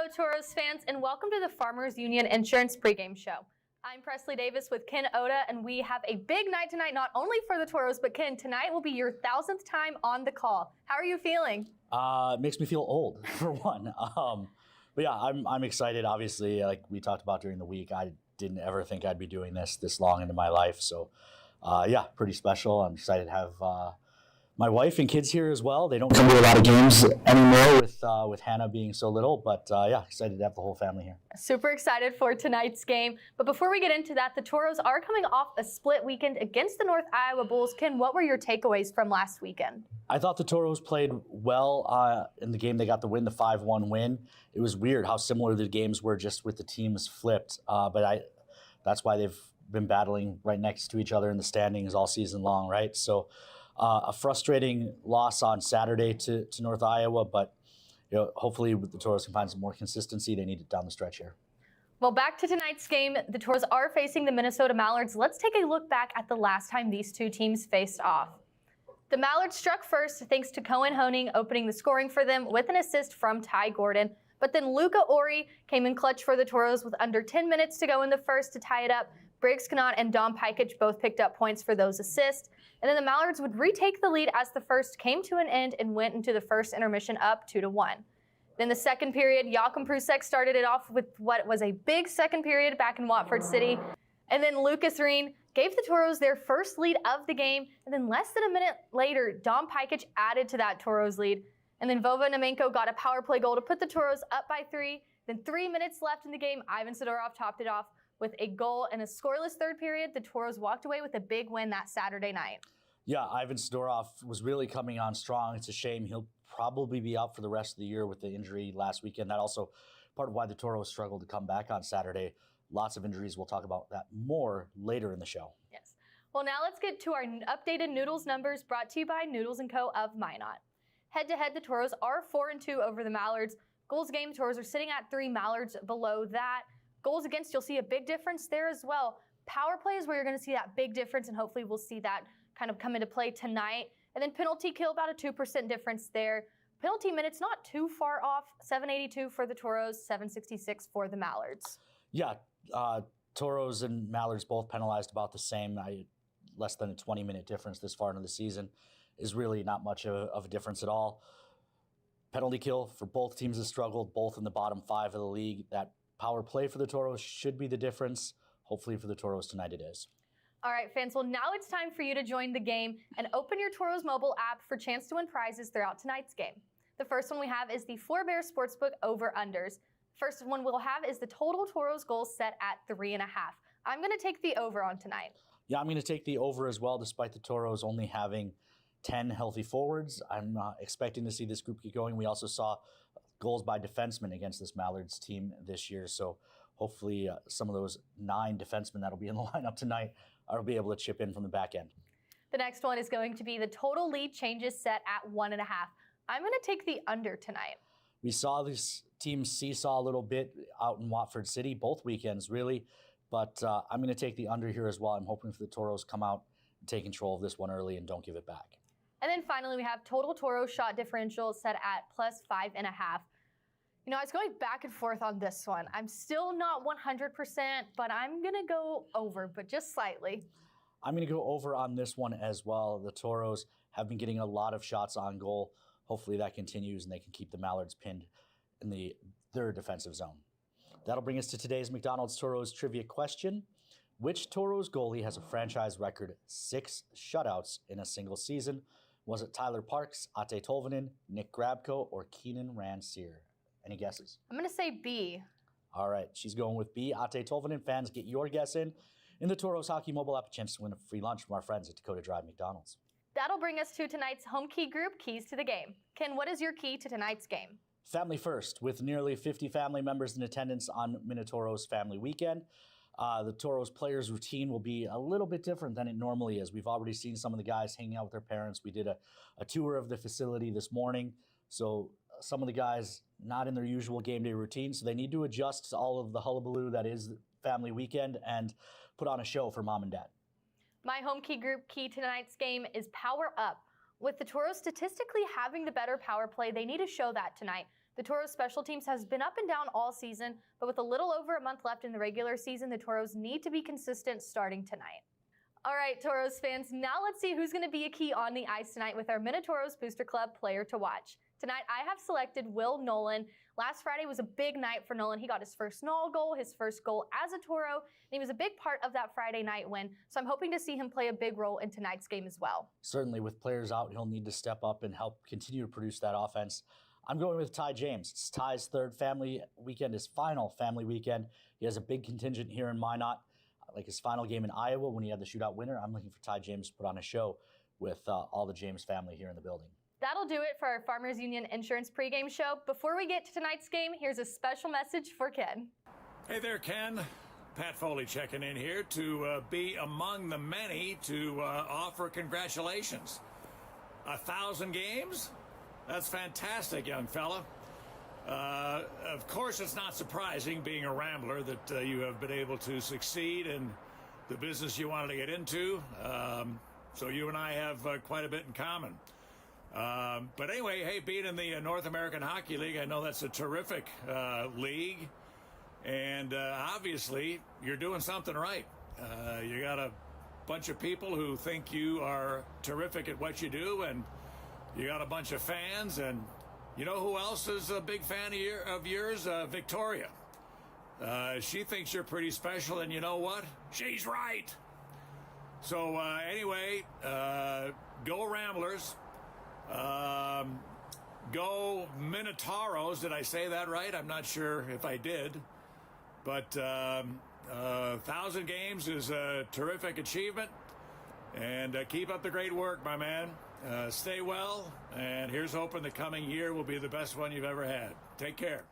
Hello, Toros fans, and welcome to the Farmers Union Insurance pregame show. I'm Presley Davis with Ken Oda, and we have a big night tonight, not only for the Toros, but Ken, tonight will be your 1,000th time on the call. How are you feeling? It makes me feel old, for one. But yeah, I'm excited. Obviously, like we talked about during the week, I didn't ever think I'd be doing this long into my life. So yeah, pretty special. I'm excited to have my wife and kids here as well. They don't come to a lot of games anymore with Hannah being so little, but yeah, excited to have the whole family here. Super excited for tonight's game. But before we get into that, the Toros are coming off a split weekend against the North Iowa Bulls. Ken, what were your takeaways from last weekend? I thought the Toros played well in the game. They got the win, the 5-1 win. It was weird how similar the games were just with the teams flipped. But that's why they've been battling right next to each other in the standings all season long, right? So a frustrating loss on Saturday to North Iowa, but hopefully the Toros can find some more consistency. They need it down the stretch here. Well, back to tonight's game, the Toros are facing the Minnesota Mallards. Let's take a look back at the last time these two teams faced off. The Mallards struck first thanks to Cohen Honing opening the scoring for them with an assist from Ty Gordon. But then Luca Ori came in clutch for the Toros with under 10 minutes to go in the first to tie it up. Briggs Connaught and Dom Pajkic both picked up points for those assists. And then the Mallards would retake the lead as the first came to an end and went into the first intermission up 2-1. Then the second period, Joachim Prusek started it off with what was a big second period back in Watford City. And then Lucas Reen gave the Toros their first lead of the game. And then less than a minute later, Dom Pajkic added to that Toros lead. And then Vova Namenko got a power play goal to put the Toros up by 3. Then 3 minutes left in the game, Ivan Sidorov topped it off with a goal and a scoreless third period. The Toros walked away with a big win that Saturday night. Yeah, Ivan Sidorov was really coming on strong. It's a shame he'll probably be out for the rest of the year with the injury last weekend. That also part of why the Toros struggled to come back on Saturday. Lots of injuries. We'll talk about that more later in the show. Yes. Well, now let's get to our updated Noodles numbers brought to you by Noodles & Co. of Minot. Head-to-head, the Toros are 4-2 over the Mallards. Goals game, Toros are sitting at 3, Mallards below that. Goals against, you'll see a big difference there as well. Power play is where you're going to see that big difference, and hopefully we'll see that kind of come into play tonight. And then penalty kill, about a 2% difference there. Penalty minutes not too far off, 782 for the Toros, 766 for the Mallards. Yeah, Toros and Mallards both penalized about the same. Less than a 20-minute difference this far into the season is really not much of a difference at all. Penalty kill for both teams has struggled, both in the bottom 5 of the league. That power play for the Toros should be the difference. Hopefully for the Toros tonight it is. All right, fans, well, now it's time for you to join the game and open your Toros mobile app for chance to win prizes throughout tonight's game. The first one we have is the 4Bear Sportsbook over-unders. First one we'll have is the total Toros goals set at 3.5. I'm going to take the over on tonight. Yeah, I'm going to take the over as well, despite the Toros only having 10 healthy forwards. I'm expecting to see this group get going. We also saw goals by defensemen against this Mallards team this year, so hopefully some of those 9 defensemen that'll be in the lineup tonight will be able to chip in from the back end. The next one is going to be the total lead changes set at 1.5. I'm going to take the under tonight. We saw this team seesaw a little bit out in Watford City, both weekends really, but I'm going to take the under here as well. I'm hoping for the Toros come out and take control of this one early and don't give it back. And then finally we have total Toros shot differential set at +5.5. You know, I was going back and forth on this one. I'm still not 100%, but I'm going to go over, but just slightly. I'm going to go over on this one as well. The Toros have been getting a lot of shots on goal. Hopefully that continues and they can keep the Mallards pinned in their defensive zone. That'll bring us to today's McDonald's Toros trivia question. Which Toros goalie has a franchise record 6 shutouts in a single season? Was it Tyler Parks, Ate Tolvanen, Nick Grabko, or Keenan Rancier? Any guesses? I'm going to say B. All right, she's going with B. Ate Tolvanen. Fans, get your guess in. In the Toros Hockey mobile app, a chance to win a free lunch from our friends at Dakota Drive McDonald's. That'll bring us to tonight's home key group, Keys to the Game. Ken, what is your key to tonight's game? Family first, with nearly 50 family members in attendance on Minotauros Family Weekend. The Toros players' routine will be a little bit different than it normally is. We've already seen some of the guys hanging out with their parents. We did a tour of the facility this morning. So some of the guys not in their usual game day routine, so they need to adjust to all of the hullabaloo that is family weekend and put on a show for mom and dad. My home key group key to tonight's game is power up. With the Toros statistically having the better power play, they need to show that tonight. The Toros special teams has been up and down all season, but with a little over a month left in the regular season, the Toros need to be consistent starting tonight. All right, Toros fans, now let's see who's going to be a key on the ice tonight with our Minotauros Booster Club player to watch. Tonight, I have selected Will Nolan. Last Friday was a big night for Nolan. He got his first Null goal, his first goal as a Toro, and he was a big part of that Friday night win. So I'm hoping to see him play a big role in tonight's game as well. Certainly, with players out, he'll need to step up and help continue to produce that offense. I'm going with Ty James. It's Ty's third family weekend, his final family weekend. He has a big contingent here in Minot. Like his final game in Iowa when he had the shootout winner, I'm looking for Ty James to put on a show with all the James family here in the building. That'll do it for our Farmers Union Insurance pregame show. Before we get to tonight's game, here's a special message for Ken. Hey there, Ken. Pat Foley checking in here to be among the many to offer congratulations. 1,000 games? That's fantastic, young fella. Of course, it's not surprising, being a Rambler, that you have been able to succeed in the business you wanted to get into. So you and I have quite a bit in common. But anyway, hey, being in the North American Hockey League, I know that's a terrific league. And obviously, you're doing something right. You got a bunch of people who think you are terrific at what you do, and you got a bunch of fans, and you know who else is a big fan of yours? Victoria. She thinks you're pretty special, and you know what? She's right. So anyway, go Ramblers. Go Minotauros. Did I say that right? I'm not sure if I did. But 1,000 games is a terrific achievement. And keep up the great work, my man. Stay well, and here's hoping the coming year will be the best one you've ever had. Take care.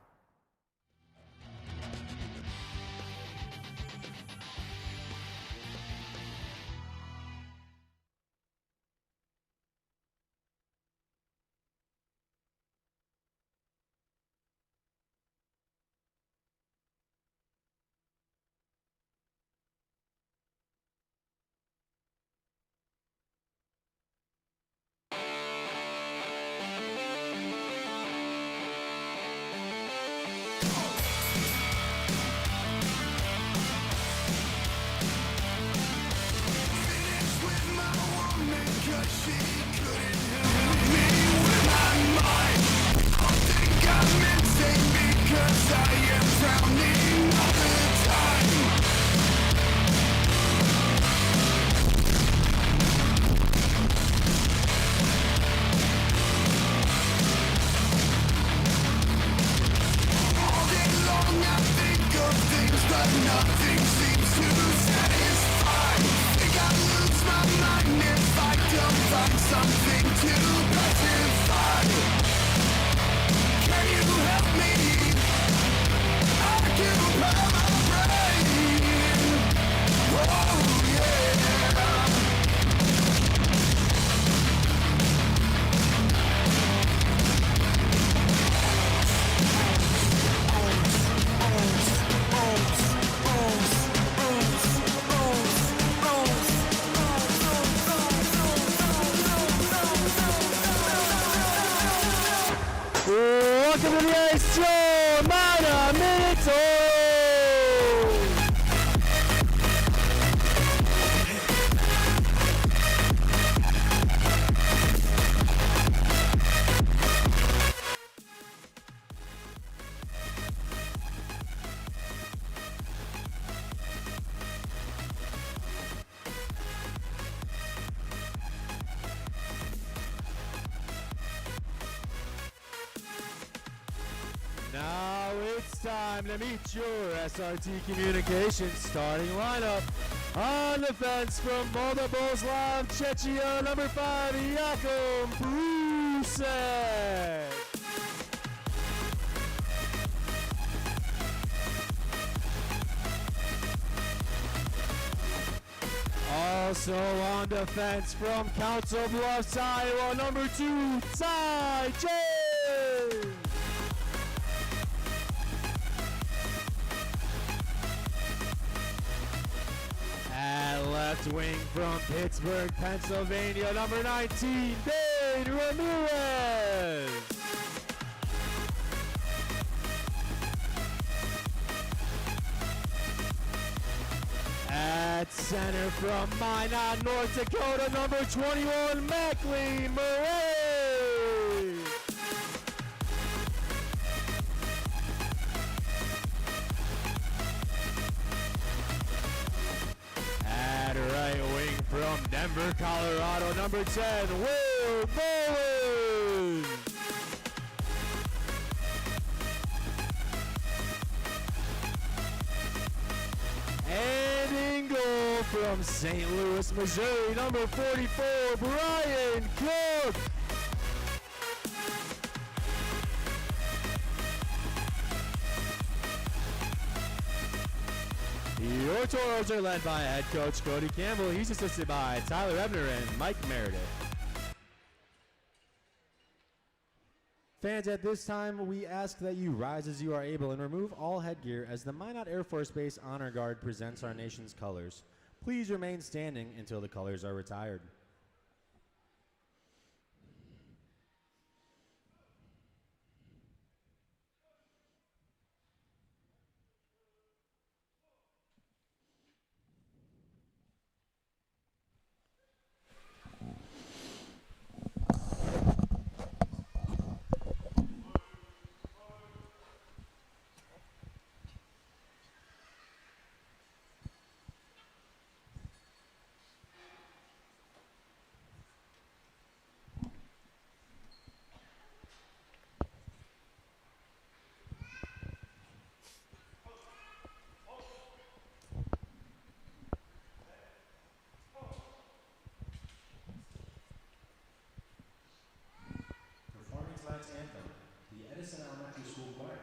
Welcome to the ice, Joe Minotauros. Now it's time to meet your SRT Communications starting lineup. On the fence from Moldavoslav, Czechia, number 5, Jakub Brusek. Also on defense from Council Bluffs, Iowa, number 2, Ty James. At left wing from Pittsburgh, Pennsylvania, number 19, Dane Ramirez. center from Minot, North Dakota, number 21, Mackley Murray. At right wing from Denver, Colorado, number 10, Will Bowen. And in goal from St. Louis, Missouri, number 44, Brian Cook. Your Toros are led by head coach Cody Campbell. He's assisted by Tyler Ebner and Mike Meredith. Fans, at this time, we ask that you rise as you are able and remove all headgear as the Minot Air Force Base Honor Guard presents our nation's colors. Please remain standing until the colors are retired. Anthem, the Edison Elementary School Choir.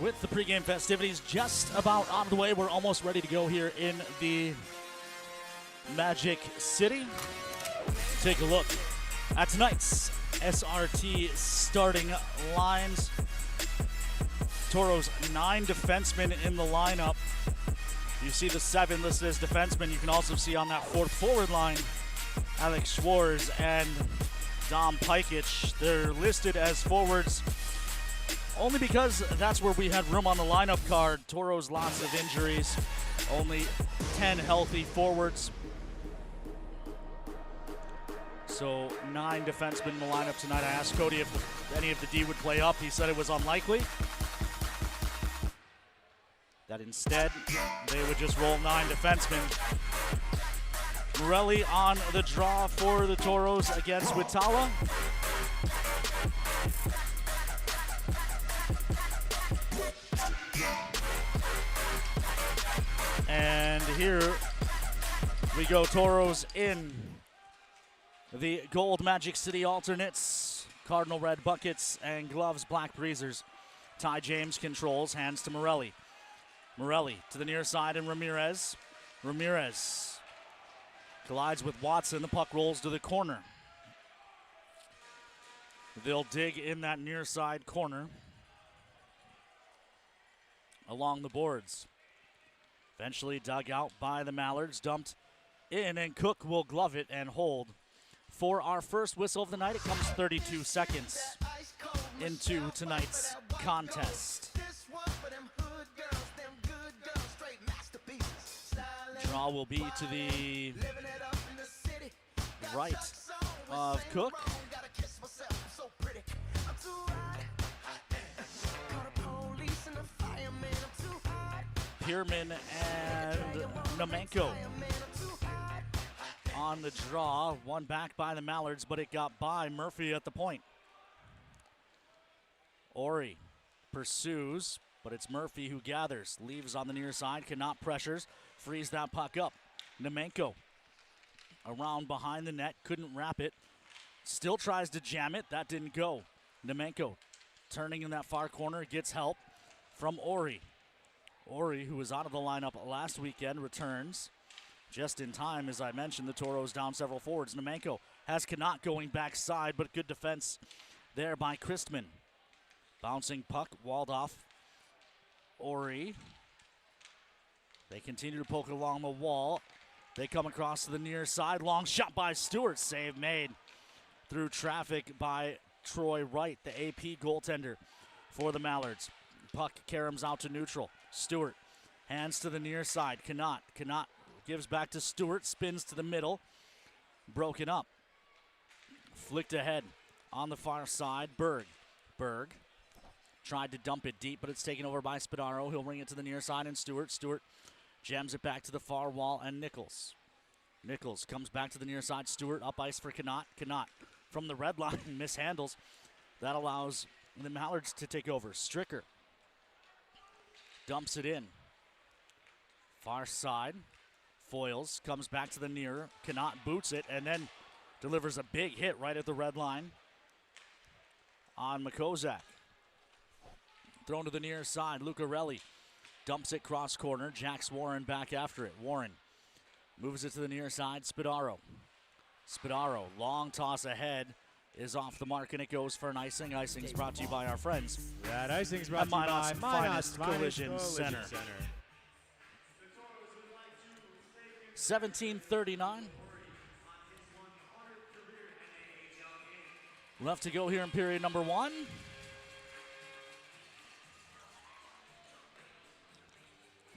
With the pregame festivities just about out of the way, we're almost ready to go here in the Magic City. Take a look at tonight's SRT starting lines. Toros 9 defensemen in the lineup. You see the 7 listed as defensemen. You can also see on that 4th forward line, Alex Schwartz and Dom Pajkic. They're listed as forwards only because that's where we had room on the lineup card. Toros lots of injuries, only 10 healthy forwards. So 9 defensemen in the lineup tonight. I asked Cody if any of the D would play up. He said it was unlikely. That instead, they would just roll 9 defensemen. Morelli on the draw for the Toros against Wittala. And here we go, Toros in the gold Magic City alternates, cardinal red buckets and gloves, black breezers. Ty James controls, hands to Morelli. Morelli to the near side and Ramirez. Ramirez collides with Watson. The puck rolls to the corner. They'll dig in that near side corner along the boards. Eventually dug out by the Mallards, dumped in, and Cook will glove it and hold. For our first whistle of the night, it comes 32 seconds into tonight's contest. Draw will be to the right of Cook. Pierman and Namenko on the draw. One back by the Mallards, but it got by Murphy at the point. Ori pursues, but it's Murphy who gathers. Leaves on the near side, cannot pressures, frees that puck up. Namenko around behind the net, couldn't wrap it. Still tries to jam it, that didn't go. Namenko turning in that far corner, gets help from Ori. Ori, who was out of the lineup last weekend, returns just in time. As I mentioned, the Toros down several forwards. Namenko has Connaught going backside, but good defense there by Christman. Bouncing puck, walled off. Ori. They continue to poke along the wall. They come across to the near side. Long shot by Stewart. Save made through traffic by Troy Wright, the AP goaltender for the Mallards. Puck caroms out to neutral. Stewart hands to the near side. Connaught gives back to Stewart. Spins to the middle. Broken up. Flicked ahead on the far side. Berg tried to dump it deep, but it's taken over by Spadaro. He'll ring it to the near side, and Stewart jams it back to the far wall, and Nichols comes back to the near side. Stewart up ice for Connaught. Connaught from the red line mishandles. That allows the Mallards to take over. Stricker dumps it in. Far side. Foils comes back to the near. Connaught boots it and then delivers a big hit right at the red line on Makozak. Thrown to the near side. Lucarelli dumps it cross corner. Jacks Warren back after it. Warren moves it to the near side. Spadaro, long toss ahead, is off the mark, and it goes for an icing. Icing's brought to you by our friends. That icing's brought to you by Finest Collision Center. 17:39 left to go here in period number one.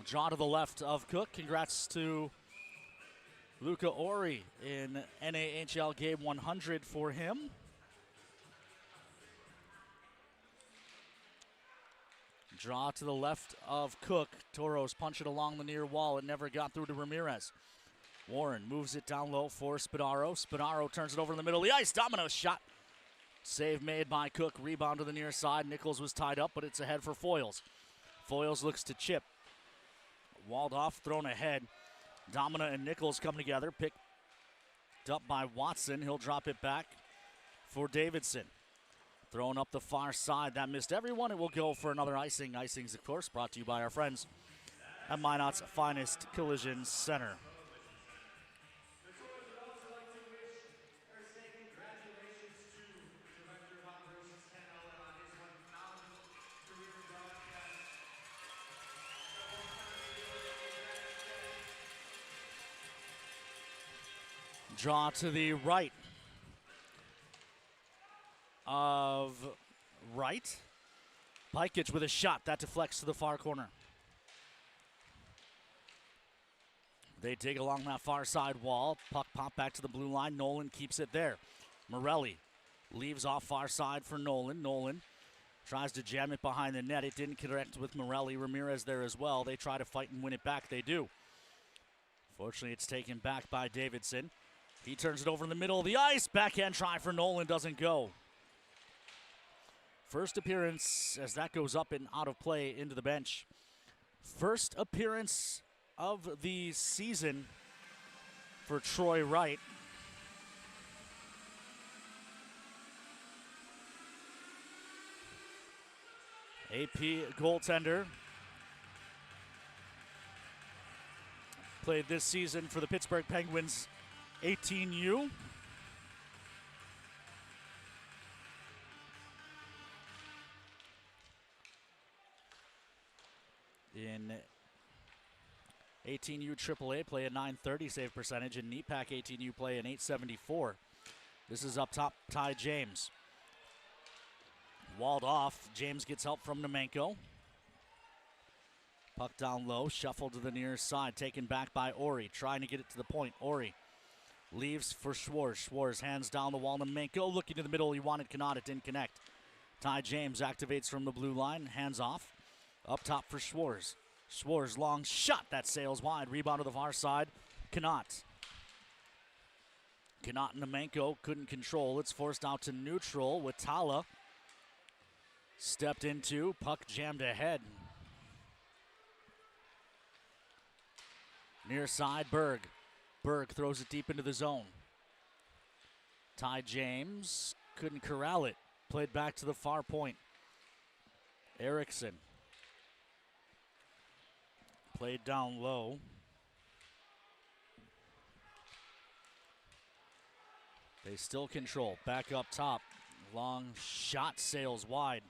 Draw to the left of Cook. Congrats to Luca Ori in NAHL game 100 for him. Draw to the left of Cook. Toros punch it along the near wall. It never got through to Ramirez. Warren moves it down low for Spadaro. Spadaro turns it over in the middle of the ice. Domino shot. Save made by Cook. Rebound to the near side. Nichols was tied up, but it's ahead for Foils. Foils looks to chip. Walled off, thrown ahead. Domina and Nichols come together. Picked up by Watson. He'll drop it back for Davidson. Thrown up the far side. That missed everyone. It will go for another icing. Icings, of course, brought to you by our friends at Minot's Finest Collision Center. Draw to the right of Wright. Pajkic with a shot. That deflects to the far corner. They dig along that far side wall. Puck pop back to the blue line. Nolan keeps it there. Morelli leaves off far side for Nolan. Nolan tries to jam it behind the net. It didn't connect with Morelli. Ramirez there as well. They try to fight and win it back. They do. Fortunately, it's taken back by Davidson. He turns it over in the middle of the ice. Backhand try for Nolan doesn't go. First appearance as that goes up and out of play into the bench. First appearance of the season for Troy Wright. AP goaltender. Played this season for the Pittsburgh Penguins 18U. In 18U AAA play a 930 save percentage, and NEPAC 18U play an 874. This is up top, Ty James. Walled off, James gets help from Nemenko. Puck down low, shuffled to the near side, taken back by Ori, trying to get it to the point. Ori leaves for Schwarz. Schwarz hands down the wall, Nemenko looking to the middle, he wanted Connaught, it didn't connect. Ty James activates from the blue line, hands off. Up top for Schwarz. Schwarz, long shot that sails wide. Rebound to the far side. Connaught. Connaught and Nemenko couldn't control. It's forced out to neutral with Tala. Stepped into, puck jammed ahead. Near side, Berg. Berg throws it deep into the zone. Ty James couldn't corral it. Played back to the far point. Erickson. Played down low. They still control. Back up top. Long shot sails wide.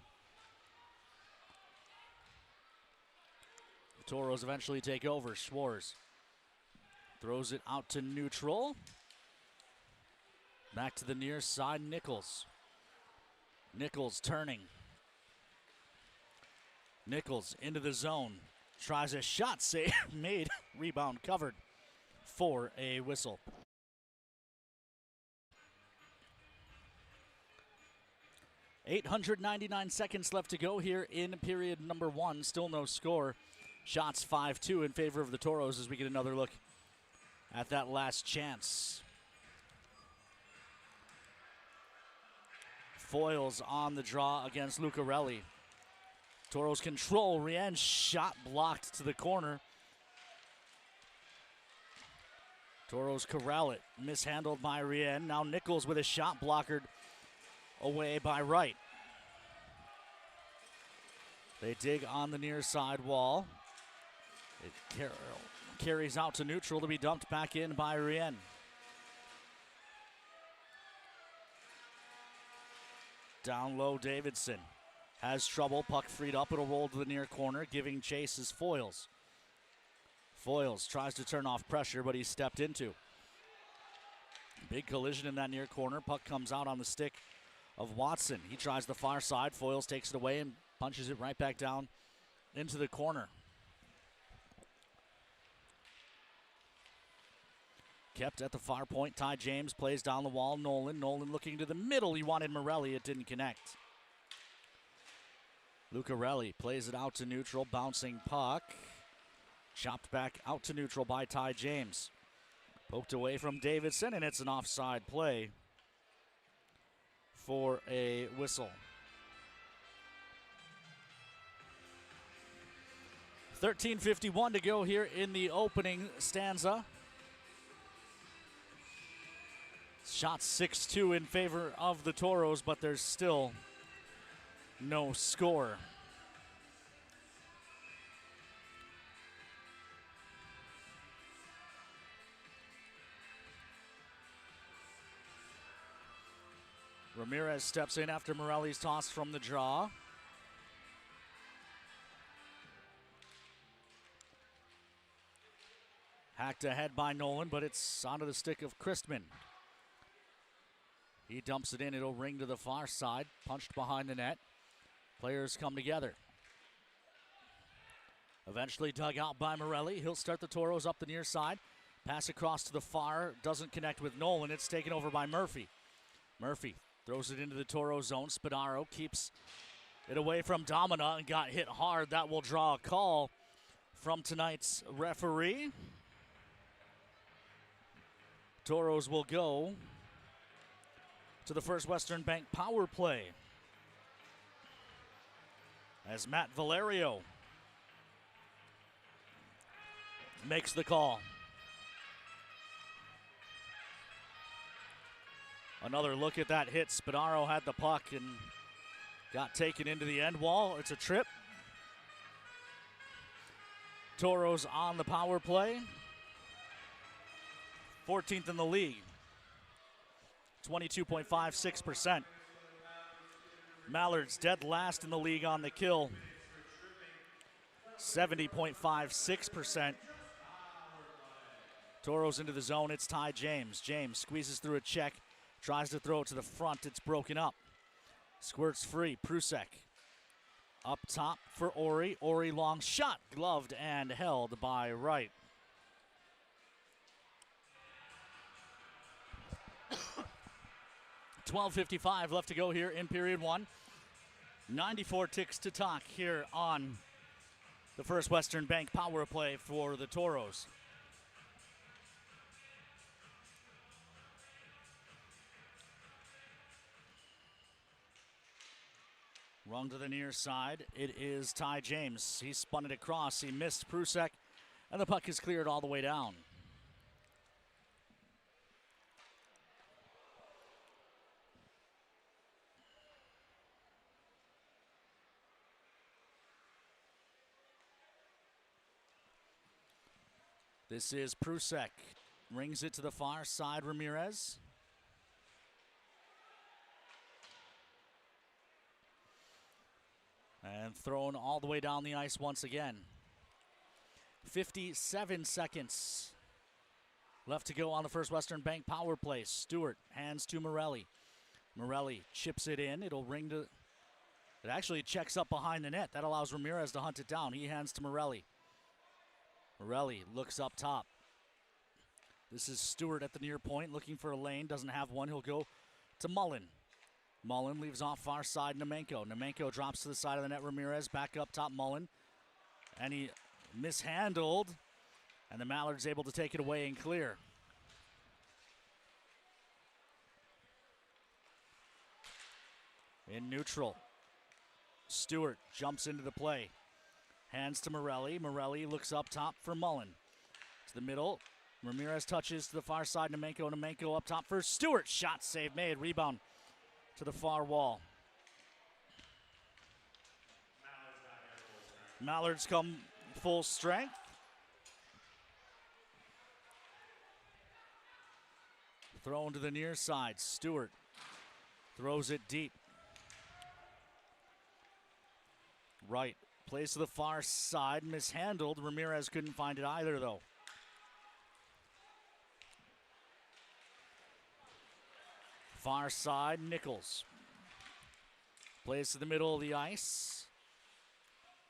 The Toros eventually take over. Schwarz throws it out to neutral. Back to the near side, Nichols. Nichols turning. Nichols into the zone. Tries a shot save, made, rebound covered for a whistle. .899 seconds left to go here in period number 1. Still no score. Shots 5-2 in favor of the Toros as we get another look at that last chance. Foils on the draw against Lucarelli. Toros control. Rien's shot blocked to the corner. Toros corral it. Mishandled by Rien. Now Nichols with a shot blockered away by Wright. They dig on the near side wall. It carries out to neutral to be dumped back in by Rien. Down low, Davidson has trouble. Puck freed up. It'll roll to the near corner. Giving chase is Foils. Foils tries to turn off pressure, but he's stepped into. Big collision in that near corner. Puck comes out on the stick of Watson. He tries the far side. Foils takes it away and punches it right back down into the corner. Kept at the far point. Ty James plays down the wall. Nolan looking to the middle. He wanted Morelli. It didn't connect. Lucarelli plays it out to neutral. Bouncing puck. Chopped back out to neutral by Ty James. Poked away from Davidson, and it's an offside play for a whistle. 13:51 to go here in the opening stanza. Shot 6-2 in favor of the Toros, but there's still no score. Ramirez steps in after Morelli's toss from the draw. Hacked ahead by Nolan, but it's onto the stick of Christman. He dumps it in. It'll ring to the far side. Punched behind the net. Players come together. Eventually dug out by Morelli. He'll start the Toros up the near side. Pass across to the far. Doesn't connect with Nolan. It's taken over by Murphy. Murphy throws it into the Toro zone. Spadaro keeps it away from Domina and got hit hard. That will draw a call from tonight's referee. Toros will go to the First Western Bank power play as Matt Valerio makes the call. Another look at that hit. Spadaro had the puck and got taken into the end wall. It's a trip. Toros on the power play. 14th in the league. 22.56%. Mallards dead last in the league on the kill. 70.56%. Toros into the zone. It's Ty James. James squeezes through a check. Tries to throw it to the front. It's broken up. Squirts free. Prusek. Up top for Ori. Ori long shot. Gloved and held by Wright. .12:55 left to go here in period one. 94 ticks to talk here on the First Western Bank power play for the Toros. Run to the near side. It is Ty James. He spun it across. He missed Prusek, and the puck is cleared all the way down. This is Prusek. Rings it to the far side, Ramirez. And thrown all the way down the ice once again. 57 seconds left to go on the First Western Bank power play. Stewart hands to Morelli. Morelli chips it in. It'll ring to... It actually checks up behind the net. That allows Ramirez to hunt it down. He hands to Morelli. Morelli looks up top. This is Stewart at the near point, looking for a lane. Doesn't have one. He'll go to Mullen. Mullen leaves off far side Nemenko. Nemenko drops to the side of the net. Ramirez back up top Mullen. And he mishandled. And the Mallards able to take it away and clear. In neutral. Stewart jumps into the play. Hands to Morelli. Morelli looks up top for Mullen. To the middle. Ramirez touches to the far side. Nemenko. Nemenko up top for Stewart. Shot save made. Rebound to the far wall. Mallards come full strength. Thrown to the near side. Stewart throws it deep. Right. Plays to the far side. Mishandled. Ramirez couldn't find it either, though. Far side, Nichols. Plays to the middle of the ice.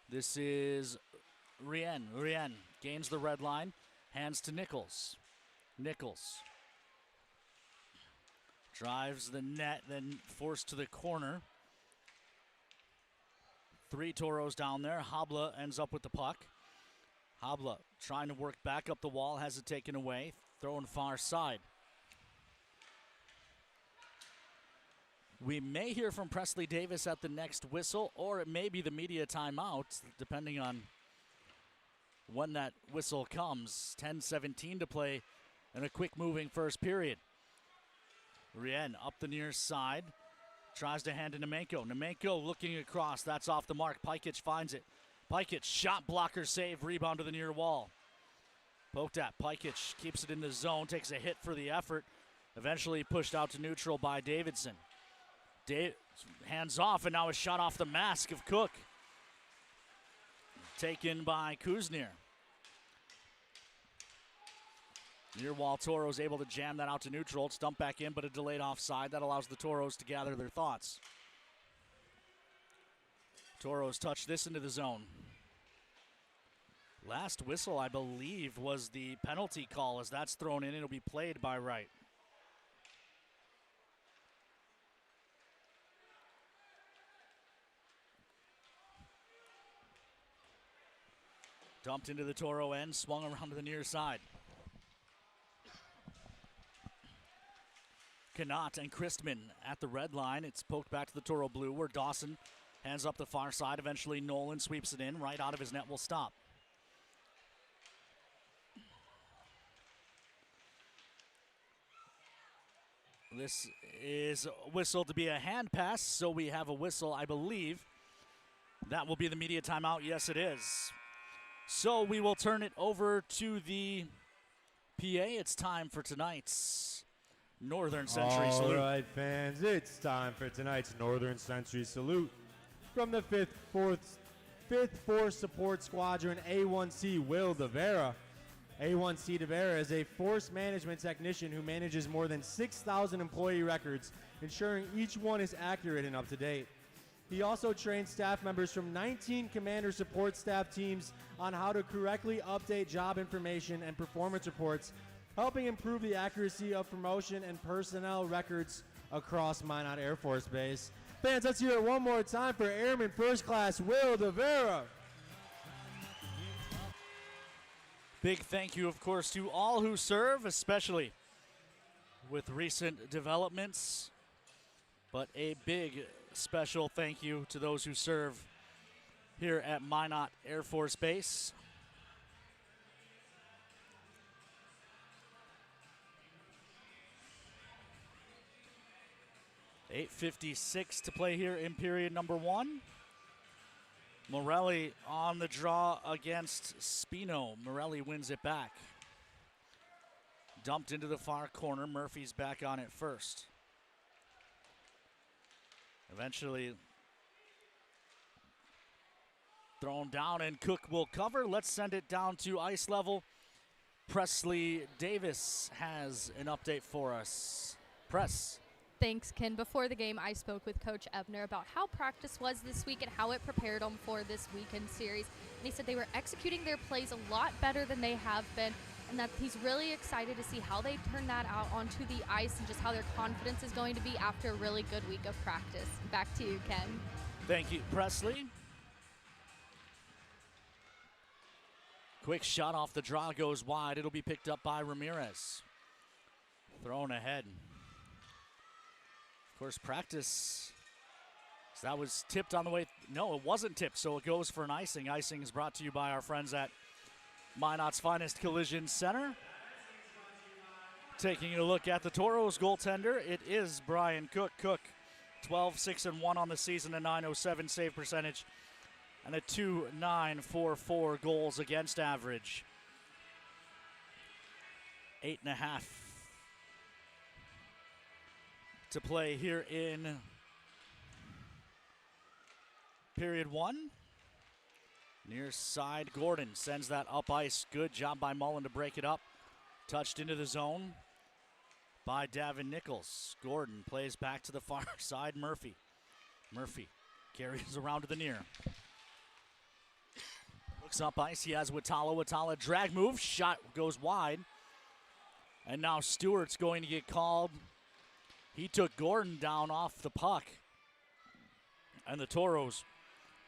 This is Rien. Rien gains the red line. Hands to Nichols. Nichols drives the net, then forced to the corner. 3 Toros down there. Habla ends up with the puck. Habla trying to work back up the wall, has it taken away. Throwing far side. We may hear from Presley Davis at the next whistle, or it may be the media timeout, depending on when that whistle comes. 10:17 to play in a quick-moving first period. Rien up the near side. Tries to hand to Nemenko. Nemenko looking across. That's off the mark. Pajkic finds it. Pajkic, shot blocker save. Rebound to the near wall. Poked at. Pajkic keeps it in the zone. Takes a hit for the effort. Eventually pushed out to neutral by Davidson. Hands off, and now a shot off the mask of Cook. Taken by Kuznier. Near wall Toros able to jam that out to neutral. It's dumped back in, but a delayed offside. That allows the Toros to gather their thoughts. Toros touch this into the zone. Last whistle, I believe, was the penalty call. As that's thrown in, it'll be played by Wright. Dumped into the Toro end, swung around to the near side. Knott and Christman at the red line. It's poked back to the Toro blue where Dawson hands up the far side. Eventually Nolan sweeps it in. Right out of his net will stop. This is whistled to be a hand pass, so we have a whistle, I believe. That will be the media timeout. Yes, it is. So we will turn it over to the PA. It's time for tonight's Northern Century Salute. All right, fans, it's time for tonight's Northern Century Salute. From the 5th Force Support Squadron, A1C Will DeVera. A1C DeVera is a force management technician who manages more than 6,000 employee records, ensuring each one is accurate and up to date. He also trains staff members from 19 commander support staff teams on how to correctly update job information and performance reports, helping improve the accuracy of promotion and personnel records across Minot Air Force Base. Fans, let's hear it one more time for Airman First Class Will DeVera. Big thank you, of course, to all who serve, especially with recent developments. But a big special thank you to those who serve here at Minot Air Force Base. .856 to play here in period number 1. Morelli on the draw against Spino. Morelli wins it back. Dumped into the far corner. Murphy's back on it first. Eventually thrown down, and Cook will cover. Let's send it down to ice level. Presley Davis has an update for us. Press. Thanks, Ken. Before the game, I spoke with Coach Ebner about how practice was this week and how it prepared them for this weekend series. And he said they were executing their plays a lot better than they have been, and that he's really excited to see how they turn that out onto the ice and just how their confidence is going to be after a really good week of practice. Back to you, Ken. Thank you, Presley. Quick shot off the draw goes wide. It'll be picked up by Ramirez. Thrown ahead. Of course, practice, so that was tipped on the way. No, it wasn't tipped, so it goes for an icing. Icing is brought to you by our friends at Minot's Finest Collision Center. Taking a look at the Toros goaltender, it is Brian Cook. Cook, 12-6-1 on the season, a .907 save percentage, and a .2944 goals against average. 8.5 to play here in period 1. Near side, Gordon sends that up ice. Good job by Mullen to break it up. Touched into the zone by Davin Nichols. Gordon plays back to the far side. Murphy carries around to the near. Looks up ice. He has Watala. Watala drag move. Shot goes wide. And now Stewart's going to get called. He took Gordon down off the puck. And the Toros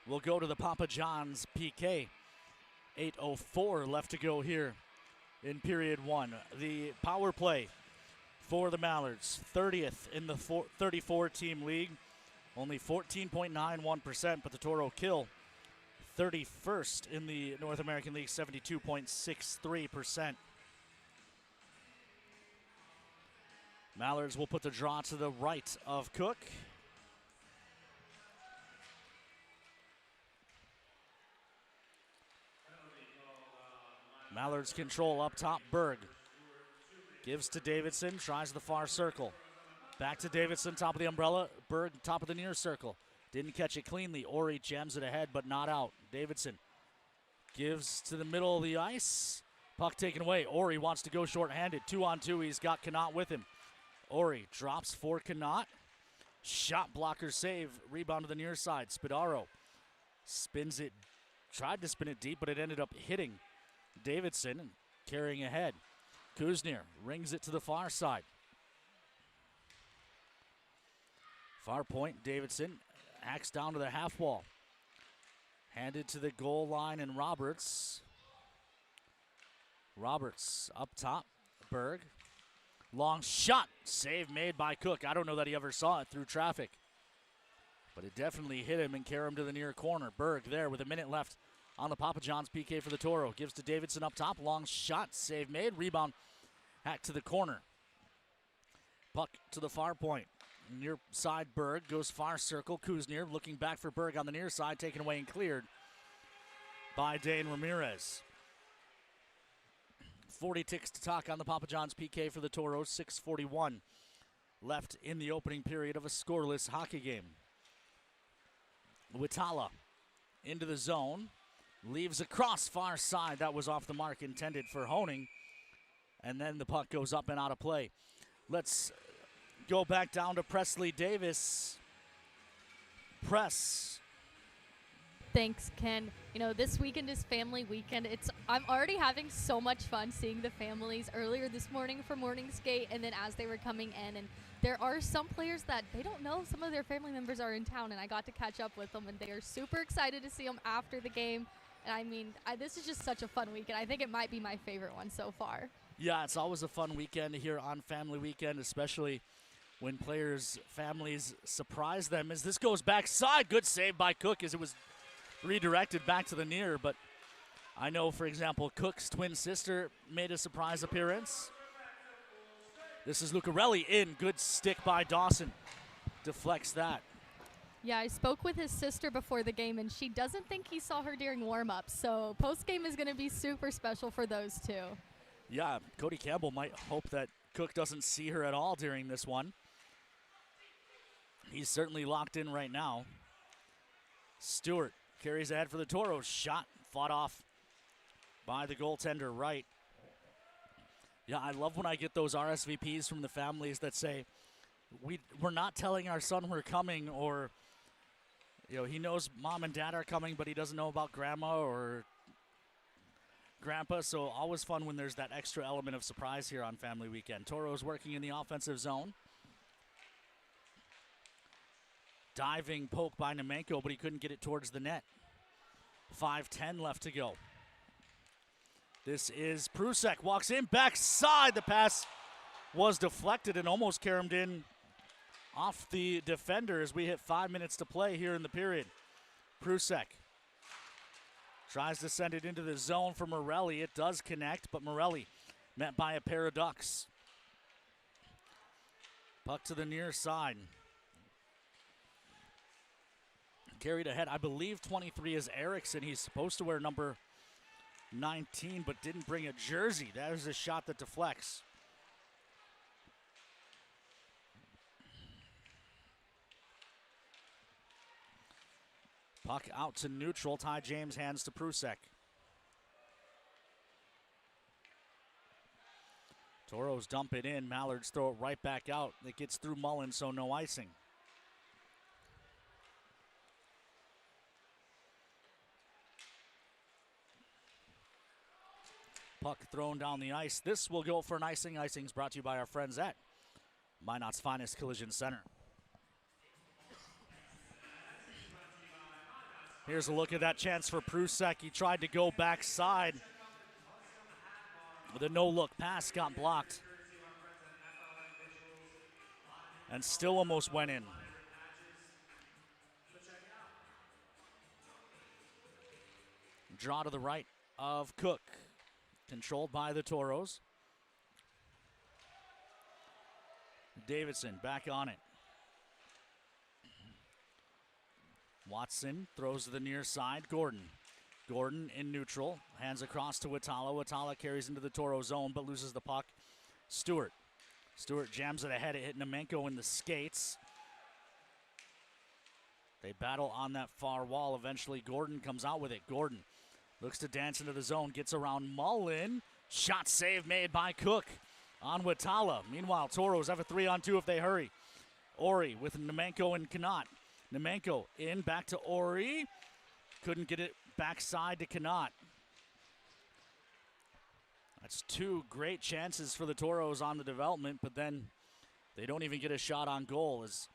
will go to the Papa John's PK. 8:04 left to go here in period 1. The power play for the Mallards, 30th in the 34-team league. Only 14.91%, but the Toro kill, 31st in the North American League, 72.63%. Mallards will put the draw to the right of Cook. Mallards control up top. Berg gives to Davidson, tries the far circle. Back to Davidson, top of the umbrella. Berg, top of the near circle. Didn't catch it cleanly. Ori jams it ahead, but not out. Davidson gives to the middle of the ice. Puck taken away. Ori wants to go short-handed. 2-on-2. He's got Connaught with him. Ori drops for Connaught. Shot blocker save. Rebound to the near side. Spadaro spins it. Tried to spin it deep, but it ended up hitting Davidson and carrying ahead. Kuznier rings it to the far side. Far point, Davidson hacks down to the half wall. Handed to the goal line, and Roberts up top. Berg. Long shot. Save made by Cook. I don't know that he ever saw it through traffic, but it definitely hit him and carried him to the near corner. Berg there with a minute left on the Papa John's PK for the Toro. Gives to Davidson up top. Long shot. Save made. Rebound. Hack to the corner. Puck to the far point. Near side, Berg goes far circle. Kuznier looking back for Berg on the near side, taken away and cleared by Dane Ramirez. 40 ticks to talk on the Papa John's PK for the Toros. 6:41 left in the opening period of a scoreless hockey game. Witala into the zone. Leaves across far side. That was off the mark, intended for Honing. And then the puck goes up and out of play. Let's go back down to Presley Davis. Press. Thanks, Ken. You know, this weekend is family weekend. I'm already having so much fun seeing the families earlier this morning for morning skate, and then as they were coming in. And there are some players that they don't know some of their family members are in town, and I got to catch up with them, and they are super excited to see them after the game. And I mean, this is just such a fun weekend. I think it might be my favorite one so far. Yeah, it's always a fun weekend here on Family Weekend, especially when players' families surprise them. As this goes backside, good save by Cook as it was redirected back to the near. But I know, for example, Cook's twin sister made a surprise appearance. This is Lucarelli in. Good stick by Dawson. Deflects that. Yeah, I spoke with his sister before the game, and she doesn't think he saw her during warm-up. So post-game is going to be super special for those two. Yeah, Cody Campbell might hope that Cook doesn't see her at all during this one. He's certainly locked in right now. Stewart carries ahead for the Toros. Shot fought off by the goaltender, right. Yeah, I love when I get those RSVPs from the families that say, we're not telling our son we're coming, or he knows mom and dad are coming, but he doesn't know about grandma or grandpa. So always fun when there's that extra element of surprise here on Family Weekend. Toros working in the offensive zone. Diving poke by Nemenko, but he couldn't get it towards the net. 5:10 left to go. This is Prusek, walks in, backside. The pass was deflected and almost caromed in off the defender as we hit 5 minutes to play here in the period. Prusek tries to send it into the zone for Morelli. It does connect, but Morelli met by a pair of ducks. Puck to the near side. Carried ahead. I believe 23 is Erickson. He's supposed to wear number 19, but didn't bring a jersey. That is a shot that deflects. Puck out to neutral. Ty James hands to Prusek. Toros dump it in. Mallards throw it right back out. It gets through Mullen, so no icing. Puck thrown down the ice. This will go for an icing. Icing's brought to you by our friends at Minot's Finest Collision Center. Here's a look at that chance for Prusek. He tried to go backside. The no-look pass got blocked. And still almost went in. Draw to the right of Cook. Controlled by the Toros. Davidson back on it. Watson throws to the near side. Gordon in neutral. Hands across to Witala. Witala carries into the Toro zone but loses the puck. Stewart jams it ahead. It hit Nemenko in the skates. They battle on that far wall. Eventually Gordon comes out with it. Gordon looks to dance into the zone. Gets around Mullen. Shot save made by Cook on Witala. Meanwhile, Toros have a 3-on-2 if they hurry. Ori with Nemenko and Kanat. Nemenko in, back to Ori. Couldn't get it backside to Kanat. That's two great chances for the Toros on the development, but then they don't even get a shot on goal as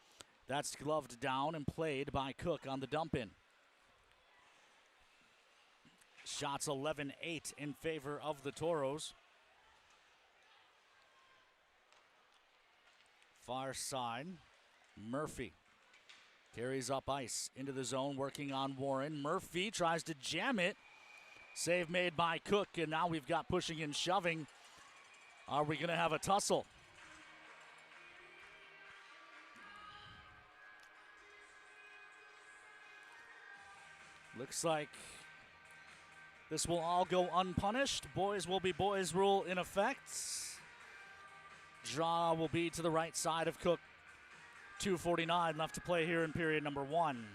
that's gloved down and played by Cook on the dump-in. Shots 11-8 in favor of the Toros. Far side, Murphy carries up ice into the zone, working on Warren. Murphy tries to jam it. Save made by Cook, and now we've got pushing and shoving. Are we going to have a tussle? Looks like this will all go unpunished. Boys will be boys rule in effect. Draw will be to the right side of Cook. 2:49 left to play here in period number 1.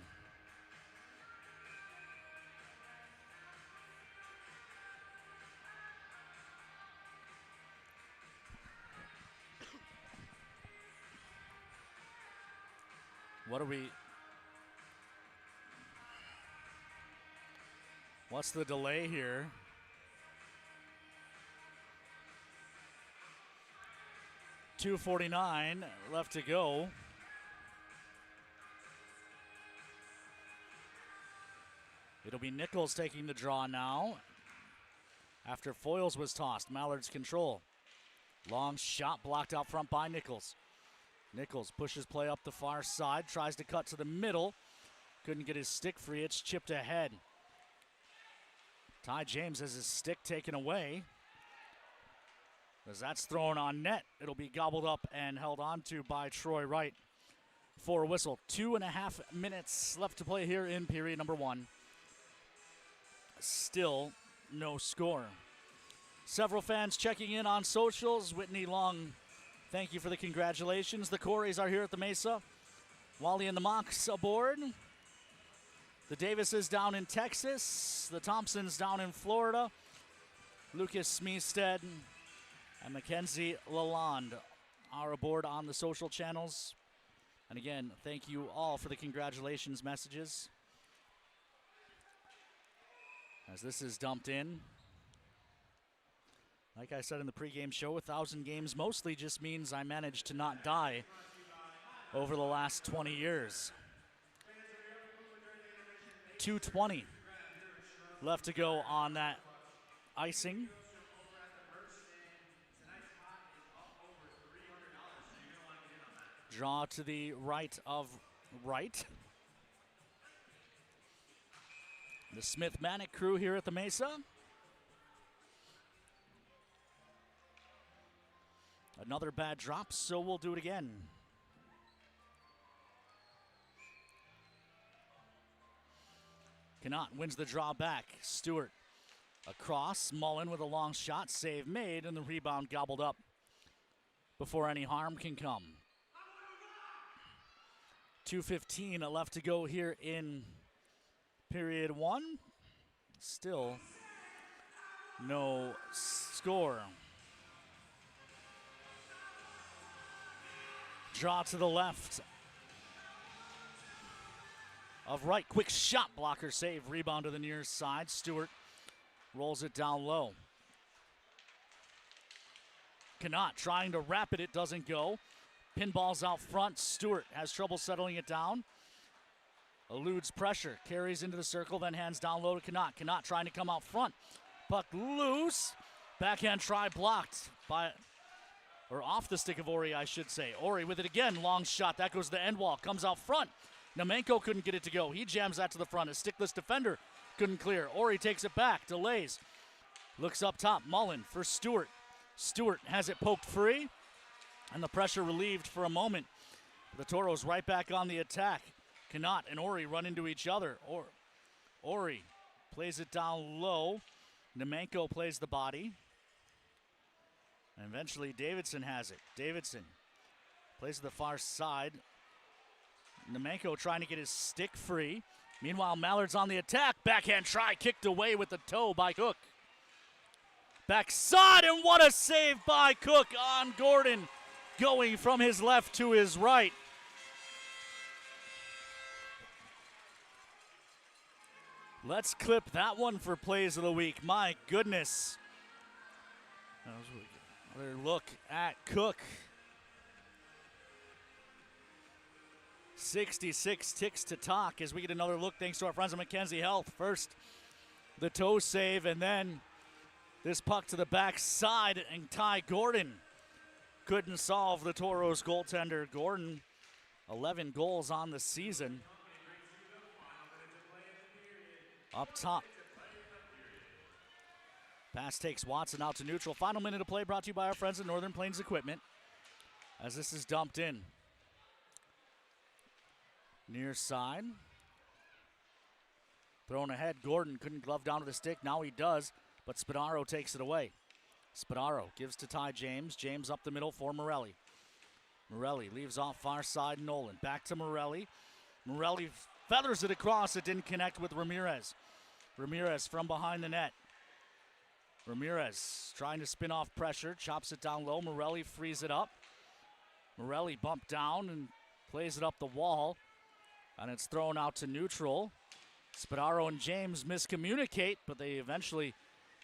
What's the delay here? .249 left to go. It'll be Nichols taking the draw now. After Foyles was tossed, Mallards control. Long shot blocked out front by Nichols. Nichols pushes play up the far side, tries to cut to the middle. Couldn't get his stick free, it's chipped ahead. Ty James has his stick taken away. As that's thrown on net, it'll be gobbled up and held on to by Troy Wright for a whistle. 2.5 minutes left to play here in period number 1. Still no score. Several fans checking in on socials. Whitney Long, thank you for the congratulations. The Coreys are here at the Maysa. Wally and the Mocs aboard. The Davises down in Texas. The Thompsons down in Florida. Lucas Smeested and Mackenzie Lalonde are aboard on the social channels. And again, thank you all for the congratulations messages. As this is dumped in. Like I said in the pregame show, 1,000 games mostly just means I managed to not die over the last 20 years. 2:20 left to go on that icing. Draw to the right of Wright. The Smith-Manic crew here at the Maysa. Another bad drop, so we'll do it again. Connaught wins the draw back. Stewart across. Mullen with a long shot. Save made, and the rebound gobbled up before any harm can come. 2:15 left to go here in period 1. Still no score. Draw to the left of Wright. Quick shot, blocker save. Rebound to the near side. Stewart rolls it down low. Connaught trying to wrap it. It doesn't go. Pinballs out front. Stewart has trouble settling it down. Eludes pressure. Carries into the circle, then hands down low to Connaught. Connaught trying to come out front. Puck loose. Backhand try blocked by, or off the stick of Ori, I should say. Ori with it again. Long shot. That goes to the end wall. Comes out front. Nemenko couldn't get it to go. He jams that to the front. A stickless defender couldn't clear. Ori takes it back. Delays. Looks up top. Mullen for Stewart. Stewart has it poked free. And the pressure relieved for a moment. The Toros right back on the attack. Connaught and Ori run into each other. Ori plays it down low. Nemenko plays the body. And eventually Davidson has it. Davidson plays to the far side. Nemenko trying to get his stick free. Meanwhile, Mallard's on the attack. Backhand try kicked away with the toe by Cook. Backside, and what a save by Cook on Gordon. Going from his left to his right. Let's clip that one for plays of the week. My goodness. Another look at Cook. 66 ticks to talk as we get another look thanks to our friends at Mackenzie Health. First, the toe save, and then this puck to the backside, and Ty Gordon couldn't solve the Toros goaltender. Gordon, 11 goals on the season. Up top. Pass takes Watson out to neutral. Final minute of play brought to you by our friends at Northern Plains Equipment as this is dumped in. Near side. Thrown ahead, Gordon couldn't glove down to the stick. Now he does, but Spadaro takes it away. Spadaro gives to Ty James. James up the middle for Morelli. Morelli leaves off far side Nolan. Back to Morelli. Morelli feathers it across. It didn't connect with Ramirez. Ramirez from behind the net. Ramirez trying to spin off pressure. Chops it down low. Morelli frees it up. Morelli bumped down and plays it up the wall. And it's thrown out to neutral. Spadaro and James miscommunicate, but they eventually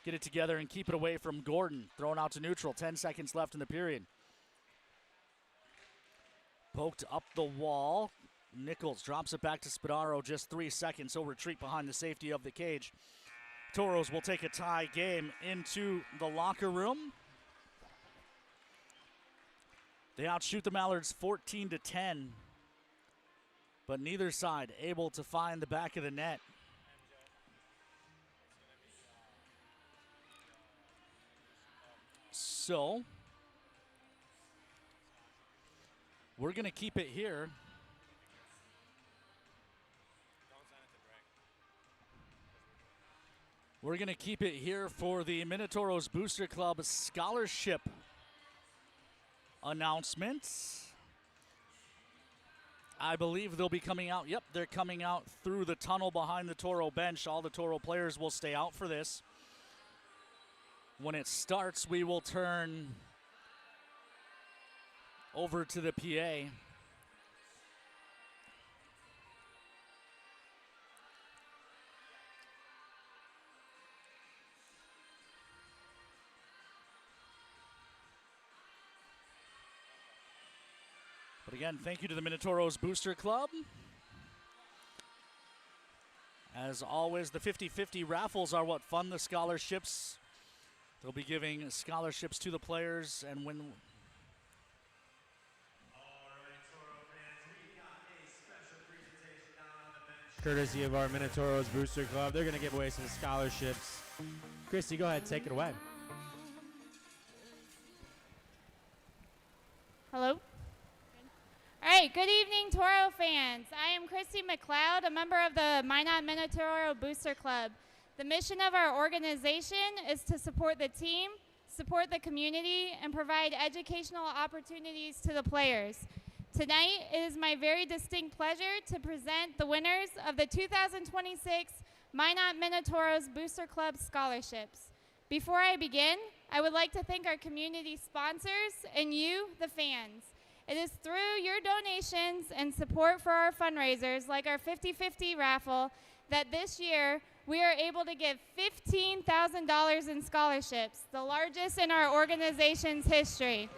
get it together and keep it away from Gordon. Thrown out to neutral. 10 seconds left in the period. Poked up the wall. Nichols drops it back to Spadaro. Just 3 seconds. He'll retreat behind the safety of the cage. Toros will take a tie game into the locker room. They outshoot the Mallards 14-10. But neither side able to find the back of the net. So, we're going to keep it here. We're going to keep it here for the Minotauros Booster Club scholarship announcements. I believe they'll be coming out. Yep, they're coming out through the tunnel behind the Toro bench. All the Toro players will stay out for this. When it starts, we will turn over to the PA. But again, thank you to the Minotauros Booster Club. As always, the 50-50 raffles are what fund the scholarships. They'll be giving scholarships to the players, and when... Courtesy of our Minotauros Booster Club, they're going to give away some scholarships. Christy, go ahead, take it away. Hello? All right, good evening, Toro fans. I am Christy McLeod, a member of the Minot Minotauros Booster Club. The mission of our organization is to support the team, support the community, and provide educational opportunities to the players. Tonight, it is my very distinct pleasure to present the winners of the 2026 Minot Minotauros Booster Club scholarships. Before I begin, I would like to thank our community sponsors and you, the fans. It is through your donations and support for our fundraisers, like our 50-50 raffle, that this year we are able to give $15,000 in scholarships, the largest in our organization's history.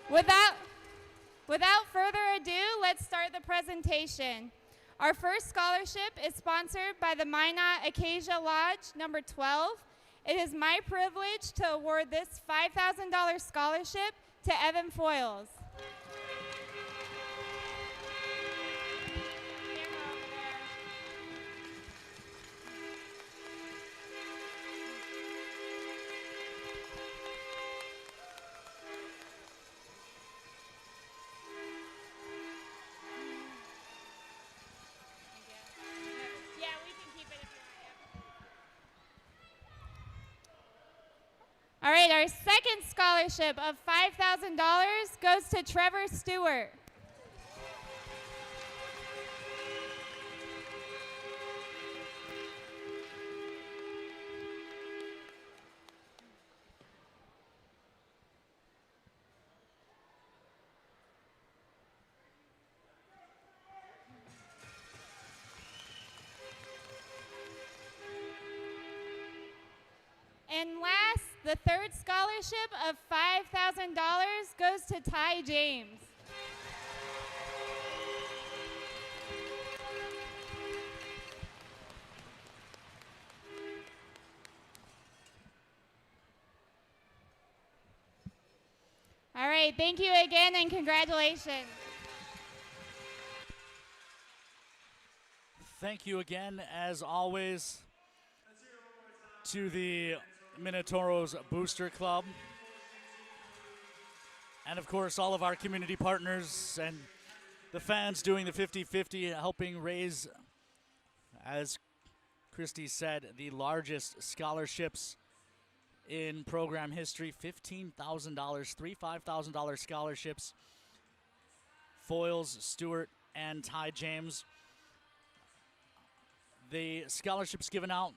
Without further ado, let's start the presentation. Our first scholarship is sponsored by the Minot Acacia Lodge, number 12. It is my privilege to award this $5,000 scholarship to Evan Foyles. All right, our second scholarship of $5,000 goes to Trevor Stewart. And last, the third scholarship of $5,000 goes to Ty James. All right, thank you again and congratulations. Thank you again, as always, to the Minotauros Booster Club. And of course, all of our community partners and the fans doing the 50-50, helping raise, as Christy said, the largest scholarships in program history. $15,000, 3 $5,000 scholarships. Foyles, Stewart, and Ty James. The scholarships given out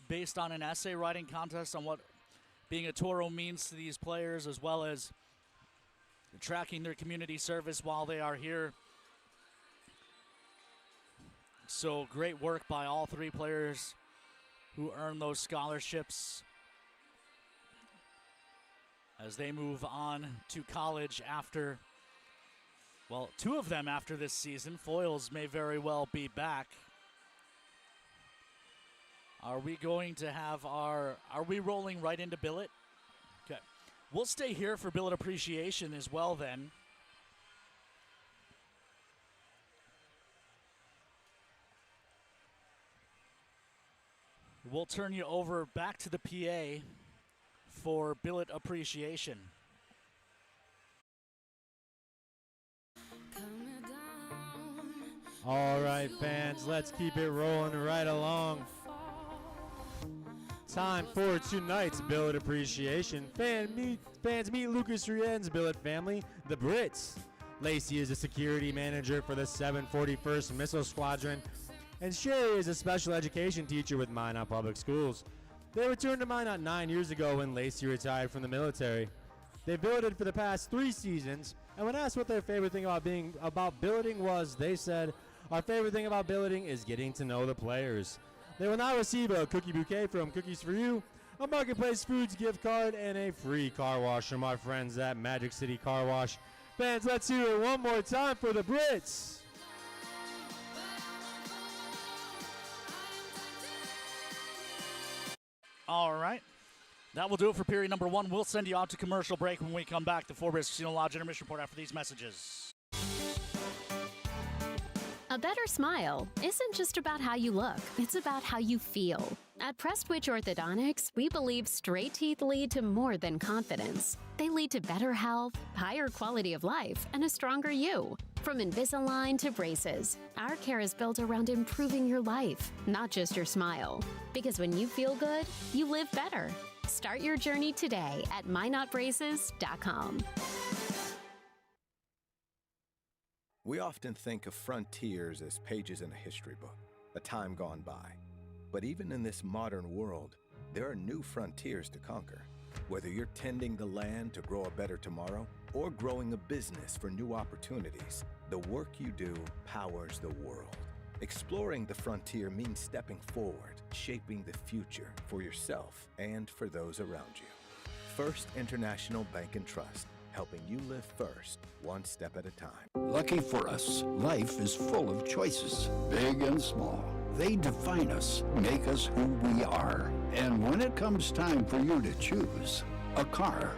based on an essay writing contest on what being a Toro means to these players, as well as tracking their community service while they are here. So great work by all three players who earned those scholarships as they move on to college after, well, two of them after this season. Foyles may very well be back. Are we going to have are we rolling right into billet? Okay. We'll stay here for billet appreciation as well then. We'll turn you over back to the PA for billet appreciation. All right, fans, let's keep it rolling right along. Time for tonight's billet appreciation. Fans meet Lucas Rien's billet family, the Brits. Lacey is a security manager for the 741st Missile Squadron, and Sherry is a special education teacher with Minot Public Schools. They returned to Minot 9 years ago when Lacey retired from the military. They billeted for the past 3 seasons, and when asked what their favorite thing about billeting was, they said, "Our favorite thing about billeting is getting to know the players." They will now receive a cookie bouquet from Cookies For You, a Marketplace Foods gift card, and a free car wash from our friends at Magic City Car Wash. Fans, let's hear it one more time for the Brits. All right. That will do it for period number 1. We'll send you out to commercial break. When we come back, the Forbes Casino Lodge intermission report after these messages. A better smile isn't just about how you look, it's about how you feel. At Prestwich Orthodontics, we believe straight teeth lead to more than confidence. They lead to better health, higher quality of life, and a stronger you. From Invisalign to braces, our care is built around improving your life, not just your smile. Because when you feel good, you live better. Start your journey today at minotbraces.com. We often think of frontiers as pages in a history book, a time gone by. But even in this modern world, there are new frontiers to conquer. Whether you're tending the land to grow a better tomorrow or growing a business for new opportunities, the work you do powers the world. Exploring the frontier means stepping forward, shaping the future for yourself and for those around you. First International Bank and Trust, helping you live first, one step at a time. Lucky for us, life is full of choices, big and small. They define us, make us who we are. And when it comes time for you to choose a car,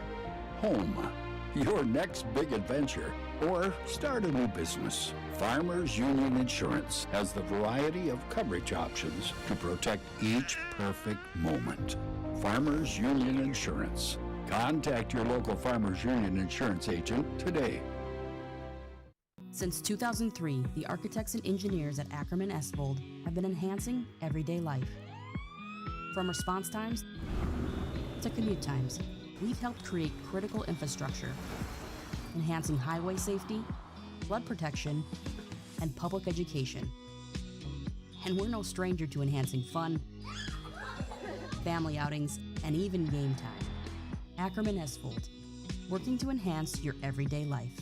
home, your next big adventure, or start a new business, Farmers Union Insurance has the variety of coverage options to protect each perfect moment. Farmers Union Insurance. Contact your local Farmers Union Insurance agent today. Since 2003, the architects and engineers at Ackerman Esvold have been enhancing everyday life. From response times to commute times, we've helped create critical infrastructure, enhancing highway safety, flood protection, and public education. And we're no stranger to enhancing fun, family outings, and even game time. Ackerman Esvold, working to enhance your everyday life.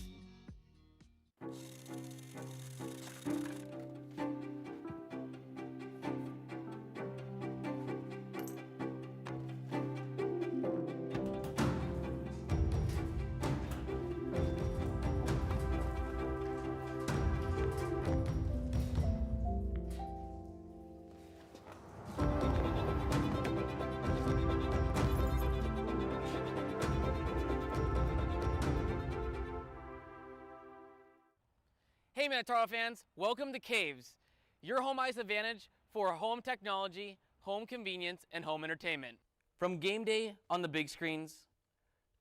Hey Minotauros fans, welcome to Caves, your home ice advantage for home technology, home convenience, and home entertainment. From game day on the big screens,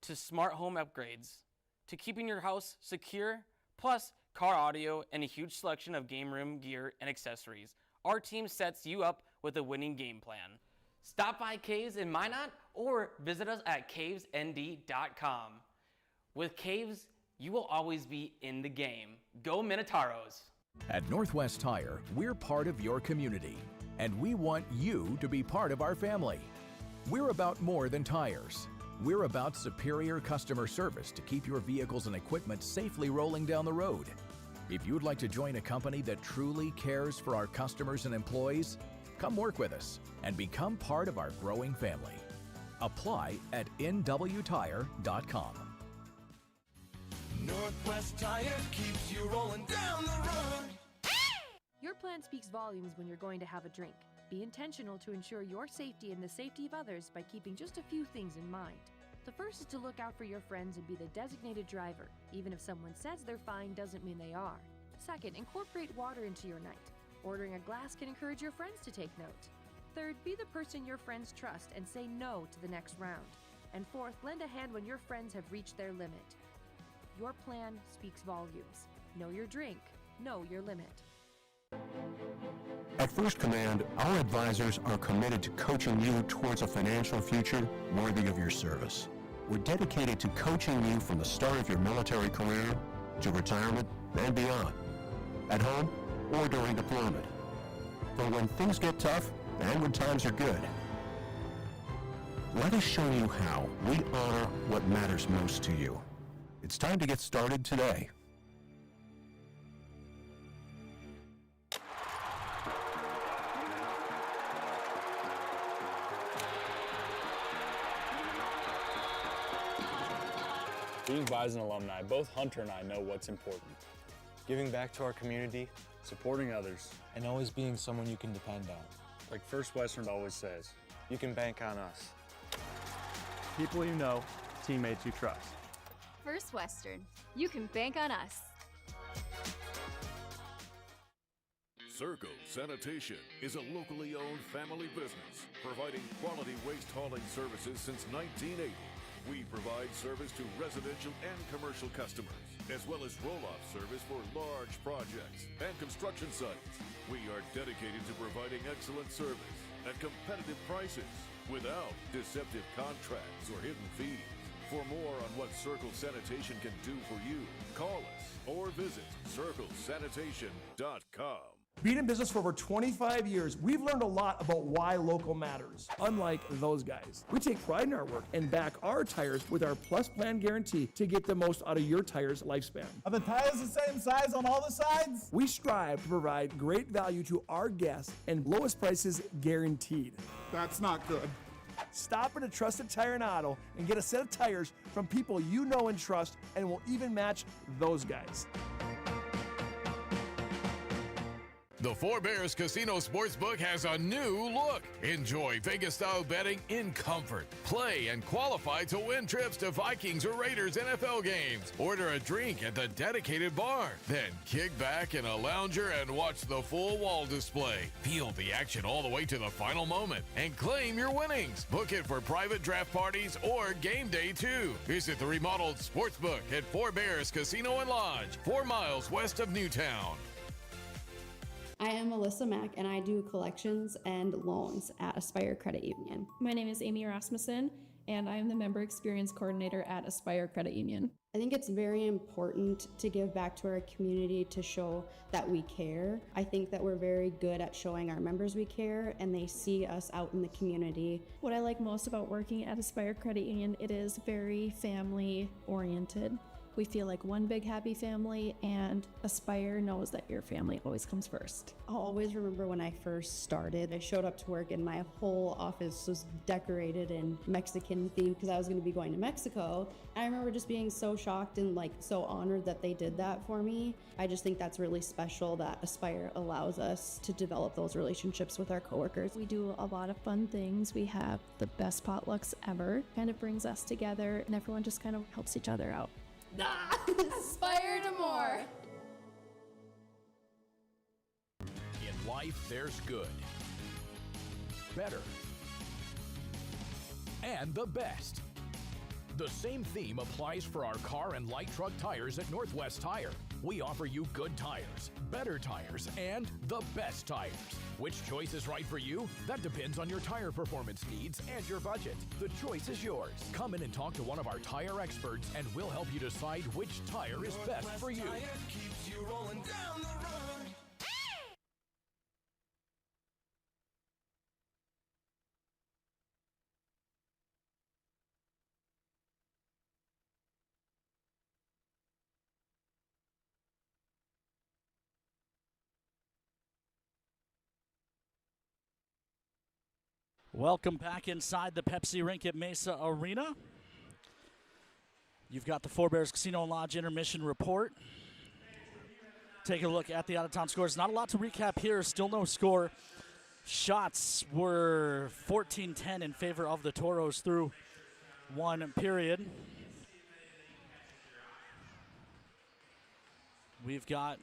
to smart home upgrades, to keeping your house secure, plus car audio, and a huge selection of game room gear and accessories, our team sets you up with a winning game plan. Stop by Caves in Minot or visit us at cavesnd.com. With Caves, you will always be in the game. Go Minotauros! At Northwest Tire, we're part of your community, and we want you to be part of our family. We're about more than tires. We're about superior customer service to keep your vehicles and equipment safely rolling down the road. If you'd like to join a company that truly cares for our customers and employees, come work with us and become part of our growing family. Apply at nwtire.com. Northwest Tire keeps you rolling down the road. Your plan speaks volumes when you're going to have a drink. Be intentional to ensure your safety and the safety of others by keeping just a few things in mind. The first is to look out for your friends and be the designated driver. Even if someone says they're fine doesn't mean they are. Second, incorporate water into your night. Ordering a glass can encourage your friends to take note. Third, be the person your friends trust and say no to the next round. And fourth, lend a hand when your friends have reached their limit. Your plan speaks volumes. Know your drink. Know your limit. At First Command, our advisors are committed to coaching you towards a financial future worthy of your service. We're dedicated to coaching you from the start of your military career to retirement and beyond, at home or during deployment, for when things get tough and when times are good. Let us show you how we honor what matters most to you. It's time to get started today. Being Bison alumni, both Hunter and I know what's important. Giving back to our community, supporting others, and always being someone you can depend on. Like First Western always says, you can bank on us. People you know, teammates you trust. First Western, you can bank on us. Circle Sanitation is a locally owned family business providing quality waste hauling services since 1980. We provide service to residential and commercial customers, as well as roll-off service for large projects and construction sites. We are dedicated to providing excellent service at competitive prices without deceptive contracts or hidden fees. For more on what Circle Sanitation can do for you, call us or visit circlesanitation.com. Being in business for over 25 years, we've learned a lot about why local matters. Unlike those guys, we take pride in our work and back our tires with our Plus Plan guarantee to get the most out of your tire's lifespan. Are the tires the same size on all the sides? We strive to provide great value to our guests and lowest prices guaranteed. That's not good. Stop at a trusted tire and auto and get a set of tires from people you know and trust, and will even match those guys. The Four Bears Casino Sportsbook has a new look. Enjoy Vegas-style betting in comfort. Play and qualify to win trips to Vikings or Raiders NFL games. Order a drink at the dedicated bar. Then kick back in a lounger and watch the full wall display. Feel the action all the way to the final moment and claim your winnings. Book it for private draft parties or game day too. Visit the remodeled Sportsbook at Four Bears Casino and Lodge, 4 miles west of Newtown. I am Melissa Mack, and I do collections and loans at Aspire Credit Union. My name is Amy Rasmussen, and I am the Member Experience Coordinator at Aspire Credit Union. I think it's very important to give back to our community to show that we care. I think that we're very good at showing our members we care, and they see us out in the community. What I like most about working at Aspire Credit Union, it is very family-oriented. We feel like one big happy family, and Aspire knows that your family always comes first. I'll always remember when I first started. I showed up to work and my whole office was decorated in Mexican theme because I was going to be going to Mexico. And I remember just being so shocked and like so honored that they did that for me. I just think that's really special that Aspire allows us to develop those relationships with our coworkers. We do a lot of fun things. We have the best potlucks ever. Kind of brings us together, and everyone just kind of helps each other out. Aspire to more. In life, there's good, better, and the best. The same theme applies for our car and light truck tires at Northwest Tire. We offer you good tires, better tires, and the best tires. Which choice is right for you? That depends on your tire performance needs and your budget. The choice is yours. Come in and talk to one of our tire experts, and we'll help you decide which tire is best for you. Tire keeps you rolling down the road. Welcome back inside the Pepsi Rink at Maysa Arena. You've got the Four Bears Casino and Lodge intermission report. Take a look at the out-of-town scores. Not a lot to recap here. Still no score. Shots were 14-10 in favor of the Toros through one period. We've got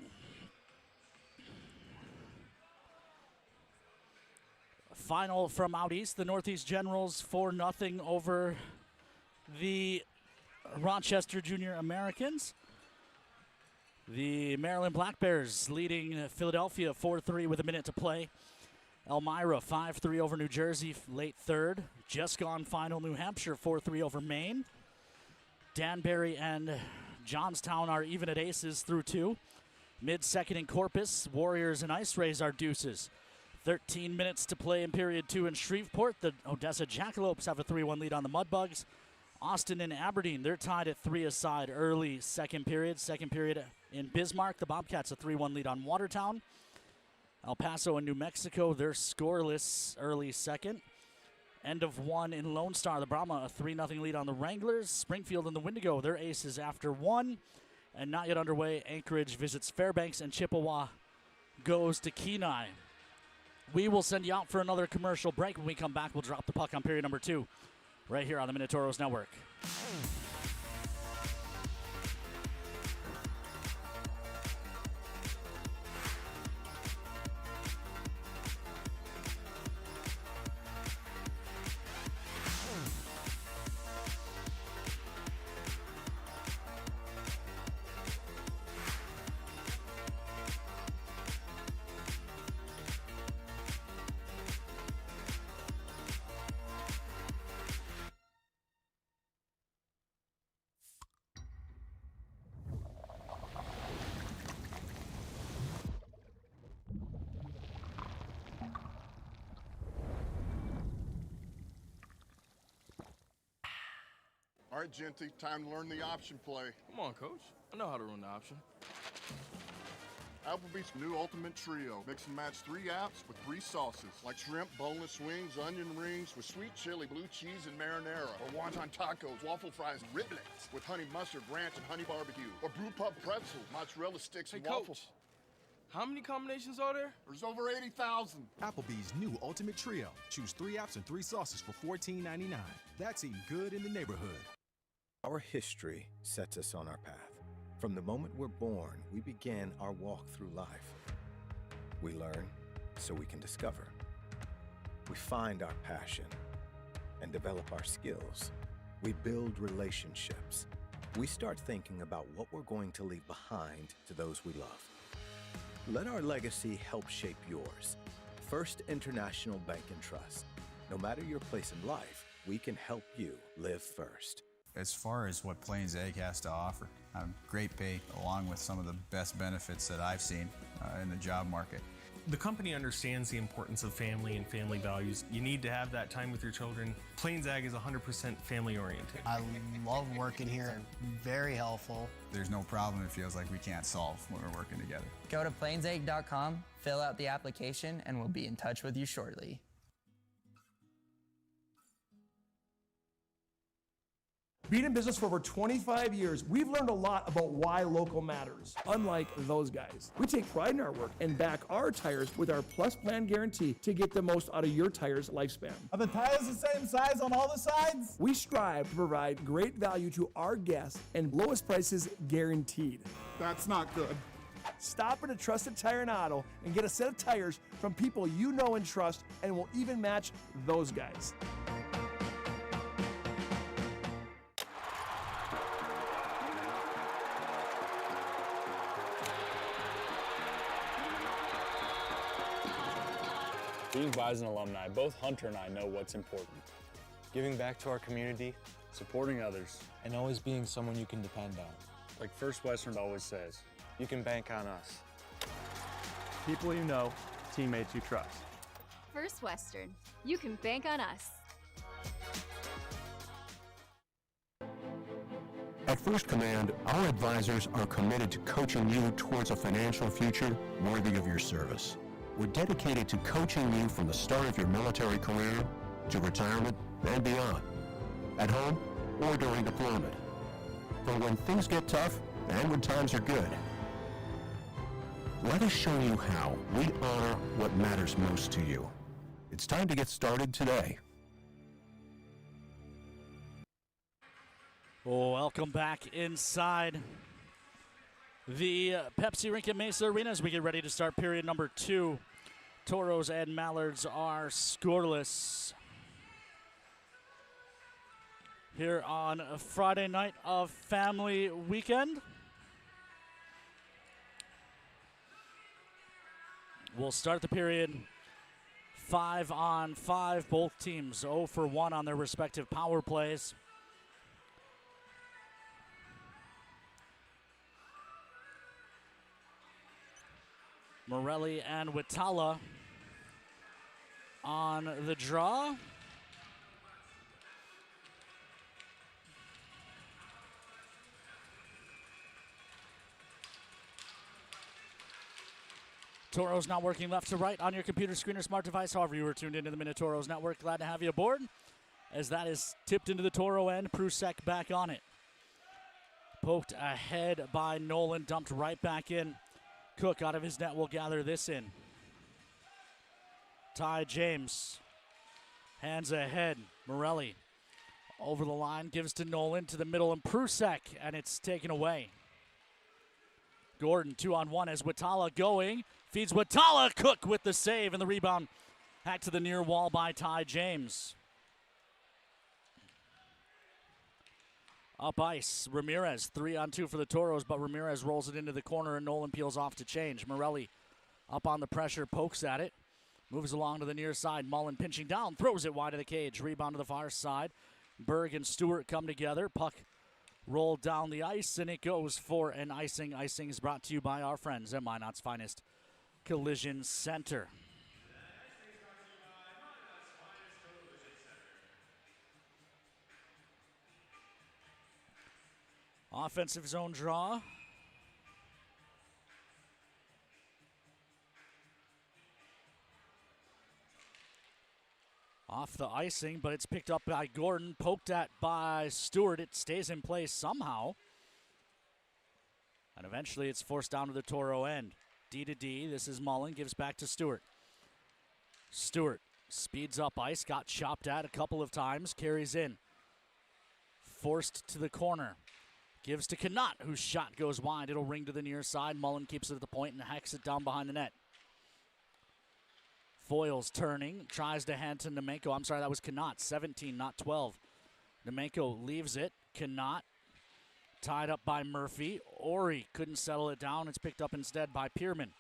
final from out east, the Northeast Generals 4-0 over the Rochester Junior Americans. The Maryland Black Bears leading Philadelphia 4-3 with a minute to play. Elmira 5-3 over New Jersey, late third. Just gone final, New Hampshire 4-3 over Maine. Danbury and Johnstown are even at aces through two. Mid-second in Corpus, Warriors and Ice Rays are deuces. 13 minutes to play in period two in Shreveport. The Odessa Jackalopes have a 3-1 lead on the Mudbugs. Austin and Aberdeen, they're tied at 3 aside early second period. Second period in Bismarck, the Bobcats a 3-1 lead on Watertown. El Paso and New Mexico, they're scoreless early second. End of one in Lone Star, the Brahma a 3-0 lead on the Wranglers. Springfield and the Wendigo, they're aces after one. And not yet underway, Anchorage visits Fairbanks and Chippewa goes to Kenai. We will send you out for another commercial break. When we come back, we'll drop the puck on period number 2 right here on the Minotauros Network. All right, Genty, time to learn the option play. Come on, Coach. I know how to run the option. Applebee's new Ultimate Trio. Mix and match 3 apps with 3 sauces, like shrimp, boneless wings, onion rings with sweet chili, blue cheese, and marinara. Or wonton tacos, waffle fries, and riblets with honey mustard, ranch, and honey barbecue. Or brew pub pretzels, mozzarella sticks, and waffles. Coach, how many combinations are there? There's over 80,000. Applebee's new Ultimate Trio. Choose 3 apps and 3 sauces for $14.99. That's eating good in the neighborhood. Our history sets us on our path. From the moment we're born, we begin our walk through life. We learn so we can discover. We find our passion and develop our skills. We build relationships. We start thinking about what we're going to leave behind to those we love. Let our legacy help shape yours. First International Bank and Trust. No matter your place in life, we can help you live first. As far as what Plains Ag has to offer, great pay along with some of the best benefits that I've seen in the job market. The company understands the importance of family and family values. You need to have that time with your children. Plains Ag is 100% family oriented. I love working here, very helpful. There's no problem it feels like we can't solve when we're working together. Go to plainsag.com, fill out the application, and we'll be in touch with you shortly. Being in business for over 25 years, we've learned a lot about why local matters. Unlike those guys, we take pride in our work and back our tires with our Plus Plan guarantee to get the most out of your tire's lifespan. Are the tires the same size on all the sides? We strive to provide great value to our guests and lowest prices guaranteed. That's not good. Stop at a trusted tire and auto and get a set of tires from people you know and trust, and will even match those guys. Being Bison alumni, both Hunter and I know what's important. Giving back to our community, Supporting others, and always being someone you can depend on. like First Western always says. You can bank on us. People you know, teammates you trust. First Western. You can bank on us. At First Command, our advisors are committed to coaching you towards a financial future worthy of your service. We're dedicated to coaching you from the start of your military career to retirement and beyond, at home or during deployment. For when things get tough and when times are good. Let us show you how we honor what matters most to you. It's time to get started today. Welcome back inside the Pepsi Rink at Maysa Arena as we get ready to start period number 2. Toros and Mallards are scoreless here on a Friday night of family weekend. We'll start the period 5-on-5. Both teams 0 for 1 on their respective power plays. Morelli and Witala on the draw. Toros now working left to right on your computer screen or smart device. However you are tuned into the Minotauros network, glad to have you aboard. As that is tipped into the Toro end, Prusek back on it. Poked ahead by Nolan, dumped right back in. Cook out of his net will gather this in. Ty James, hands ahead. Morelli over the line, gives to Nolan to the middle and Prusek, and it's taken away. Gordon 2-on-1 as Witala going. Feeds Witala. Cook with the save and the rebound. Hacked to the near wall by Ty James. Up ice, Ramirez, 3-on-2 for the Toros, but Ramirez rolls it into the corner and Nolan peels off to change. Morelli up on the pressure, pokes at it, moves along to the near side. Mullen pinching down, throws it wide of the cage. Rebound to the far side. Berg and Stewart come together. Puck rolled down the ice, and it goes for an icing. Icing is brought to you by our friends at Minot's Finest Collision Center. Offensive zone draw. Off the icing, but it's picked up by Gordon, poked at by Stewart. It stays in place somehow. And eventually it's forced down to the Toro end. D to D, this is Mullen, gives back to Stewart. Stewart speeds up ice, got chopped at a couple of times, carries in. Forced to the corner. Gives to Knott, whose shot goes wide. It'll ring to the near side. Mullen keeps it at the point and hacks it down behind the net. Foyles turning, tries to hand to Nemenko. I'm sorry, that was Knott. 17, not 12. Nemenko leaves it. Knott tied up by Murphy. Ori couldn't settle it down. It's picked up instead by Pierman.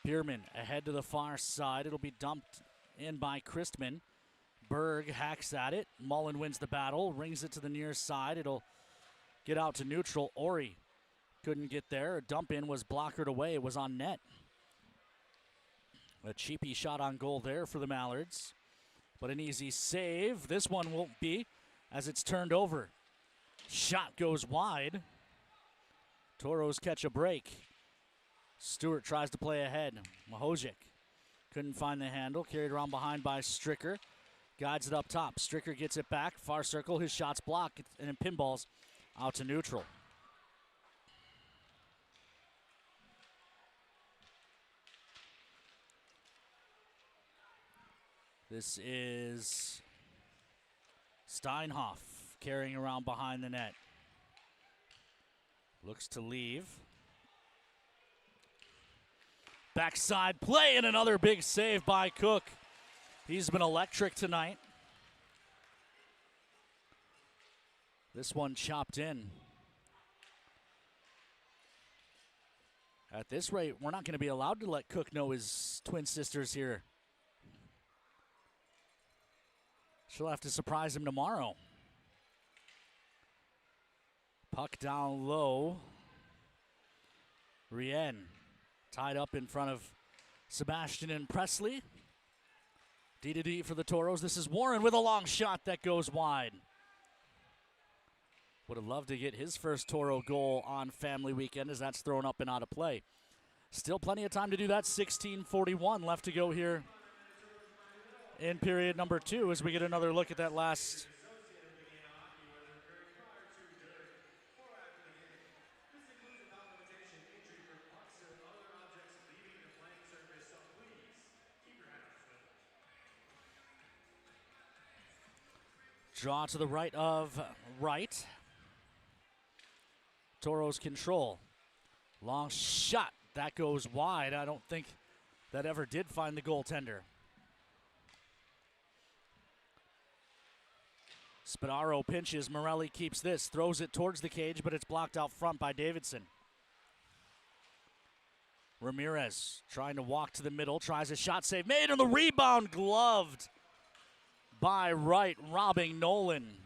Pierman ahead to the far side. It'll be dumped in by Christman. Berg hacks at it. Mullen wins the battle, rings it to the near side. It'll get out to neutral. Ori couldn't get there. A dump in was blockered away. It was on net. A cheapy shot on goal there for the Mallards. But an easy save. This one won't be as it's turned over. Shot goes wide. Toros catch a break. Stewart tries to play ahead. Mahojic couldn't find the handle. Carried around behind by Stricker. Guides it up top. Stricker gets it back. Far circle. His shot's blocked and it pinballs out to neutral. This is Steinhoff carrying around behind the net. Looks to leave. Backside play and another big save by Cook. He's been electric tonight. This one chopped in. At this rate, we're not going to be allowed to let Cook know his twin sisters here. She'll have to surprise him tomorrow. Puck down low. Rien tied up in front of Sebastian and Presley. D-to-D for the Toros. This is Warren with a long shot that goes wide. Would have loved to get his first Toro goal on family weekend as that's thrown up and out of play. Still plenty of time to do that. 16:41 left to go here in period number 2 as we get another look at that last draw to the right of right. Toros control. Long shot. That goes wide. I don't think that ever did find the goaltender. Spadaro pinches. Morelli keeps this. Throws it towards the cage, but it's blocked out front by Davidson. Ramirez trying to walk to the middle. Tries a shot save. Made on the rebound. Gloved by Wright, robbing Nolan.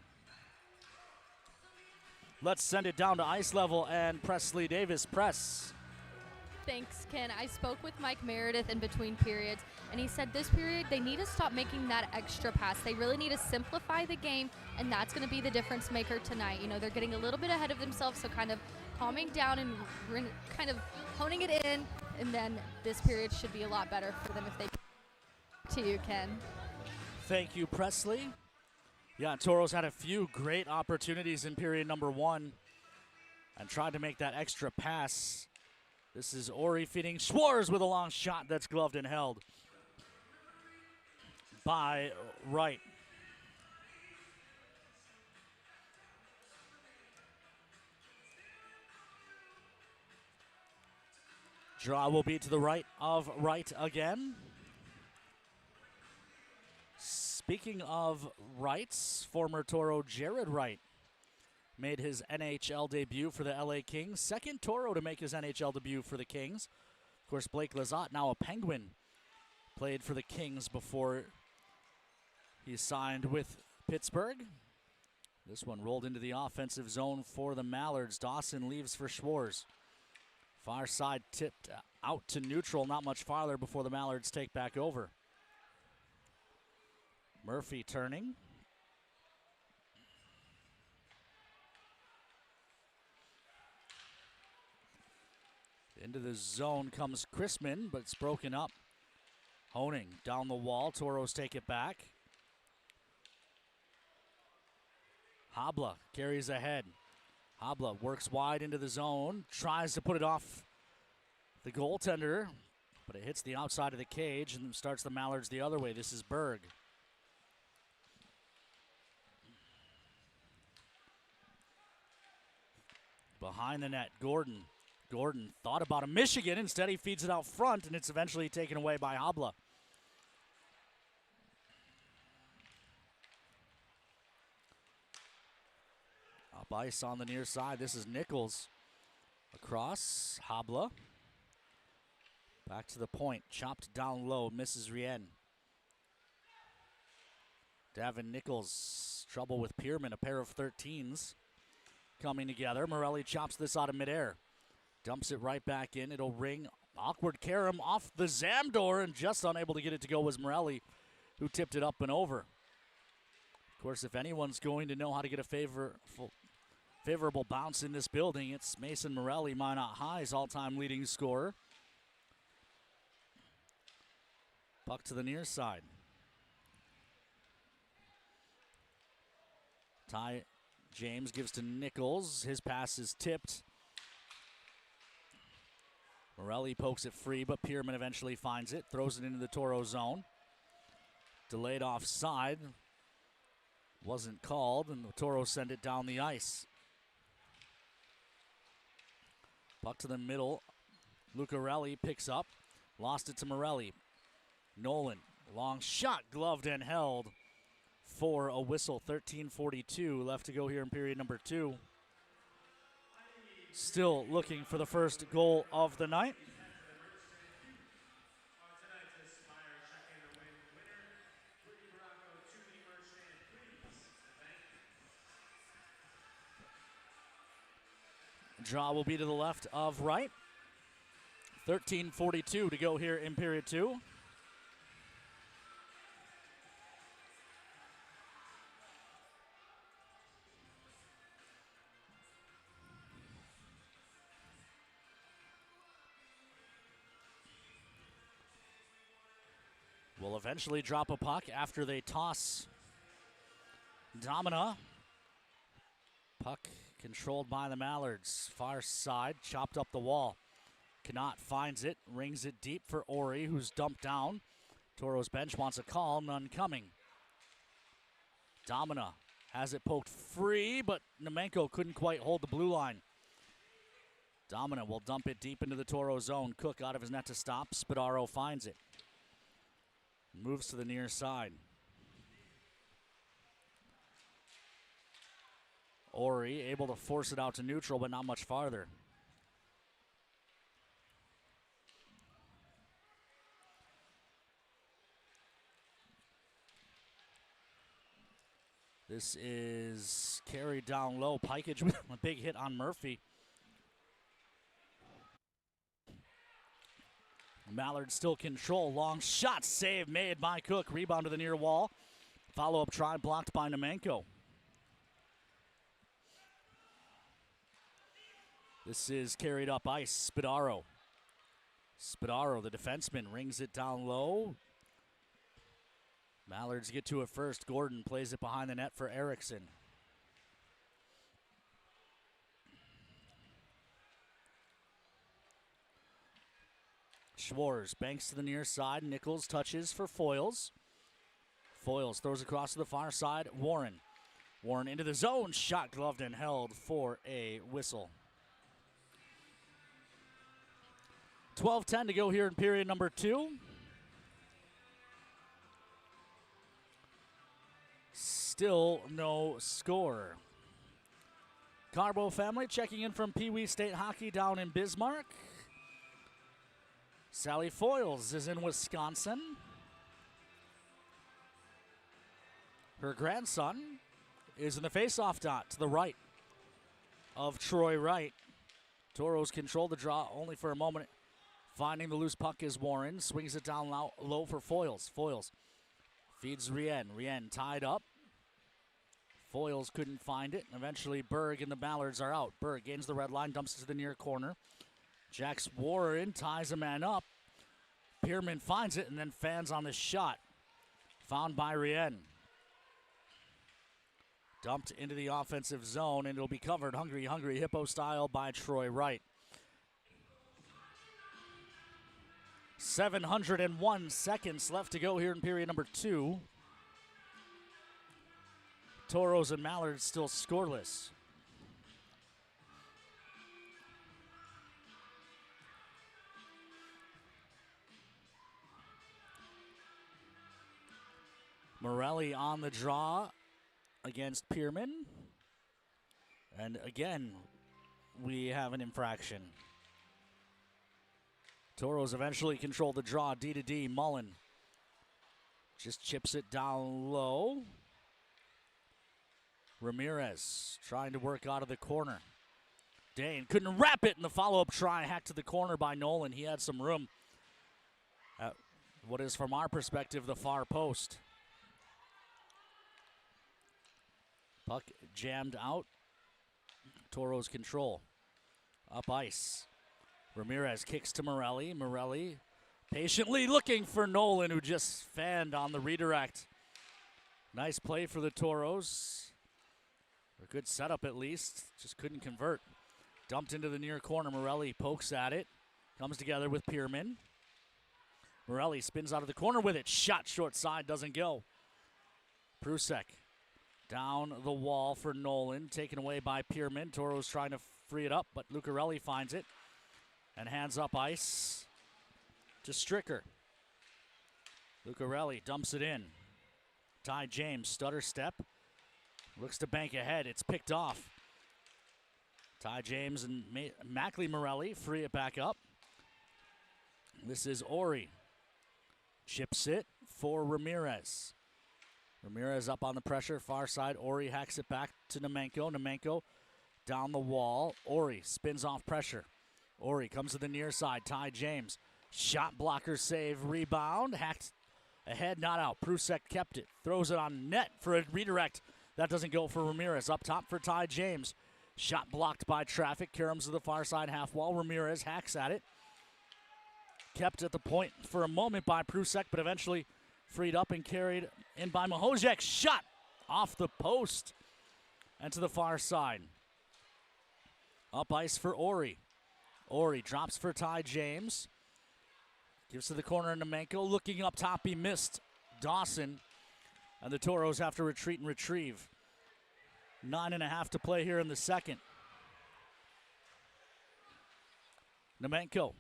Let's send it down to ice level and Presley Davis press. Thanks, Ken. I spoke with Mike Meredith in between periods, and he said this period they need to stop making that extra pass. They really need to simplify the game, and that's going to be the difference maker tonight. You know, they're getting a little bit ahead of themselves, so kind of calming down and kind of honing it in, and then this period should be a lot better for them if they. To you, Ken. Thank you, Presley. Yeah, Toros had a few great opportunities in period number 1 and tried to make that extra pass. This is Ori feeding Schwarz with a long shot that's gloved and held by Wright. Draw will be to the right of Wright again. Speaking of Wrights, former Toro Jared Wright made his NHL debut for the LA Kings. Second Toro to make his NHL debut for the Kings. Of course, Blake Lizotte, now a Penguin, played for the Kings before he signed with Pittsburgh. This one rolled into the offensive zone for the Mallards. Dawson leaves for Schwarz. Far side tipped out to neutral, not much farther before the Mallards take back over. Murphy turning. Into the zone comes Chrisman, but it's broken up. Honing down the wall. Toros take it back. Habla carries ahead. Habla works wide into the zone. Tries to put it off the goaltender, but it hits the outside of the cage and starts the Mallards the other way. This is Berg. Behind the net, Gordon. Gordon thought about a Michigan. Instead, he feeds it out front, and it's eventually taken away by Habla. Up ice on the near side. This is Nichols. Across, Habla. Back to the point. Chopped down low. Misses Rien. Davin Nichols. Trouble with Pierman. A pair of 13s coming together. Morelli chops this out of midair. Dumps it right back in. It'll ring. Awkward carom off the Zamdor, and just unable to get it to go was Morelli, who tipped it up and over. Of course, if anyone's going to know how to get a favorable bounce in this building, it's Mason Morelli, Minot High's all-time leading scorer. Puck to the near side. Ty James gives to Nichols. His pass is tipped. Morelli pokes it free, but Pierman eventually finds it. Throws it into the Toro zone. Delayed offside. Wasn't called, and the Toros send it down the ice. Puck to the middle. Lucarelli picks up. Lost it to Morelli. Nolan, long shot, gloved and held for a whistle. 13:42 left to go here in period number 2. Still looking for the first goal of the night. Draw will be to the left of right. 13:42 to go here in period 2. Will eventually drop a puck after they toss Domina. Puck controlled by the Mallards. Far side, chopped up the wall. Cannot finds it, rings it deep for Ori, who's dumped down. Toro's bench wants a call, none coming. Domina has it poked free, but Nemenko couldn't quite hold the blue line. Domina will dump it deep into the Toro zone. Cook out of his net to stop. Spadaro finds it. Moves to the near side. Ori able to force it out to neutral, but not much farther. This is carried down low. Pikage with a big hit on Murphy. Mallard still control. Long shot save made by Cook. Rebound to the near wall. Follow-up try blocked by Nemenko. This is carried up ice. Spadaro. Spadaro, the defenseman, rings it down low. Mallards get to it first. Gordon plays it behind the net for Erickson. Schwartz banks to the near side. Nichols touches for Foyles. Foyles throws across to the far side. Warren. Warren into the zone. Shot gloved and held for a whistle. 12:10 to go here in period number 2. Still no score. Carbo family checking in from Pee Wee State Hockey down in Bismarck. Sally Foyles is in Wisconsin. Her grandson is in the face-off dot to the right of Troy Wright. Toros control the draw only for a moment. Finding the loose puck is Warren. Swings it down low for Foyles. Foyles feeds Rien. Rien tied up. Foyles couldn't find it. Eventually Berg and the Mallards are out. Berg gains the red line, dumps it to the near corner. Jax Warren ties a man up. Pierman finds it and then fans on the shot. Found by Rien. Dumped into the offensive zone, and it'll be covered hungry hippo style by Troy Wright. 701 seconds left to go here in period number 2. Toros and Mallards still scoreless. Morelli on the draw against Pierman. And again, we have an infraction. Toros eventually control the draw. D to D. Mullen just chips it down low. Ramirez trying to work out of the corner. Dane couldn't wrap it in the follow-up try. Hacked to the corner by Nolan. He had some room at what is, from our perspective, the far post. Puck jammed out. Toros control. Up ice. Ramirez kicks to Morelli. Morelli patiently looking for Nolan, who just fanned on the redirect. Nice play for the Toros. A good setup at least. Just couldn't convert. Dumped into the near corner. Morelli pokes at it. Comes together with Pierman. Morelli spins out of the corner with it. Shot short side. Doesn't go. Prusek down the wall for Nolan. Taken away by Pierman. Toros trying to free it up, but Lucarelli finds it. And hands up ice to Stricker. Lucarelli dumps it in. Ty James, stutter step. Looks to bank ahead. It's picked off. Ty James and Mackley Morelli free it back up. This is Ori. Chips it for Ramirez. Ramirez up on the pressure, far side. Ori hacks it back to Nemenko. Nemenko Down the wall, Ori spins off pressure. Ori comes to the near side, Ty James. Shot blocker save, rebound, hacked ahead, not out. Prusek kept it, throws it on net for a redirect. That doesn't go for Ramirez. Up top for Ty James. Shot blocked by traffic, Karams to the far side half wall. Ramirez hacks at it. Kept at the point for a moment by Prusek, but eventually freed up and carried in by Mahojek. Shot off the post and to the far side. Up ice for Ori. Ori drops for Ty James. Gives to the corner in Nemenko. Looking up top, he missed Dawson. And the Toros have to retreat and retrieve. 9.5 to play here in the second. Nemenko.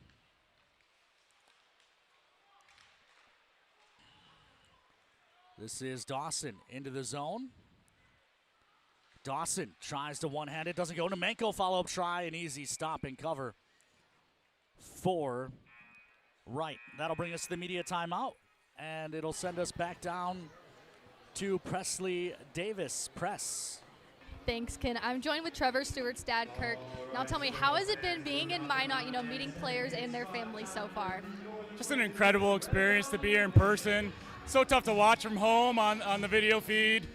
This is Dawson into the zone. Dawson tries to one-hand it, doesn't go. Nemenko follow-up try, an easy stop and cover for Wright. That'll bring us to the media timeout, and it'll send us back down to Presley Davis. Press. Thanks, Ken. I'm joined with Trevor Stewart's dad, Kirk. Now tell me, how has it been being in Minot, meeting players and their families so far? Just an incredible experience to be here in person. So tough to watch from home on the video feed.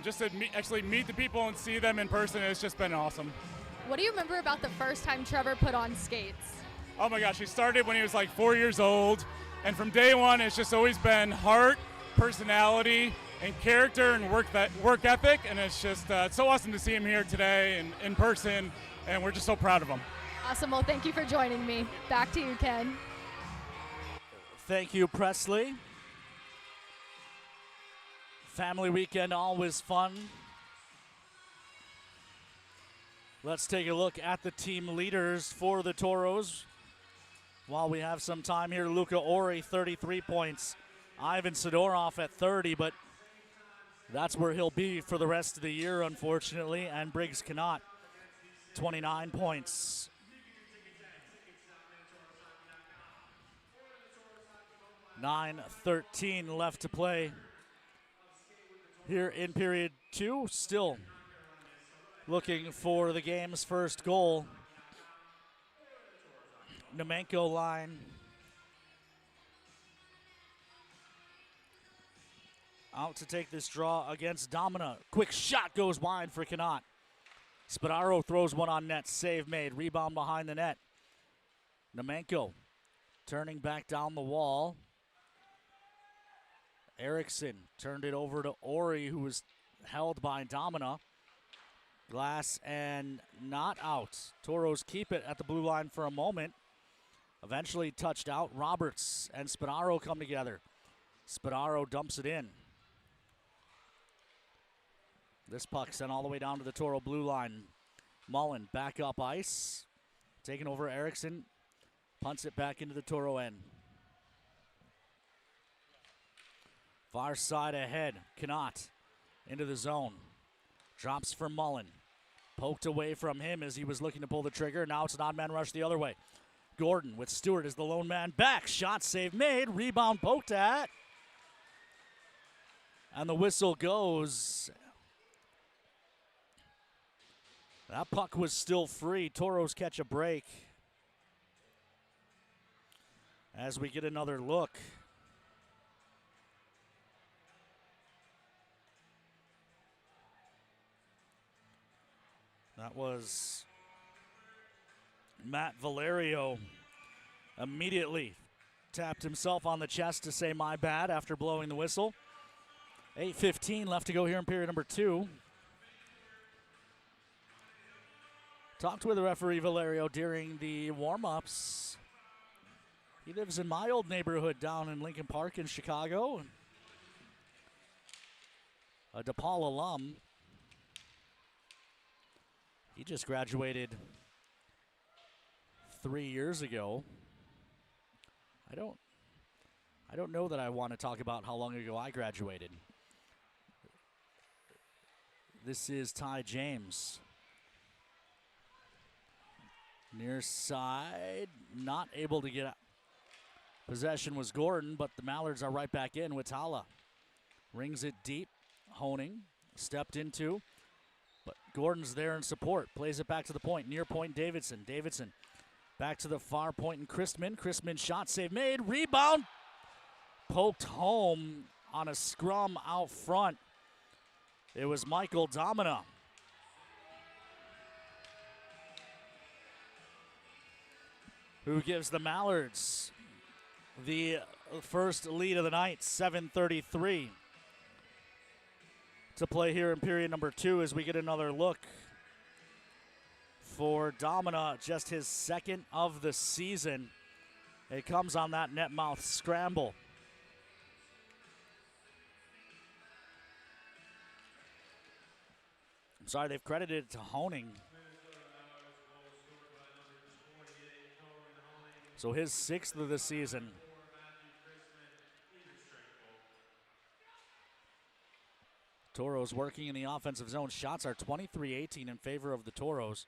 Just to actually meet the people and see them in person, it's just been awesome. What do you remember about the first time Trevor put on skates? Oh my gosh, he started when he was like 4 years old. And from day one, it's just always been heart, personality, and character and work ethic. And it's just it's so awesome to see him here today and in person. And we're just so proud of him. Awesome. Well, thank you for joining me. Back to you, Ken. Thank you, Presley. Family weekend, always fun. Let's take a look at the team leaders for the Toros. While we have some time here, Luka Ori, 33 points. Ivan Sidorov at 30, but that's where he'll be for the rest of the year, unfortunately. And Briggs Cannot, 29 points. .13 left to play here in period 2. Still looking for the game's first goal. Nemenko line. Out to take this draw against Domina. Quick shot goes wide for Cannot. Spadaro throws one on net. Save made. Rebound behind the net. Nemenko turning back down the wall. Erickson turned it over to Ori, who was held by Domina. Glass and not out. Toros keep it at the blue line for a moment. Eventually touched out. Roberts and Spadaro come together. Spadaro dumps it in. This puck sent all the way down to the Toro blue line. Mullen back up ice. Taking over Erickson. Punts it back into the Toro end. Far side ahead. Cannot into the zone. Drops for Mullen. Poked away from him as he was looking to pull the trigger. Now it's an odd man rush the other way. Gordon with Stewart as the lone man back. Shot save made. Rebound poked at. And the whistle goes. That puck was still free. Toros catch a break. As we get another look. That was Matt Valerio. Immediately tapped himself on the chest to say my bad after blowing the whistle. 8:15 left to go here in period number 2. Talked with the referee Valerio during the warm-ups. He lives in my old neighborhood down in Lincoln Park in Chicago. A DePaul alum. He just graduated 3 years ago. I don't know that I want to talk about how long ago I graduated. This is Ty James. Near side, not able to get out. Possession was Gordon, but the Mallards are right back in with Tala. Rings it deep, Honing, stepped into But Gordon's there in support. Plays it back to the point. Near point, Davidson. Davidson back to the far point, and Christman. Christman shot save made. Rebound. Poked home on a scrum out front. It was Michael Domina. Who gives the Mallards the first lead of the night, 7:33 to play here in period number 2 as we get another look for Domina, just his second of the season. It comes on that net mouth scramble. I'm sorry, they've credited it to Honing. So his 6th of the season. Toros working in the offensive zone. Shots are 23-18 in favor of the Toros.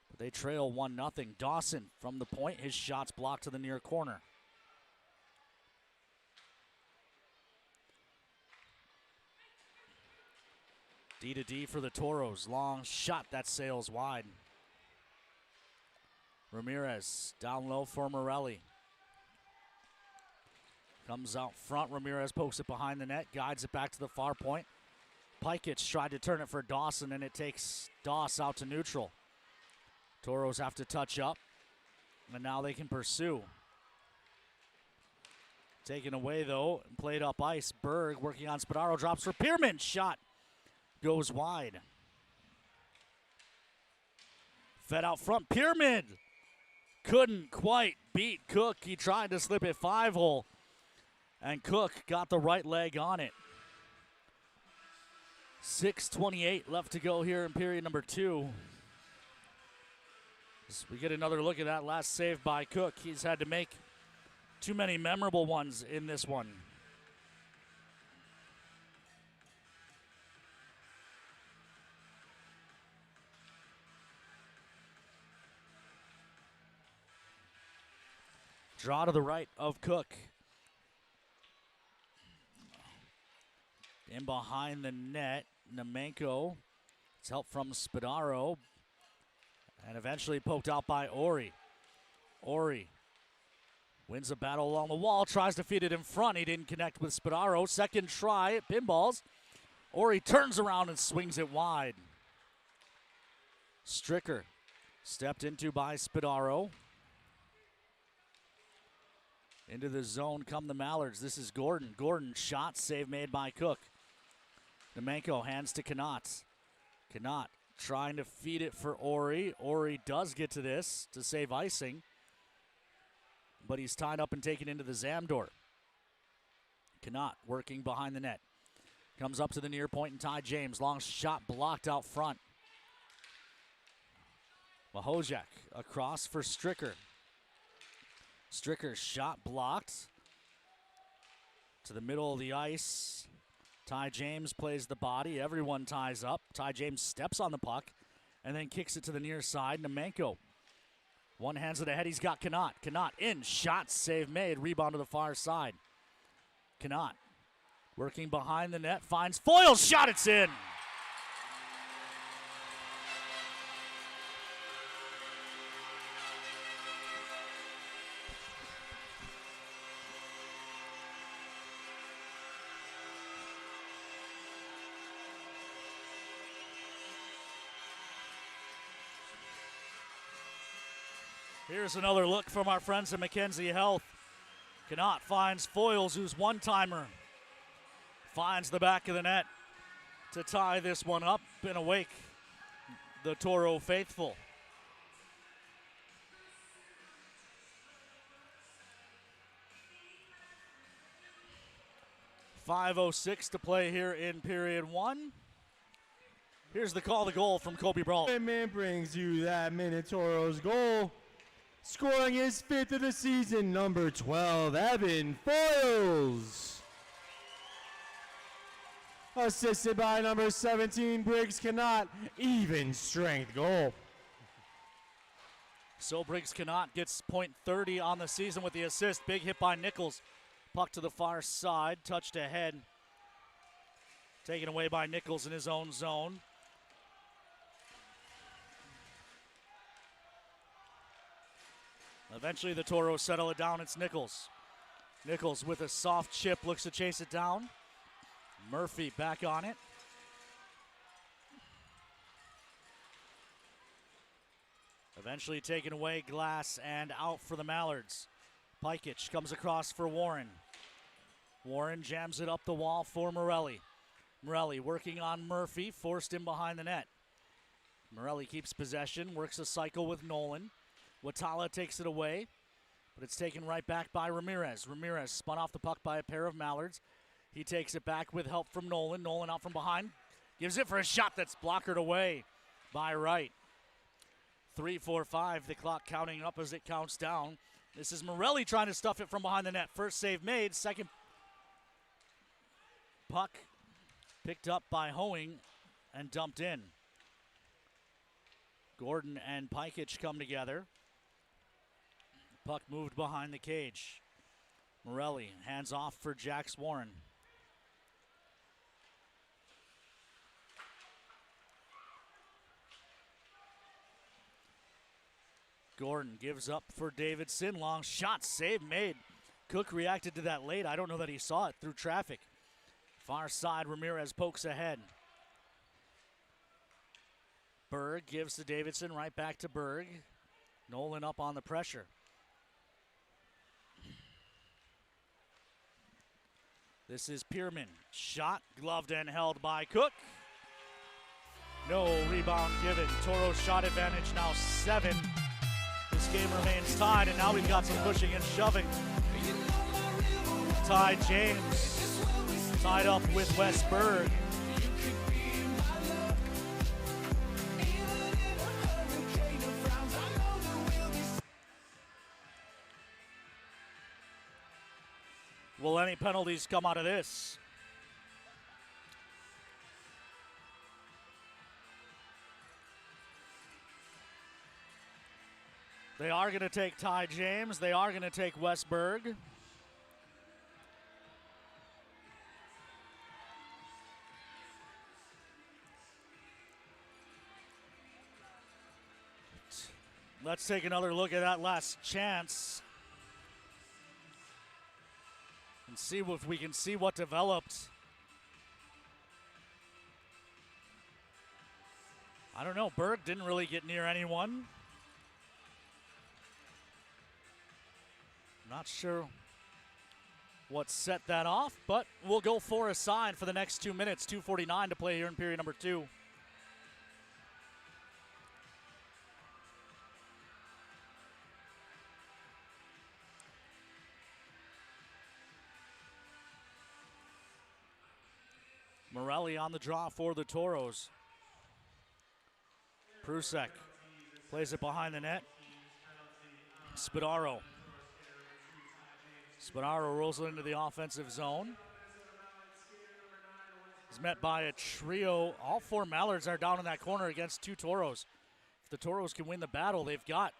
But they trail 1-0. Dawson from the point. His shot's blocked to the near corner. D to D for the Toros. Long shot that sails wide. Ramirez down low for Morelli. Comes out front. Ramirez pokes it behind the net. Guides it back to the far point. Pikich tried to turn it for Dawson, and it takes Doss out to neutral. Toros have to touch up, and now they can pursue. Taken away, though, and played up ice. Berg working on Spadaro. Drops for Pierman. Shot goes wide. Fed out front. Pierman couldn't quite beat Cook. He tried to slip it 5-hole, and Cook got the right leg on it. 6:28 left to go here in period number 2. As we get another look at that last save by Cook. He's had to make too many memorable ones in this one. Draw to the right of Cook. In behind the net, Nemenko. It's help from Spadaro. And eventually poked out by Ori. Ori wins a battle along the wall, tries to feed it in front. He didn't connect with Spadaro. Second try, it pinballs. Ori turns around and swings it wide. Stricker stepped into by Spadaro. Into the zone come the Mallards. This is Gordon. Gordon shot, save made by Cook. Nemenko hands to Knott. Knott trying to feed it for Ori. Ori does get to this to save icing, but he's tied up and taken into the Zamdor. Knott working behind the net. Comes up to the near point and Ty James. Long shot blocked out front. Mahojek across for Stricker. Stricker shot blocked to the middle of the ice. Ty James plays the body. Everyone ties up. Ty James steps on the puck and then kicks it to the near side. Nemenko. One hands it ahead. He's got Knott. Knott in. Shot save made. Rebound to the far side. Knott working behind the net. Finds Foyle. Shot. It's in. Here's another look from our friends at Mackenzie Health. Knott finds Foyles, who's one-timer. Finds the back of the net to tie this one up and awake the Toro faithful. .506 to play here in period 1. Here's the call to goal from Kobe Brawl. Man brings you that Minotauros goal. Scoring his 5th of the season, number 12, Evan Foyles. Assisted by number 17, Briggs Knott. Even strength goal. So Briggs Knott gets .30 on the season with the assist. Big hit by Nichols. Puck to the far side, touched ahead. Taken away by Nichols in his own zone. Eventually the Toros settle it down. It's Nichols. Nichols with a soft chip looks to chase it down. Murphy back on it. Eventually taken away, Glass, and out for the Mallards. Pikich comes across for Warren. Warren jams it up the wall for Morelli. Morelli working on Murphy, forced him behind the net. Morelli keeps possession, works a cycle with Nolan. Watala takes it away, but it's taken right back by Ramirez. Ramirez spun off the puck by a pair of Mallards. He takes it back with help from Nolan. Nolan out from behind, gives it for a shot that's blockered away by Wright. 3-4-5, the clock counting up as it counts down. This is Morelli trying to stuff it from behind the net. First save made, second puck picked up by Hoeing and dumped in. Gordon and Pikich come together. Puck moved behind the cage. Morelli hands off for Jax Warren. Gordon gives up for Davidson. Long shot, save made. Cook reacted to that late. I don't know that he saw it through traffic. Far side, Ramirez pokes ahead. Berg gives to Davidson, right back to Berg. Nolan up on the pressure. This is Pierman. Shot, gloved and held by Cook. No rebound given. Toro's shot advantage now 7. This game remains tied, and now we've got some pushing and shoving. Ty James tied up with Wes Berg. Will any penalties come out of this? They are going to take Ty James. They are going to take Wes Berg. Let's take another look at that last chance and see if we can see what developed. I don't know. Berg didn't really get near anyone. Not sure what set that off, but we'll go for a sign for the next 2 minutes. 2:49 to play here in period number 2. Morelli on the draw for the Toros. Prusek plays it behind the net. Spadaro. Spadaro rolls it into the offensive zone. He's met by a trio. All 4 Mallards are down in that corner against 2 Toros. If the Toros can win the battle, they've got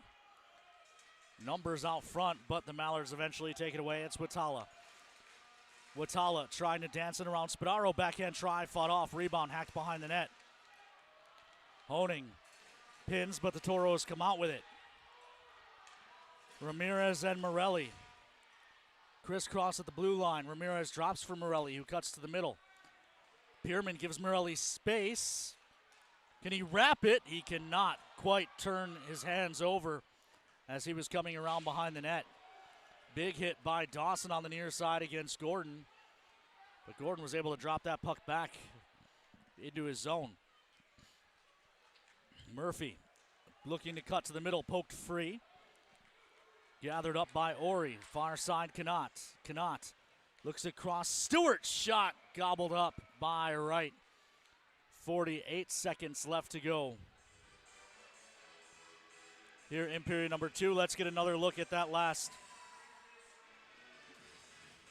numbers out front, but the Mallards eventually take it away. It's Watala. Watala trying to dance it around Spadaro. Backhand try, fought off. Rebound hacked behind the net. Honing pins, but the Toros come out with it. Ramirez and Morelli. Crisscross at the blue line. Ramirez drops for Morelli, who cuts to the middle. Pierman gives Morelli space. Can he wrap it? He cannot quite turn his hands over as he was coming around behind the net. Big hit by Dawson on the near side against Gordon. But Gordon was able to drop that puck back into his zone. Murphy looking to cut to the middle, poked free. Gathered up by Ori. Far side, Connaught. Connaught looks across. Stewart shot gobbled up by Wright. 48 seconds left to go. Here in period number 2, let's get another look at that last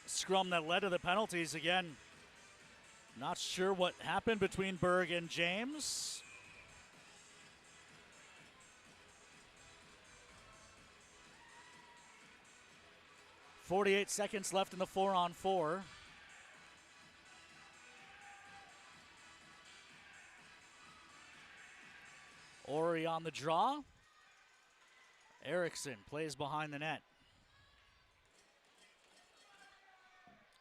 scrum that led to the penalties. Again, not sure what happened between Berg and James. .48 seconds left in the 4-on-4. Ori on the draw. Erickson plays behind the net.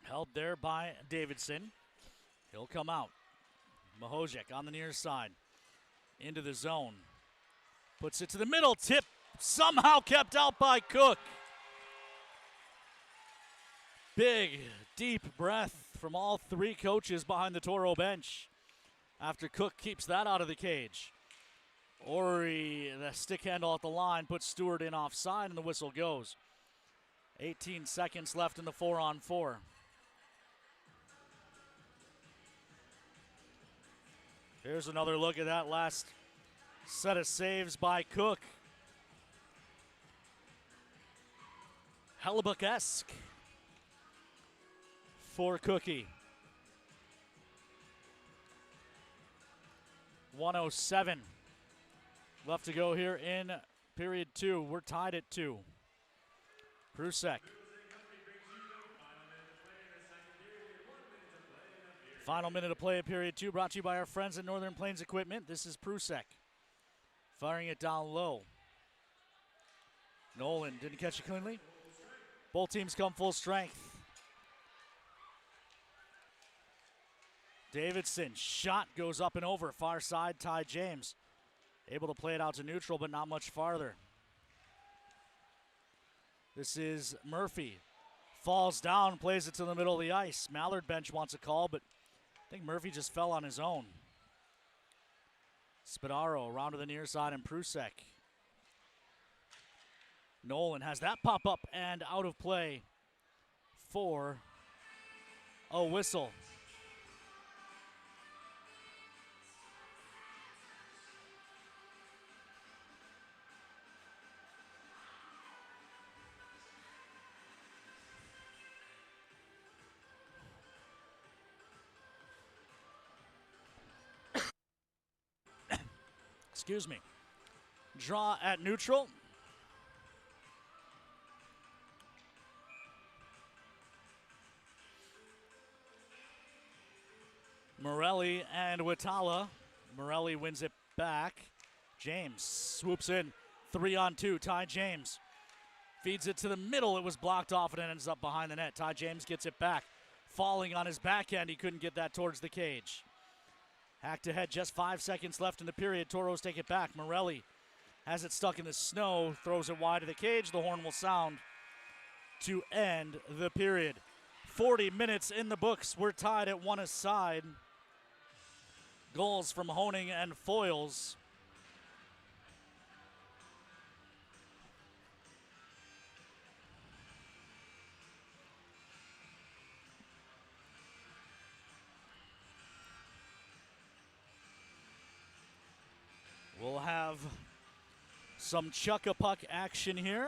Held there by Davidson. He'll come out. Mahojek on the near side. Into the zone. Puts it to the middle. Tip somehow kept out by Cook. Big, deep breath from all three coaches behind the Toro bench after Cook keeps that out of the cage. Ori, the stick handle at the line, puts Stewart in offside, and the whistle goes. 18 seconds left in the 4-on-4. Here's another look at that last set of saves by Cook. Hellebuck-esque for Cookie. 1:07 left to go here in period 2. We're tied at 2. Prusek. Final minute of play of period 2, brought to you by our friends at Northern Plains Equipment. This is Prusek firing it down low. Nolan didn't catch it cleanly. Both teams come full strength. Davidson, shot goes up and over. Far side, Ty James. Able to play it out to neutral, but not much farther. This is Murphy. Falls down, plays it to the middle of the ice. Mallard bench wants a call, but I think Murphy just fell on his own. Spadaro around to the near side, and Prusek. Nolan has that pop up and out of play for a whistle. Excuse me. Draw at neutral. Morelli and Watala. Morelli wins it back. James swoops in. 3-on-2. Ty James feeds it to the middle. It was blocked off and it ends up behind the net. Ty James gets it back. Falling on his backhand. He couldn't get that towards the cage. Hacked ahead, just 5 seconds left in the period. Toros take it back. Morelli has it stuck in the snow, throws it wide of the cage. The horn will sound to end the period. 40 minutes in the books. We're tied at 1 aside. Goals from Honing and Foyles. We'll have some chuck-a-puck action here.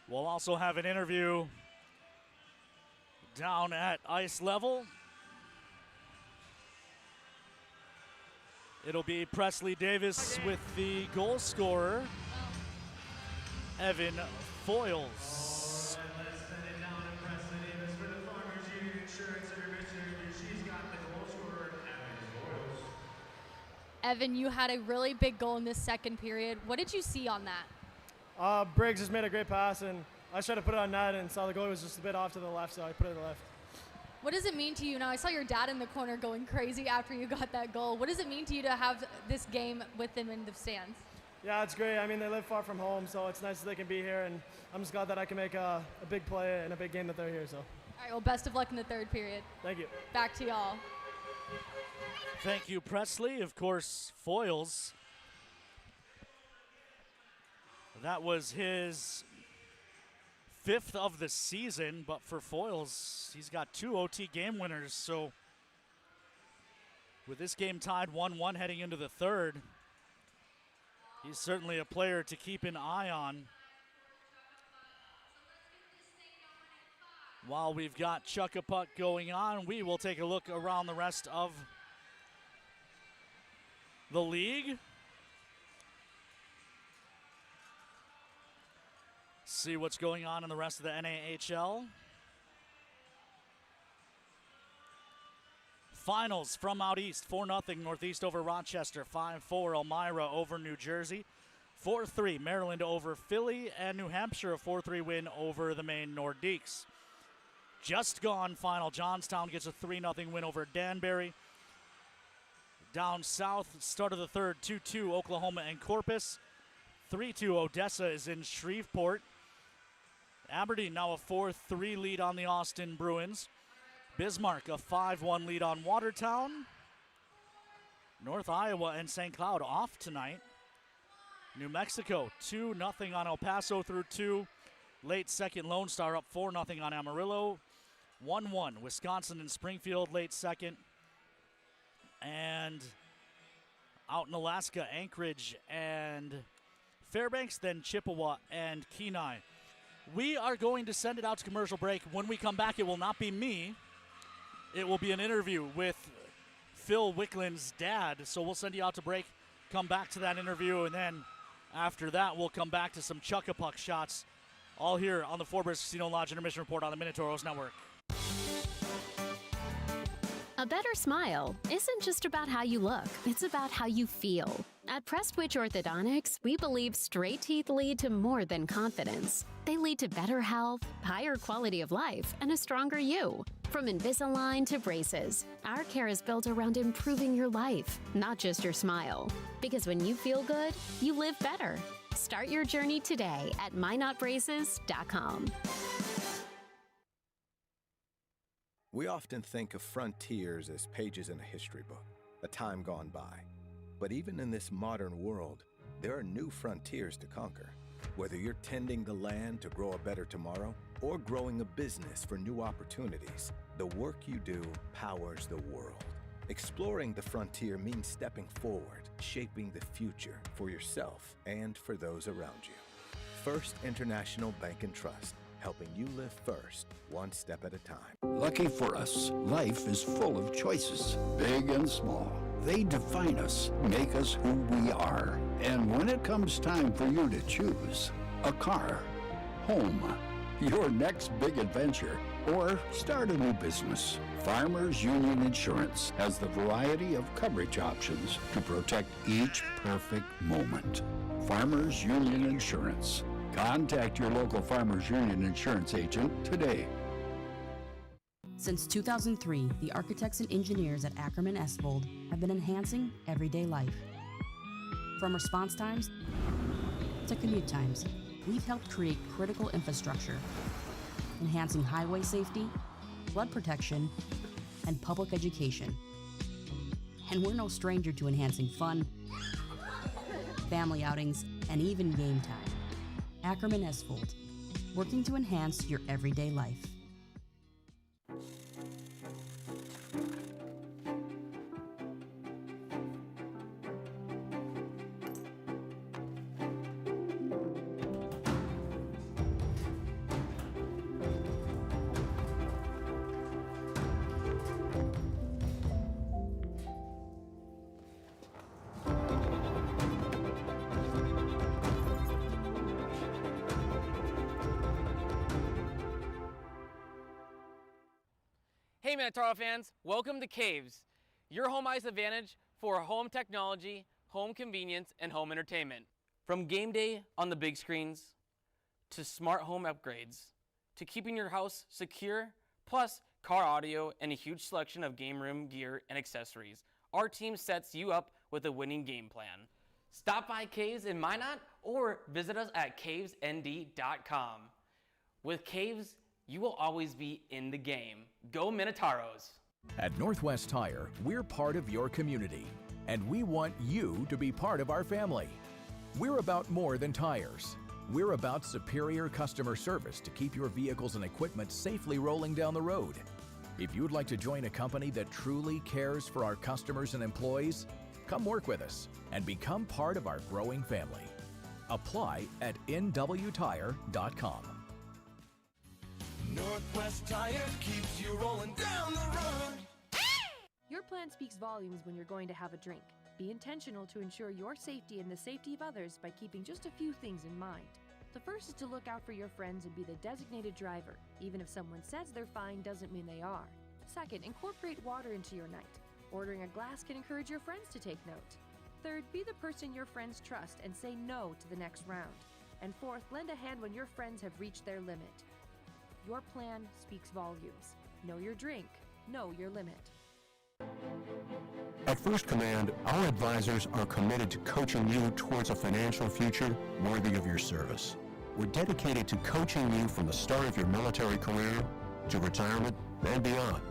We'll also have an interview down at ice level. It'll be Presley Davis with the goal scorer, Evan Foyles. Evan, you had a really big goal in this second period. What did you see on that? Briggs just made a great pass, and I tried to put it on net and saw the goalie was just a bit off to the left, so I put it to the left. What does it mean to you? Now, I saw your dad in the corner going crazy after you got that goal. What does it mean to you to have this game with them in the stands? Yeah, it's great. I mean, they live far from home, so it's nice that they can be here, and I'm just glad that I can make a big play in a big game that they're here. So. All right, well, best of luck in the third period. Thank you. Back to y'all. Thank you, Presley. Of course, Foyles. That was his 5th of the season, but for Foyles, he's got 2 OT game winners. So with this game tied 1-1 heading into the third, he's certainly a player to keep an eye on. While we've got chuck-a-puck going on, we will take a look around the rest of the league. See what's going on in the rest of the NAHL. Finals from out east, 4-0 Northeast over Rochester, 5-4 Elmira over New Jersey, 4-3 Maryland over Philly, and New Hampshire a 4-3 win over the Maine Nordiques. Just gone final, Johnstown gets a 3-0 win over Danbury. Down south, start of the third, 2-2 Oklahoma and Corpus. 3-2 Odessa is in Shreveport. Aberdeen now a 4-3 lead on the Austin Bruins. Bismarck a 5-1 lead on Watertown. North Iowa and St. Cloud off tonight. New Mexico 2-0 on El Paso through 2. Late second, Lone Star up 4-0 on Amarillo. 1-1 Wisconsin and Springfield late second. And out in Alaska, Anchorage and Fairbanks, then Chippewa and Kenai. We are going to send it out to commercial break. When we come back, it will not be me. It will be an interview with Phil Wickland's dad. So we'll send you out to break, come back to that interview, and then after that, we'll come back to some Chuck-a-Puck shots, all here on the Four Bridge Casino Lodge Intermission Report on the Minotauros Network. A better smile isn't just about how you look, it's about how you feel. At Prestwich Orthodontics, we believe straight teeth lead to more than confidence. They lead to better health, higher quality of life, and a stronger you. From Invisalign to braces, our care is built around improving your life, not just your smile. Because when you feel good, you live better. Start your journey today at minotbraces.com. We often think of frontiers as pages in a history book, a time gone by. But even in this modern world, there are new frontiers to conquer. Whether you're tending the land to grow a better tomorrow or growing a business for new opportunities, the work you do powers the world. Exploring the frontier means stepping forward, shaping the future for yourself and for those around you. First International Bank and Trust, helping you live first, one step at a time. Lucky for us, life is full of choices, big and small. They define us, make us who we are. And when it comes time for you to choose a car, home, your next big adventure, or start a new business, Farmers Union Insurance has the variety of coverage options to protect each perfect moment. Farmers Union Insurance. Contact your local Farmers Union Insurance agent today. Since 2003, the architects and engineers at Ackerman Esvold have been enhancing everyday life. From response times to commute times, we've helped create critical infrastructure, enhancing highway safety, flood protection, and public education. And we're no stranger to enhancing fun, family outings, and even game time. Ackerman Esvold, working to enhance your everyday life. Hey Minotauros fans, welcome to Caves, your home ice advantage for home technology, home convenience, and home entertainment. From game day on the big screens, to smart home upgrades, to keeping your house secure, plus car audio and a huge selection of game room gear and accessories, our team sets you up with a winning game plan. Stop by Caves in Minot or visit us at cavesnd.com. With Caves, you will always be in the game. Go Minotauros! At Northwest Tire, we're part of your community, and we want you to be part of our family. We're about more than tires. We're about superior customer service to keep your vehicles and equipment safely rolling down the road. If you'd like to join a company that truly cares for our customers and employees, come work with us and become part of our growing family. Apply at nwtire.com. Northwest Tire keeps you rolling down the road. Your plan speaks volumes when you're going to have a drink. Be intentional to ensure your safety and the safety of others by keeping just a few things in mind. The first is to look out for your friends and be the designated driver. Even if someone says they're fine doesn't mean they are. Second, incorporate water into your night. Ordering a glass can encourage your friends to take note. Third, be the person your friends trust and say no to the next round. And fourth, lend a hand when your friends have reached their limit. Your plan speaks volumes. Know your drink. Know your limit. At First Command, our advisors are committed to coaching you towards a financial future worthy of your service. We're dedicated to coaching you from the start of your military career to retirement and beyond,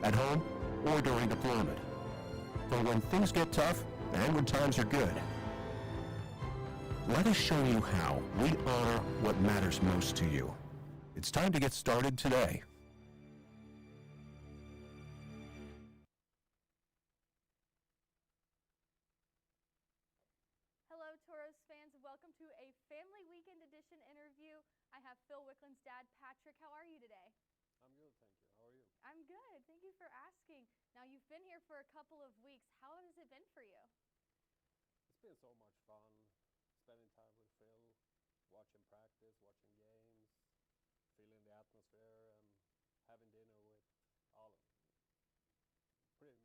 at home or during deployment. For when things get tough and when times are good. Let us show you how we honor what matters most to you. It's time to get started today. Hello, Toros fans. Welcome to a Family Weekend Edition interview. I have Phil Wickland's dad, Patrick. How are you today? I'm good, thank you. How are you? I'm good. Thank you for asking. Now, you've been here for a couple of weeks. How has it been for you? It's been so much fun spending time with Phil, watching practice, watching games, feeling the atmosphere, and having dinner with pretty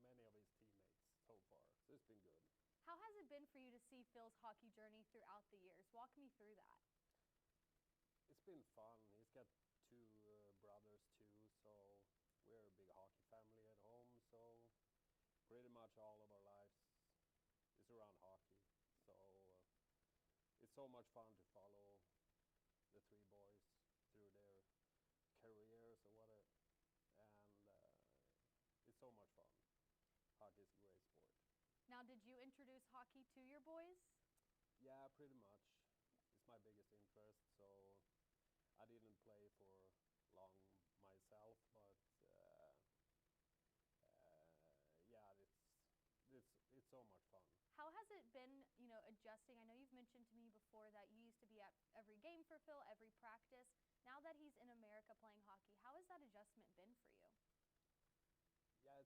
many of his teammates so far. So it's been good. How has it been for you to see Phil's hockey journey throughout the years? Walk me through that. It's been fun. He's got two brothers too, so we're a big hockey family at home. So pretty much all of our lives is around hockey. So it's so much fun to follow the three boys through their careers and it's so much fun. Hockey is a great sport. Now, did you introduce hockey to your boys? Yeah, pretty much. It's my biggest interest, so I didn't play for long myself, but yeah, it's so much fun. How has it been, adjusting? I know you've mentioned to me before that you used to be at every game for Phil, every practice. Now that he's in America playing hockey, how has that adjustment been for you? Yeah,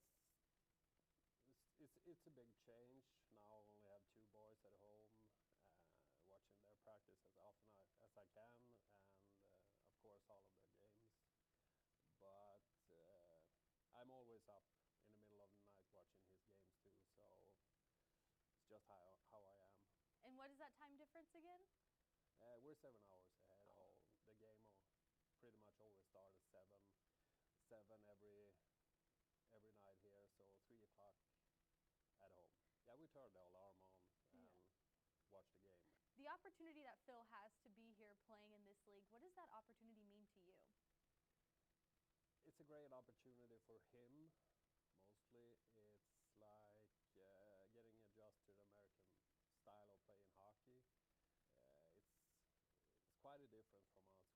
it's a big change. Now I only have two boys at home, watching their practice as often as I can, and of course all of their games. But I'm always up in the middle of the night watching his games too, so it's just how I am. And what is that time difference again? We're 7 hours ahead. Oh. The game pretty much always starts at 7 every night here, so 3 o'clock at home. Yeah, we turn the alarm on and watch the game. The opportunity that Phil has to be here playing in this league, what does that opportunity mean to you? It's a great opportunity for him, mostly. It's like getting adjusted to the American style of playing hockey. It's quite a difference from us.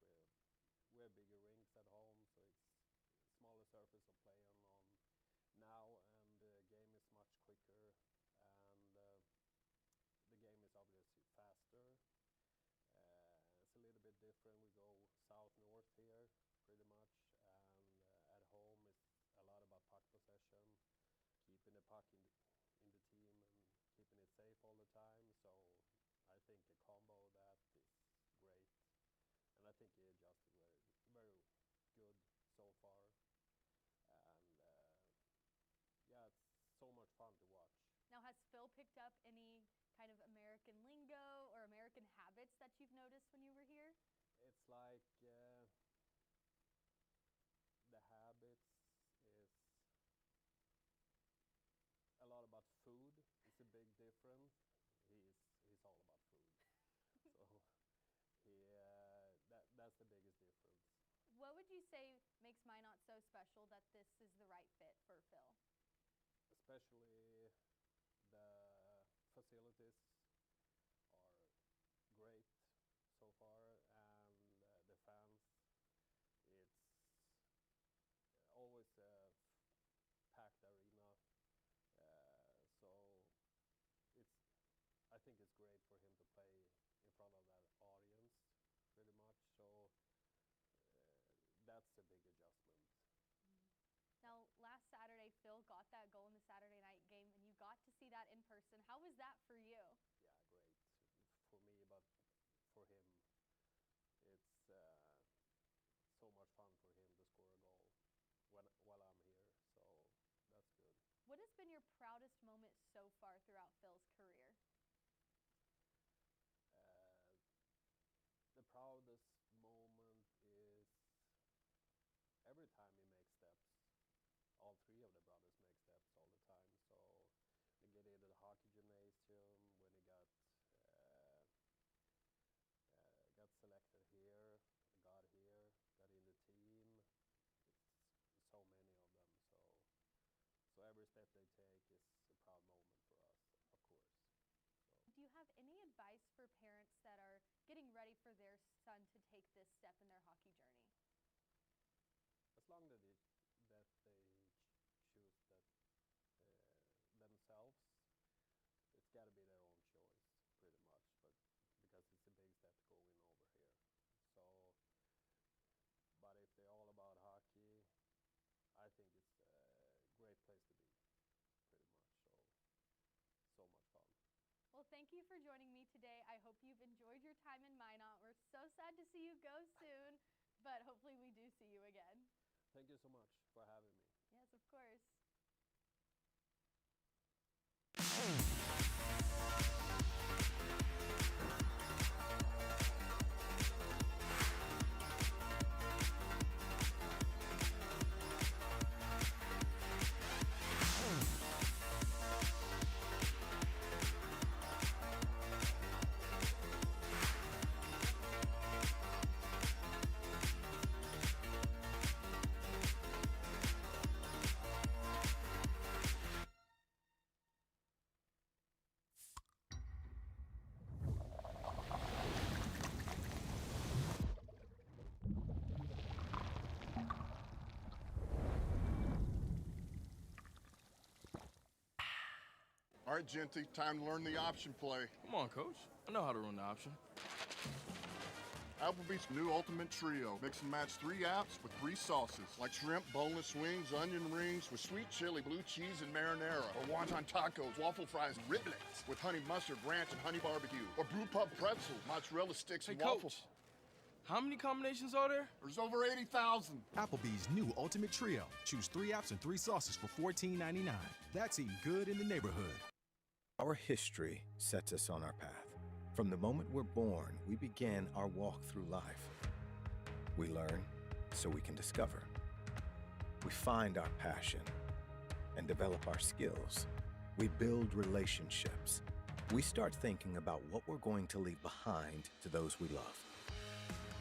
We're bigger rinks at home, so it's smaller surface of playing on now, and the game is much quicker, and the game is obviously faster. It's a little bit different. We go south-north here, pretty much, and at home it's a lot about puck possession, keeping the puck in the team and keeping it safe all the time. So I think a combo of that is great, and I think he adjusted very good so far. And yeah, it's so much fun to watch. Now, has Phil picked up any kind of American lingo or American habits that you've noticed when you were here? It's like the habits is a lot about food. It's a big difference. He's all about food. So that's the biggest difference. What would you say makes Minot so special that this is the right fit for Phil? Especially the facilities are great so far, and the fans. It's always a packed arena, so I think it's great for him to play in front of that audience, pretty much. So that's a big adjustment. Now, last Saturday, Phil got that goal in the Saturday night game, and you got to see that in person. How was that for you? Yeah, great for me, but for him, it's so much fun for him to score a goal while I'm here, so that's good. What has been your proudest moment so far throughout Phil's career? The proudest moment is every time he makes steps. All three of the brothers make steps all the time. So we get into the hockey gymnasium when he got selected here, got here, got in the team. It's so many of them. So every step they take is a proud moment for us, of course. Do you have any advice for parents that are getting ready for their son to take this step in their hockey journey? As long as they choose that themselves, it's got to be their own choice, pretty much. But because it's a big step going over here. So, but if they're all about hockey, I think it's a great place to be, pretty much. So much fun. Well, thank you for joining me today. I hope you've enjoyed your time in Minot. We're so sad to see you go soon, but hopefully we do see you again. Thank you so much for having me. Yes, of course. All right, Genty, time to learn the option play. Come on, Coach. I know how to run the option. Applebee's new ultimate trio. Mix and match 3 apps with 3 sauces, like shrimp, boneless wings, onion rings with sweet chili, blue cheese, and marinara. Or wonton tacos, waffle fries, and riblets with honey mustard, ranch, and honey barbecue. Or brew pub pretzels, mozzarella sticks, and waffle. Coach, how many combinations are there? There's over 80,000. Applebee's new ultimate trio. Choose 3 apps and 3 sauces for $14.99. That's eating good in the neighborhood. Our history sets us on our path. From the moment we're born, we begin our walk through life. We learn so we can discover. We find our passion and develop our skills. We build relationships. We start thinking about what we're going to leave behind to those we love.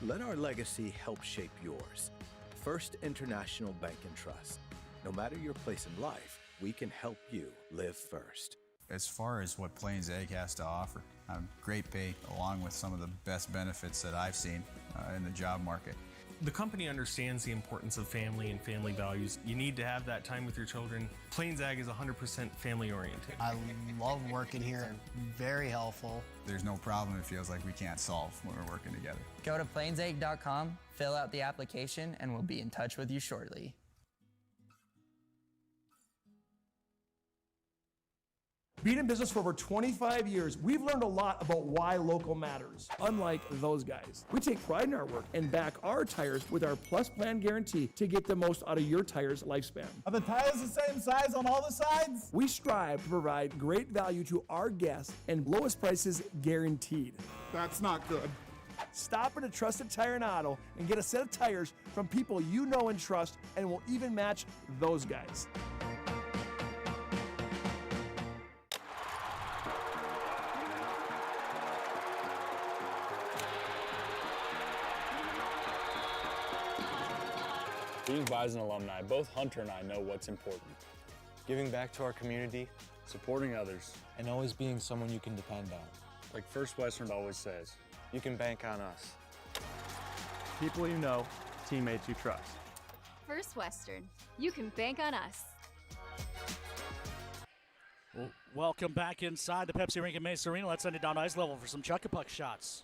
Let our legacy help shape yours. First International Bank and Trust. No matter your place in life, we can help you live first. As far as what Plains Egg has to offer, great pay along with some of the best benefits that I've seen in the job market. The company understands the importance of family and family values. You need to have that time with your children. Plains Ag is 100% family oriented. I love working here, very helpful. There's no problem it feels like we can't solve when we're working together. Go to plainsegg.com, fill out the application, and we'll be in touch with you shortly. Being in business for over 25 years, we've learned a lot about why local matters, unlike those guys. We take pride in our work and back our tires with our Plus Plan guarantee to get the most out of your tire's lifespan. Are the tires the same size on all the sides? We strive to provide great value to our guests and lowest prices guaranteed. That's not good. Stop at a trusted tire and auto and get a set of tires from people you know and trust, and will even match those guys. Being Bison alumni, both Hunter and I know what's important. Giving back to our community, supporting others, and always being someone you can depend on. Like First Western always says, you can bank on us. People you know, teammates you trust. First Western, you can bank on us. Well, welcome back inside the Pepsi Rink and Maysa Arena. Let's send it down to ice level for some chuck-a-puck shots.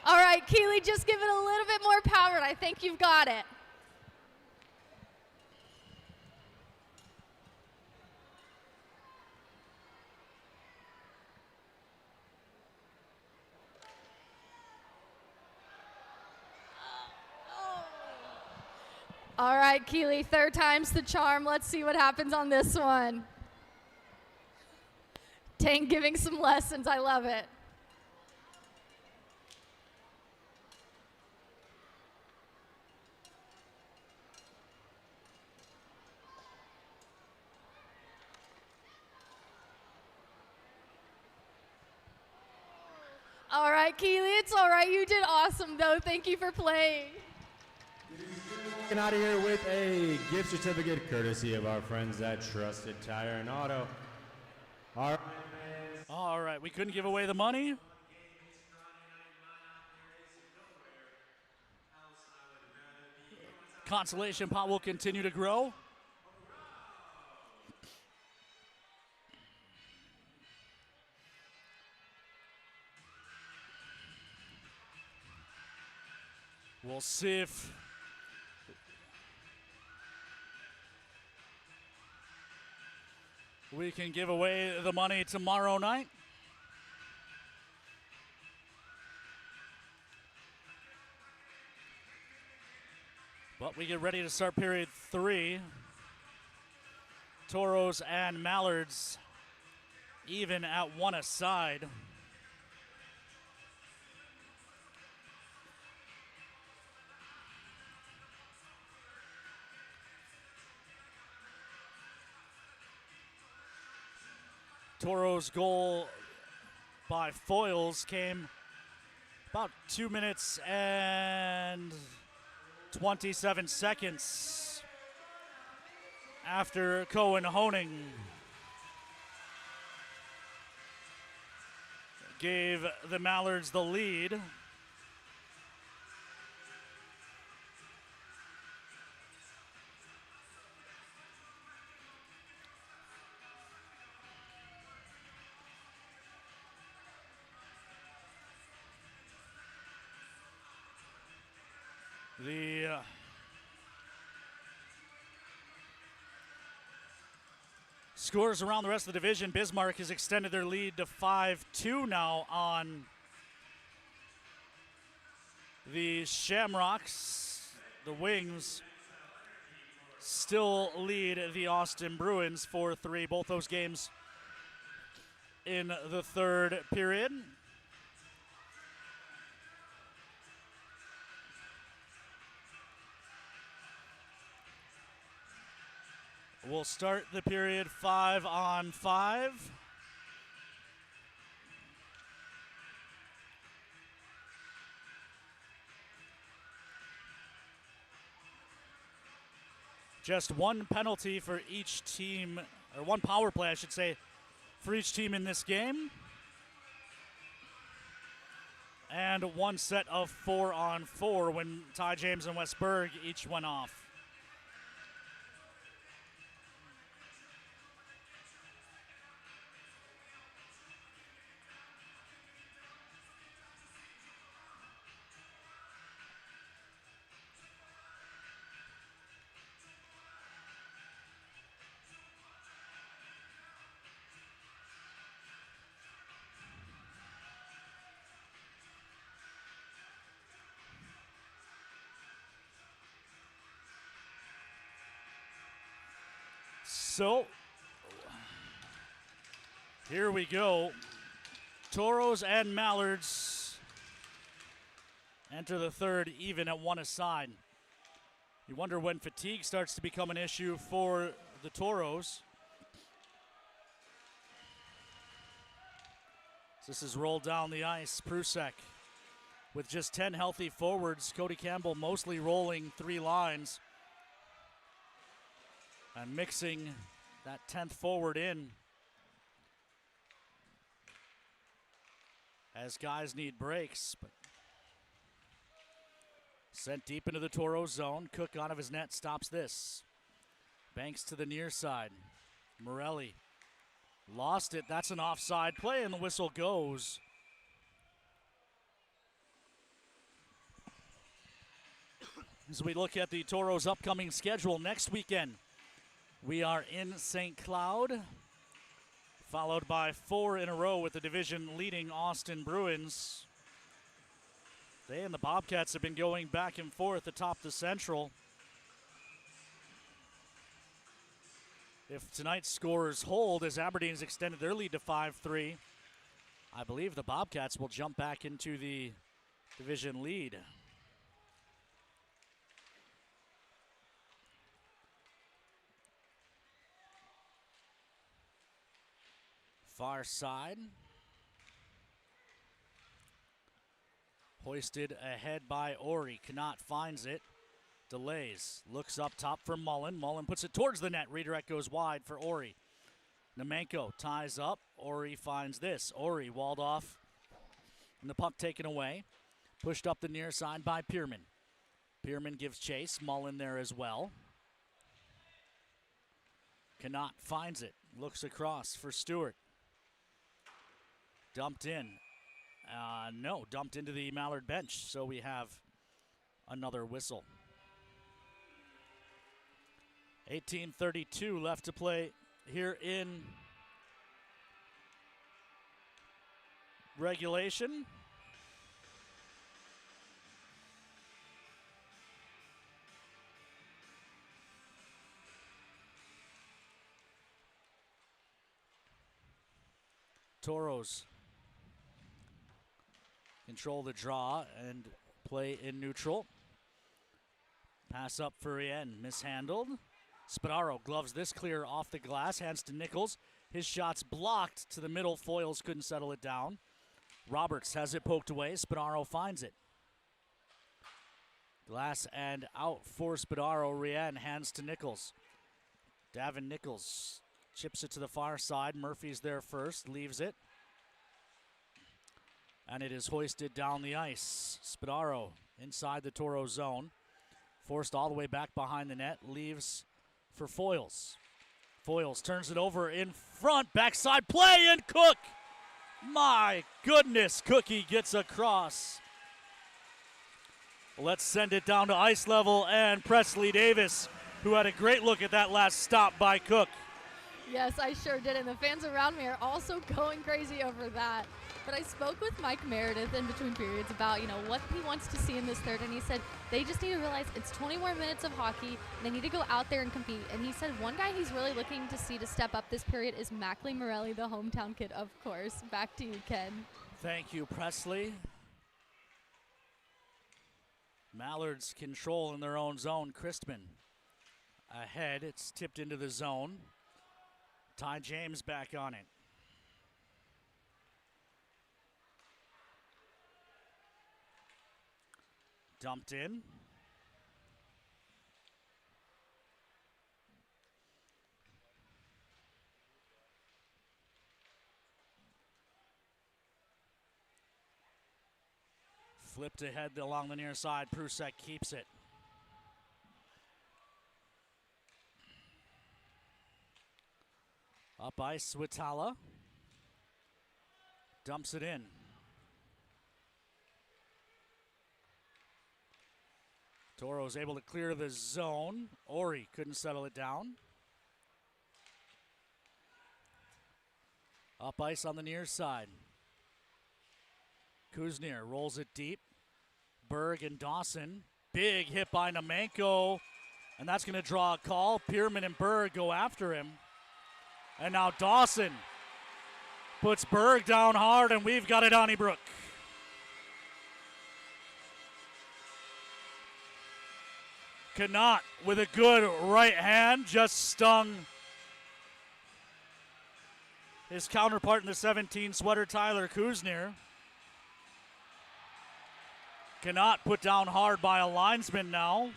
All right, Keely, just give it a little bit more power, and I think you've got it. All right, Keely, third time's the charm. Let's see what happens on this one. Tank giving some lessons. I love it. All right, Keely, it's all right. You did awesome, though. Thank you for playing. Getting out of here with a gift certificate courtesy of our friends at Trusted Tire and Auto. All right, we couldn't give away the money. Consolation pot will continue to grow. We'll see if we can give away the money tomorrow night. But we get ready to start period 3. Toros and Mallards even at 1 aside. Toros' goal by foils came about 2 minutes and 27 seconds after Cohen Honing gave the Mallards the lead. The scores around the rest of the division. Bismarck has extended their lead to 5-2 now on the Shamrocks. The Wings still lead the Austin Bruins 4-3. Both those games in the third period. We'll start the period 5-on-5. Just one penalty for each team, or one power play, I should say, for each team in this game. And one set of 4-on-4 when Ty James and Westberg each went off. So, here we go. Toros and Mallards enter the third even at 1 aside. You wonder when fatigue starts to become an issue for the Toros. This is rolled down the ice. Prusek with just 10 healthy forwards. Cody Campbell mostly rolling 3 lines. And mixing that 10th forward in as guys need breaks. But sent deep into the Toro zone. Cook out of his net stops this. Banks to the near side. Morelli lost it. That's an offside play, and the whistle goes. As we look at the Toros' upcoming schedule next weekend, we are in St. Cloud, followed by 4 in a row with the division-leading Austin Bruins. They and the Bobcats have been going back and forth atop the Central. If tonight's scores hold, as Aberdeen's extended their lead to 5-3, I believe the Bobcats will jump back into the division lead. Far side. Hoisted ahead by Ori. Knott finds it. Delays. Looks up top for Mullen. Mullen puts it towards the net. Redirect goes wide for Ori. Nemenko ties up. Ori finds this. Ori walled off. And the puck taken away. Pushed up the near side by Pierman. Pierman gives chase. Mullen there as well. Knott finds it. Looks across for Stewart. Dumped in. No, dumped into the Mallard bench. So we have another whistle. 18:32 left to play here in regulation. Toros control the draw and play in neutral. Pass up for Rien, mishandled. Spadaro gloves this clear off the glass, hands to Nichols. His shot's blocked to the middle. Foyles couldn't settle it down. Roberts has it poked away. Spadaro finds it. Glass and out for Spadaro. Rien hands to Nichols. Davin Nichols chips it to the far side. Murphy's there first, leaves it. And it is hoisted down the ice. Spadaro inside the Toro zone. Forced all the way back behind the net. Leaves for Foyles. Foyles turns it over in front. Backside play and Cook. My goodness, Cookie gets across. Let's send it down to ice level and Presley Davis, who had a great look at that last stop by Cook. Yes, I sure did, and the fans around me are also going crazy over that. But I spoke with Mike Meredith in between periods about, what he wants to see in this third, and he said they just need to realize it's 20 more minutes of hockey, and they need to go out there and compete. And he said one guy he's really looking to see to step up this period is Mackley Morelli, the hometown kid, of course. Back to you, Ken. Thank you, Presley. Mallards control in their own zone. Christman ahead. It's tipped into the zone. Ty James back on it. Dumped in. Flipped ahead along the near side. Prusek keeps it. Up ice, Switala. Dumps it in. Toro's able to clear the zone. Ori couldn't settle it down. Up ice on the near side. Kuznier rolls it deep. Berg and Dawson. Big hit by Nemenko. And that's going to draw a call. Pierman and Berg go after him. And now Dawson puts Berg down hard, and we've got it, Donnybrook. Knott with a good right hand just stung his counterpart in the 17 sweater, Tyler Kuznier. Knott put down hard by a linesman now.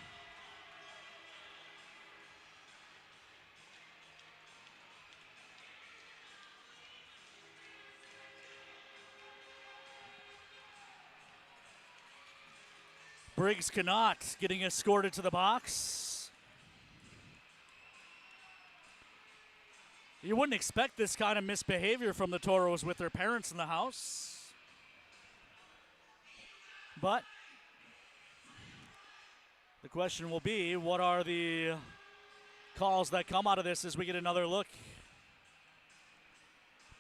Briggs Knott getting escorted to the box. You wouldn't expect this kind of misbehavior from the Toros with their parents in the house. But the question will be, what are the calls that come out of this as we get another look?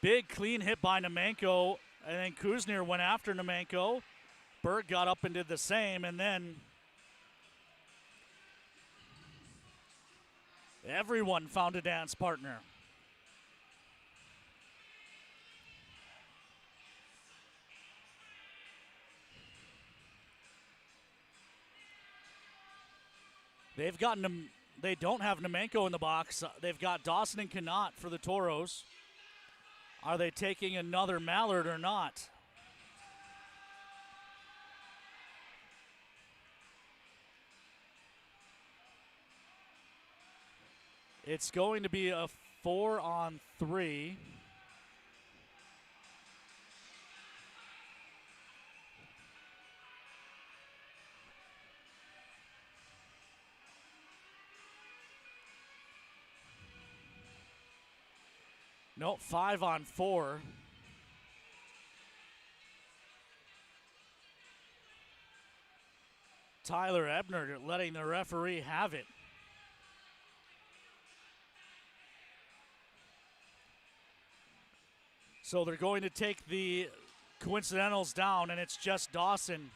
Big clean hit by Nemenko, and then Kuznier went after Nemenko. Berg got up and did the same, and then Everyone found a dance partner. They don't have Nemenko in the box. They've got Dawson and Connaught for the Toros. Are they taking another Mallard or not? It's going to be a 4-on-3. No, 5-on-4. Tyler Ebner letting the referee have it. So they're going to take the coincidentals down, and it's just Dawson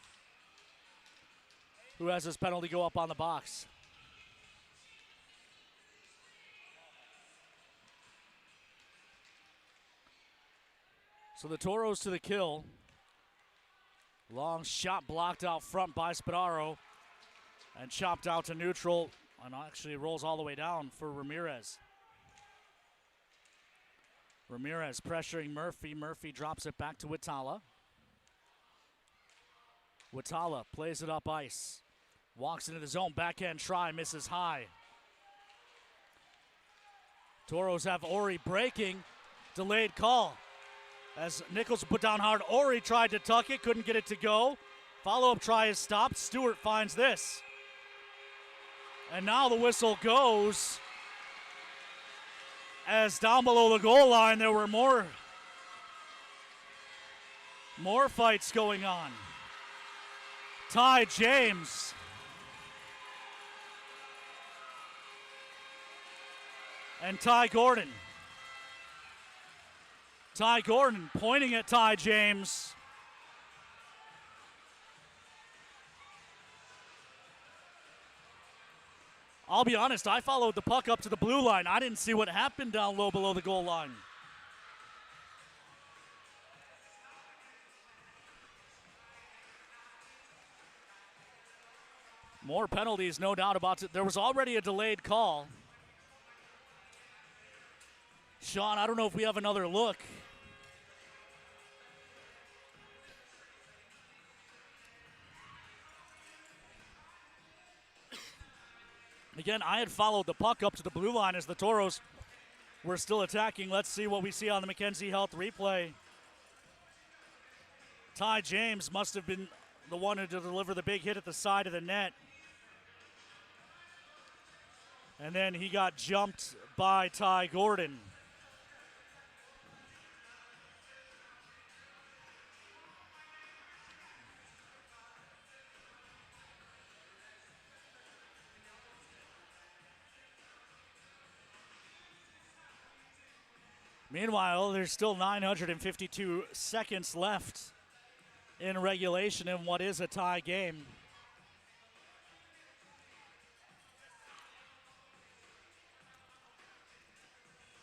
who has his penalty go up on the box. So the Toros to the kill. Long shot blocked out front by Spadaro and chopped out to neutral, and actually rolls all the way down for Ramirez. Ramirez pressuring Murphy. Murphy drops it back to Watala. Watala plays it up ice. Walks into the zone, backhand try, misses high. Toros have Ori breaking, delayed call. As Nichols put down hard, Ori tried to tuck it, couldn't get it to go. Follow-up try is stopped. Stewart finds this. And now the whistle goes. As down below the goal line, there were more fights going on. Ty James. And Ty Gordon. Ty Gordon pointing at Ty James. I'll be honest, I followed the puck up to the blue line. I didn't see what happened down low below the goal line. More penalties, no doubt about it. There was already a delayed call. Sean, I don't know if we have another look. Again, I had followed the puck up to the blue line as the Toros were still attacking. Let's see what we see on the McKenzie Health replay. Ty James must have been the one to deliver the big hit at the side of the net. And then he got jumped by Ty Gordon. Meanwhile, there's still 952 seconds left in regulation in what is a tie game.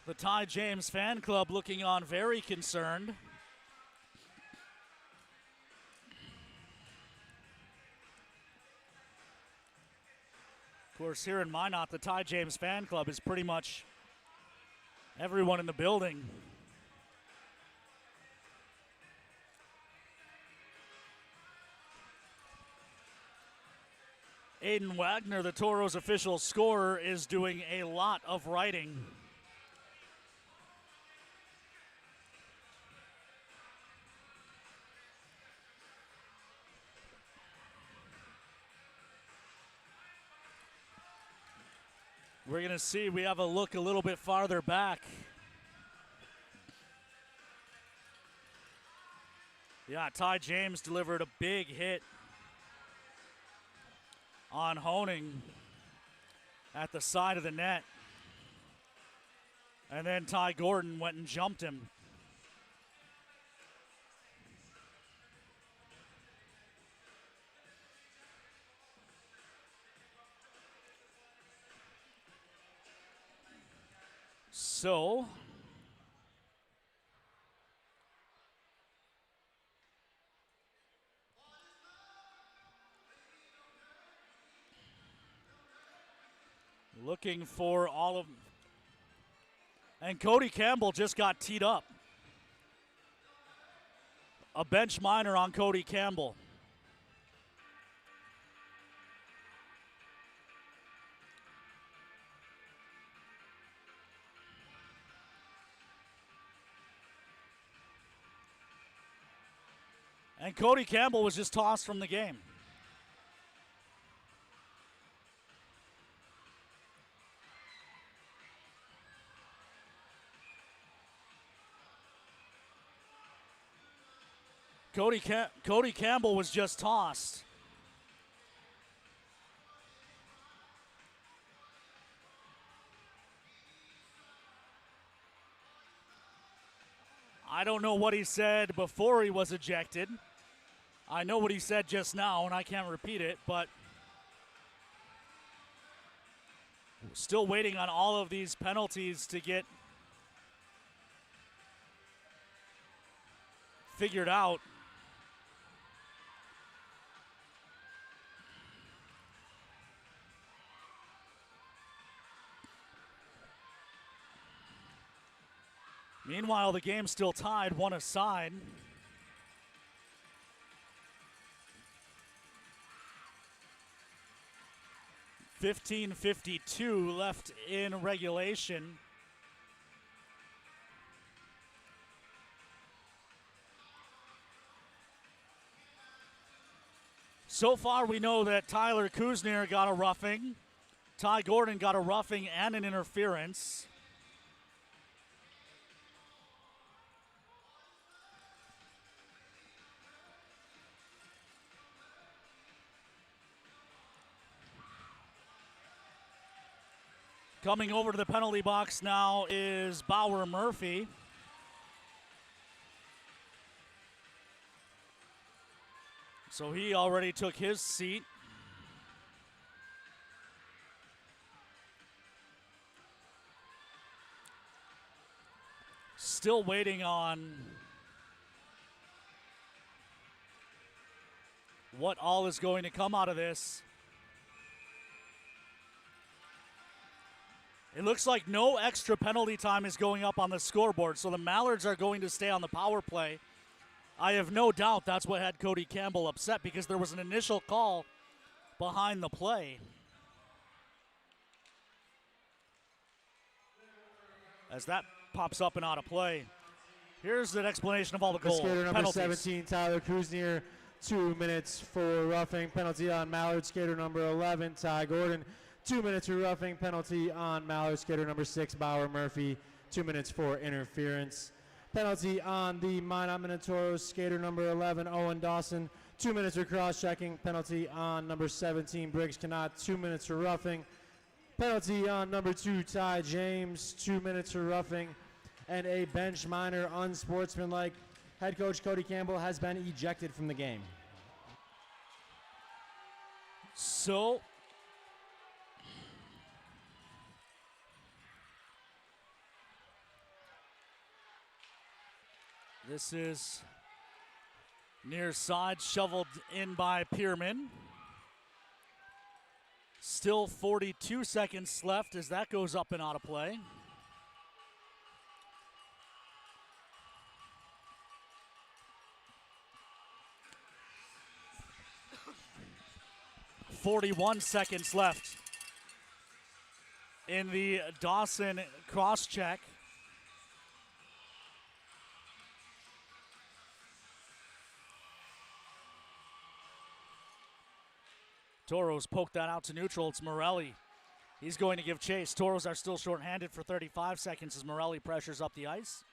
The Ty James fan club looking on very concerned. Of course, here in Minot, the Ty James fan club is pretty much everyone in the building. Aiden Wagner, the Toros official scorer, is doing a lot of writing. We're going to see, we have a look a little bit farther back. Yeah, Ty James delivered a big hit on Honing at the side of the net. And then Ty Gordon went and jumped him. So, looking for all of, and Cody Campbell just got teed up. A bench minor on Cody Campbell. And Cody Campbell was just tossed from the game. Cody Campbell was just tossed. I don't know what he said before he was ejected. I know what he said just now, and I can't repeat it, but still waiting on all of these penalties to get figured out. Meanwhile, the game's still tied, one aside. .52 left in regulation. So far, we know that Tyler Kuzner got a roughing. Ty Gordon got a roughing and an interference. Coming over to the penalty box now is Bauer Murphy. So he already took his seat. Still waiting on what all is going to come out of this. It looks like no extra penalty time is going up on the scoreboard, so the Mallards are going to stay on the power play. I have no doubt that's what had Cody Campbell upset, because there was an initial call behind the play. As that pops up and out of play. Here's an explanation of all the goal Skater number penalties. 17, Tyler Kuzner, 2 minutes for roughing. Penalty on Mallard. Skater number 11, Ty Gordon, 2 minutes for roughing. Penalty on Mallard. Skater number 6, Bauer Murphy, 2 minutes for interference. Penalty on the Minot Minotauros. Skater number 11, Owen Dawson, 2 minutes for cross-checking. Penalty on number 17, Briggs Cannot, 2 minutes for roughing. Penalty on number 2, Ty James, 2 minutes for roughing. And a bench minor unsportsmanlike. Head coach Cody Campbell has been ejected from the game. So, this is near side, shoveled in by Pierman. Still 42 seconds left as that goes up and out of play. .41 seconds left in the Dawson cross-check. Toros poked that out to neutral. It's Morelli. He's going to give chase. Toros are still shorthanded for 35 seconds as Morelli pressures up the ice,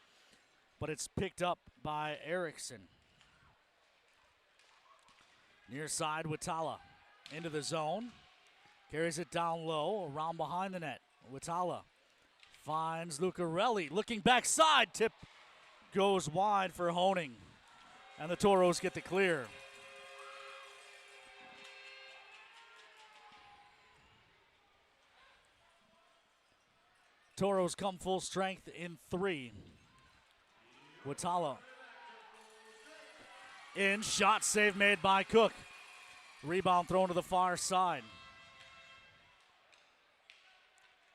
but it's picked up by Erickson. Near side, Watala into the zone. Carries it down low, around behind the net. Watala finds Lucarelli. Looking backside, tip goes wide for Honing. And the Toros get the clear. Toros come full strength in 3. Watala. In, shot save made by Cook. Rebound thrown to the far side.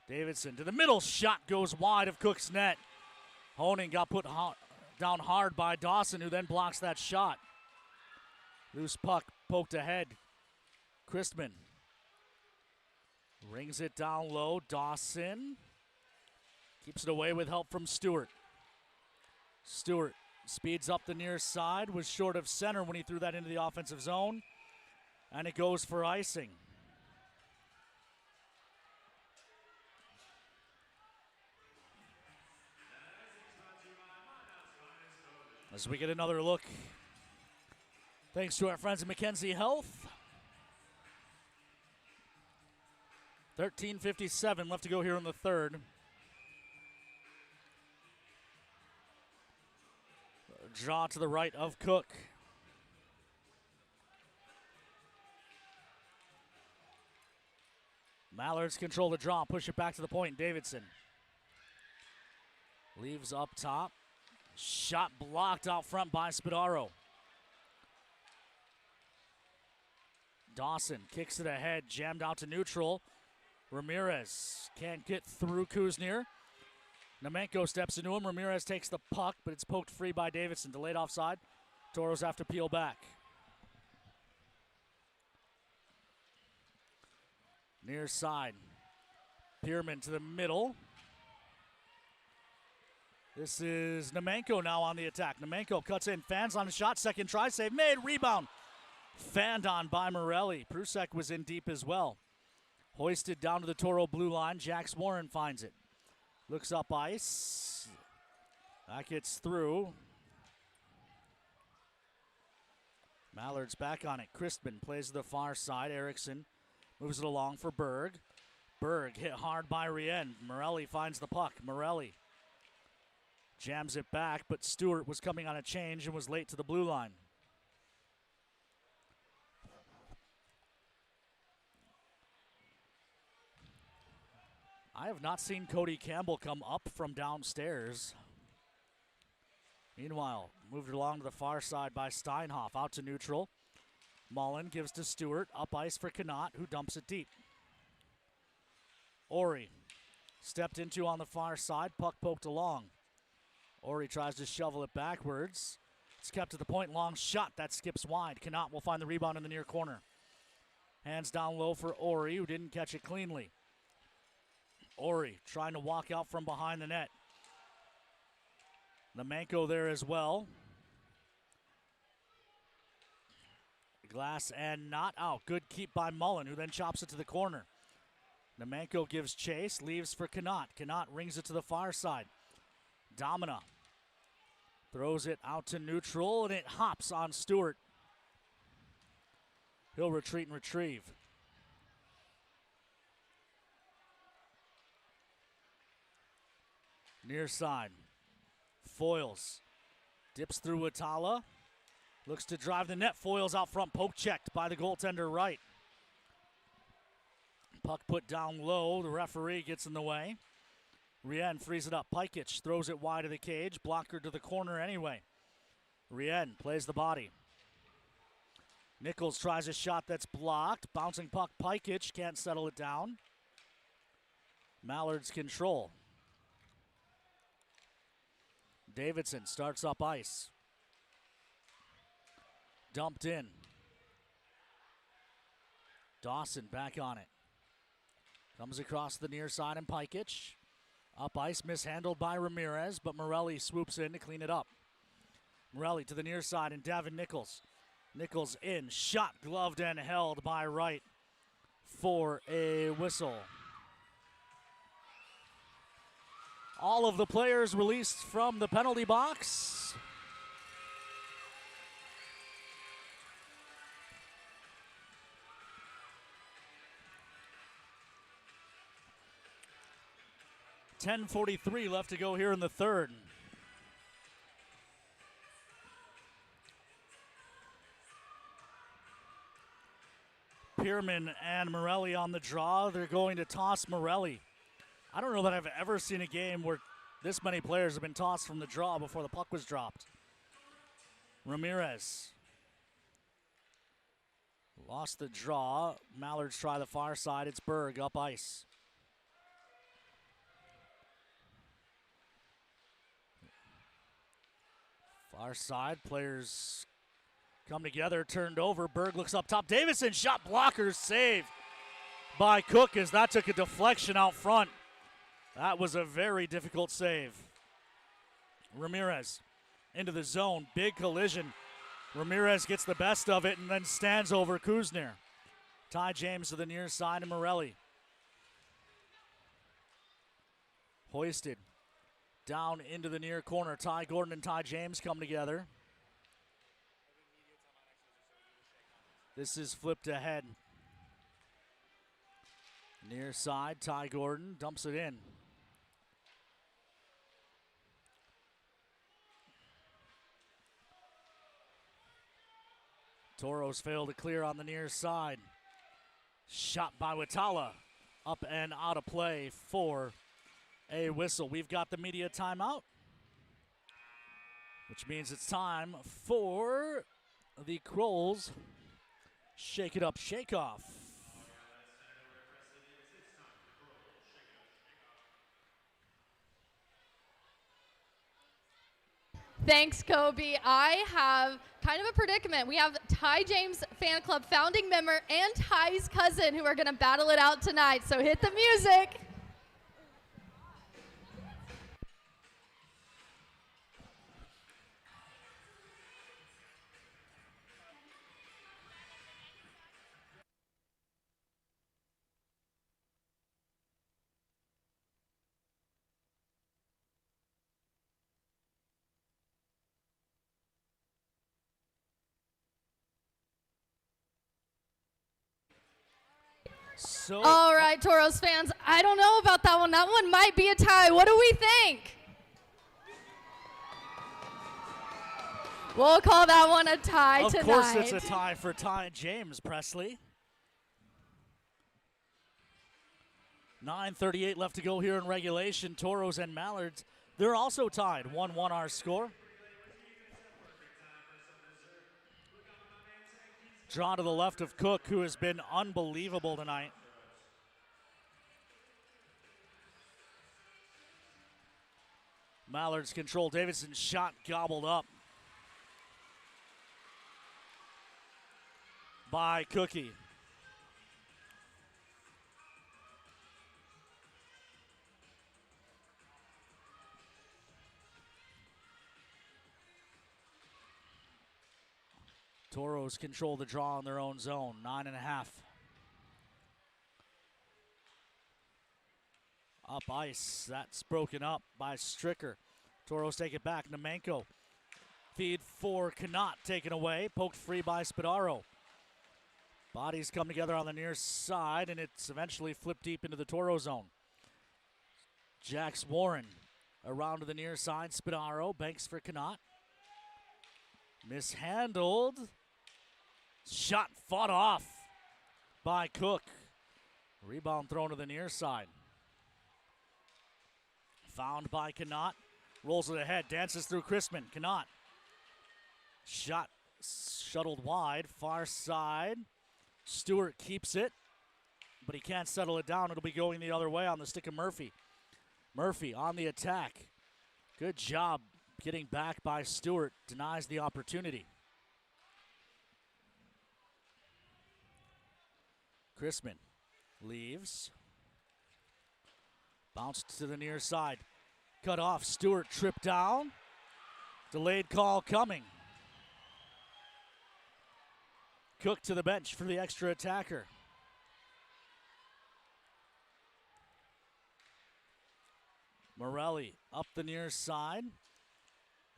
Davidson to the middle, shot goes wide of Cook's net. Honing got put down hard by Dawson, who then blocks that shot. Loose puck poked ahead. Christman rings it down low. Dawson keeps it away with help from Stewart. Stewart speeds up the near side, was short of center when he threw that into the offensive zone, and it goes for icing. As we get another look, thanks to our friends at McKenzie Health. 13:57 left to go here in the third. Draw to the right of Cook. Mallards control the draw, push it back to the point. Davidson leaves up top. Shot blocked out front by Spadaro. Dawson kicks it ahead, jammed out to neutral. Ramirez can't get through Kuznier. Nemenko steps into him. Ramirez takes the puck, but it's poked free by Davidson. Delayed offside. Toros have to peel back. Near side. Pierman to the middle. This is Nemenko now on the attack. Nemenko cuts in, fans on the shot, second try, save made, rebound. Fanned on by Morelli. Prusek was in deep as well. Hoisted down to the Toro blue line. Jax Warren finds it. Looks up ice. That gets through. Mallard's back on it. Christman plays to the far side. Erickson moves it along for Berg. Berg hit hard by Rien. Morelli finds the puck. Morelli jams it back, but Stewart was coming on a change and was late to the blue line. I have not seen Cody Campbell come up from downstairs. Meanwhile, moved along to the far side by Steinhoff, out to neutral. Mullen gives to Stewart, up ice for Connaught, who dumps it deep. Ori stepped into on the far side, puck poked along. Ori tries to shovel it backwards. It's kept at the point, long shot, that skips wide. Connaught will find the rebound in the near corner. Hands down low for Ori, who didn't catch it cleanly. Ori trying to walk out from behind the net. Nemenko there as well. Glass and not out. Good keep by Mullen, who then chops it to the corner. Nemenko gives chase, leaves for Connaught. Connaught rings it to the far side. Domina throws it out to neutral, and it hops on Stewart. He'll retreat and retrieve. Near side. Foils. Dips through Watala. Looks to drive the net. Foils out front. Poke checked by the goaltender right. Puck put down low. The referee gets in the way. Rien frees it up. Pikich throws it wide of the cage. Blocker to the corner anyway. Rien plays the body. Nichols tries a shot that's blocked. Bouncing puck. Pikich can't settle it down. Mallards control. Davidson starts up ice. Dumped in. Dawson back on it. Comes across the near side and Pikich. Up ice, mishandled by Ramirez, but Morelli swoops in to clean it up. Morelli to the near side and Davin Nichols. Nichols in, shot, gloved and held by Wright for a whistle. All of the players released from the penalty box. .10:43 left to go here in the third. Pierman and Morelli on the draw. They're going to toss Morelli I don't know that I've ever seen a game where this many players have been tossed from the draw before the puck was dropped. Ramirez lost the draw. Mallards try the far side. It's Berg up ice. Far side, players come together, turned over. Berg looks up top. Davison, shot blocker, save by Cook as that took a deflection out front. That was a very difficult save. Ramirez into the zone, big collision. Ramirez gets the best of it and then stands over Kuzner. Ty James to the near side of Morelli. Hoisted down into the near corner. Ty Gordon and Ty James come together. This is flipped ahead. Near side, Ty Gordon dumps it in. Toros fail to clear on the near side. Shot by Watala. Up and out of play for a whistle. We've got the media timeout, which means it's time for the Krolls Shake It Up, Shake Off. Thanks, Kobe. I have kind of a predicament. We have Ty James Fan Club founding member and Ty's cousin who are going to battle it out tonight. So hit the music. All right, Toros fans, I don't know about that one. That one might be a tie. What do we think? We'll call that one a tie tonight. Of course it's a tie for Ty James, Presley. 9:38 left to go here in regulation. Toros and Mallards, they're also tied. 1-1 our score. Draw to the left of Cook, who has been unbelievable tonight. Mallards control. Davidson's shot gobbled up by Cookie. Toros control the draw in their own zone, 9.5. Up ice, that's broken up by Stricker. Toros take it back, Nemenko. Feed for Connaught, taken away, poked free by Spadaro. Bodies come together on the near side, and it's eventually flipped deep into the Toro zone. Jax Warren around to the near side, Spadaro, banks for Connaught. Mishandled. Shot fought off by Cook. Rebound thrown to the near side. Found by Connaught. Rolls it ahead. Dances through Chrisman. Connaught. Shot shuttled wide. Far side. Stewart keeps it, but he can't settle it down. It'll be going the other way on the stick of Murphy. Murphy on the attack. Good job getting back by Stewart. Denies the opportunity. Chrisman leaves. Bounced to the near side. Cut off. Stewart tripped down. Delayed call coming. Cook to the bench for the extra attacker. Morelli up the near side.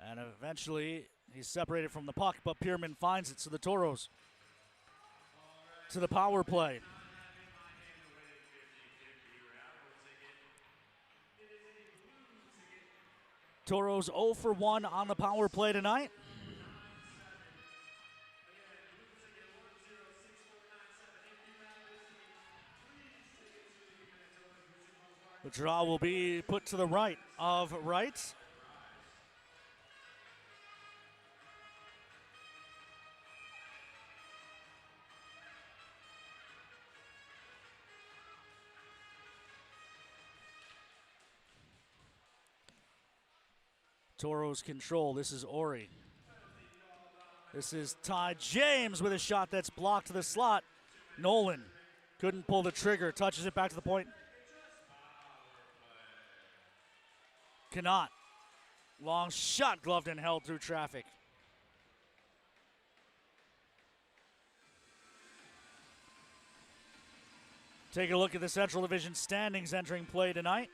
And eventually he's separated from the puck, but Pierman finds it, so the Toros to the power play. Toros 0 for 1 on the power play tonight. The draw will be put to the right of right. Toros control. This is Ori. This is Ty James with a shot that's blocked to the slot. Nolan couldn't pull the trigger. Touches it back to the point. Cannot. Long shot, gloved and held through traffic. Take a look at the Central Division standings entering play tonight.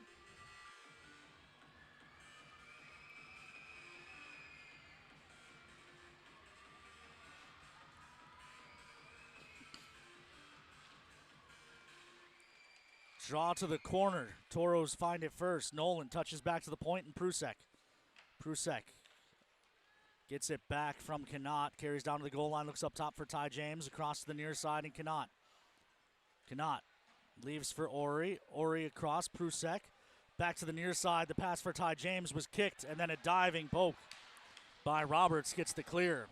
Draw to the corner. Toros find it first. Nolan touches back to the point and Prusek. Prusek gets it back from Cannot. Carries down to the goal line. Looks up top for Ty James. Across to the near side and Cannot. Cannot leaves for Ori. Ori across. Prusek back to the near side. The pass for Ty James was kicked and then a diving poke by Roberts gets the clear.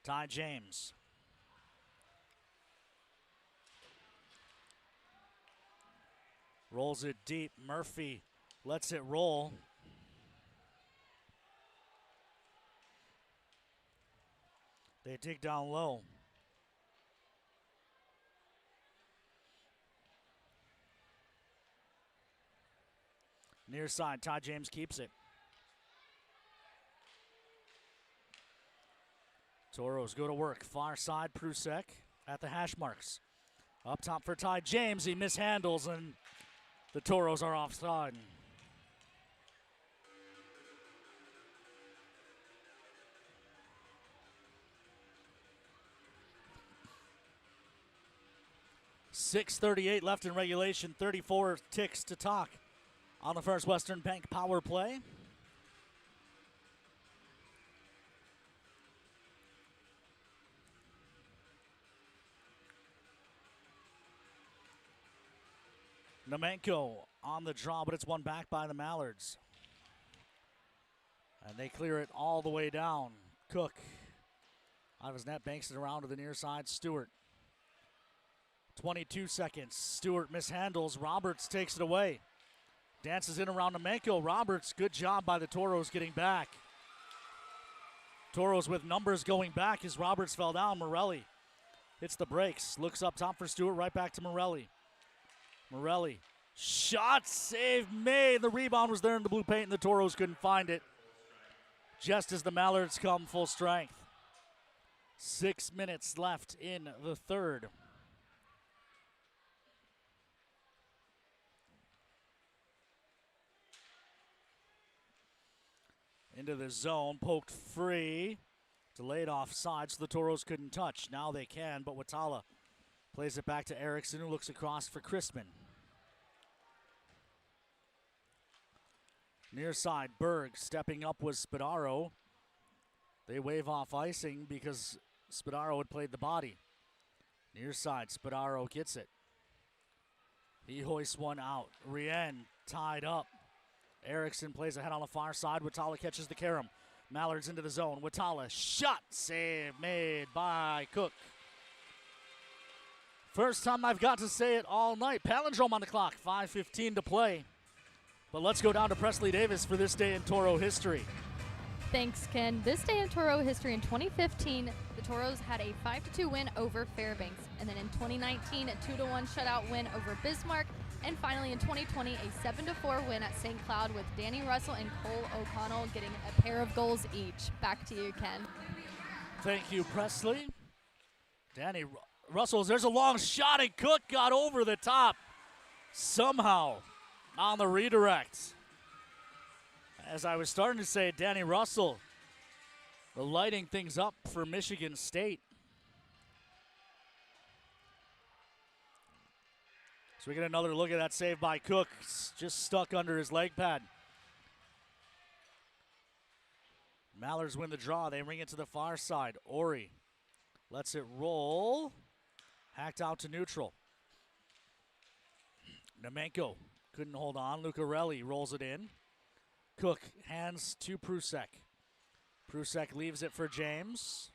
Ty James. Rolls it deep. Murphy lets it roll. They dig down low. Near side, Ty James keeps it. Toros go to work. Far side, Prusek at the hash marks. Up top for Ty James. He mishandles and the Toros are offside. .6:38 left in regulation. 34 ticks to talk on the First Western Bank power play. Nemenko on the draw, but it's won back by the Mallards. And they clear it all the way down. Cook out of his net, banks it around to the near side. Stewart. 22 seconds. Stewart mishandles. Roberts takes it away. Dances in around Nemenko. Roberts, good job by the Toros getting back. Toros with numbers going back as Roberts fell down. Morelli hits the brakes. Looks up top for Stewart. Right back to Morelli. Morelli, shot, save made. The rebound was there in the blue paint and the Toros couldn't find it. Just as the Mallards come full strength. 6 minutes left in the third. Into the zone, poked free. Delayed offside, so the Toros couldn't touch. Now they can, but Watala plays it back to Erickson, who looks across for Crispin. Near side, Berg stepping up was Spadaro. They wave off icing because Spadaro had played the body. Near side, Spadaro gets it. He hoists one out. Rien tied up. Erickson plays ahead on the far side. Watala catches the carom. Mallards into the zone. Watala, shot, save made by Cook. First time I've got to say it all night. Palindrome on the clock, 5:15 to play. But let's go down to Presley Davis for this day in Toro history. Thanks, Ken. This day in Toro history in 2015, the Toros had a 5-2 win over Fairbanks. And then in 2019, a 2-1 shutout win over Bismarck. And finally in 2020, a 7-4 win at St. Cloud with Danny Russell and Cole O'Connell getting a pair of goals each. Back to you, Ken. Thank you, Presley. Danny Russell, there's a long shot and Cook got over the top somehow on the redirect. As I was starting to say, Danny Russell lighting things up for Michigan State. So we get another look at that save by Cook. It's just stuck under his leg pad. Mallards win the draw. They ring it to the far side. Ori lets it roll. Hacked out to neutral. Nemenko couldn't hold on. Lucarelli rolls it in. Cook hands to Prusek. Prusek leaves it for James.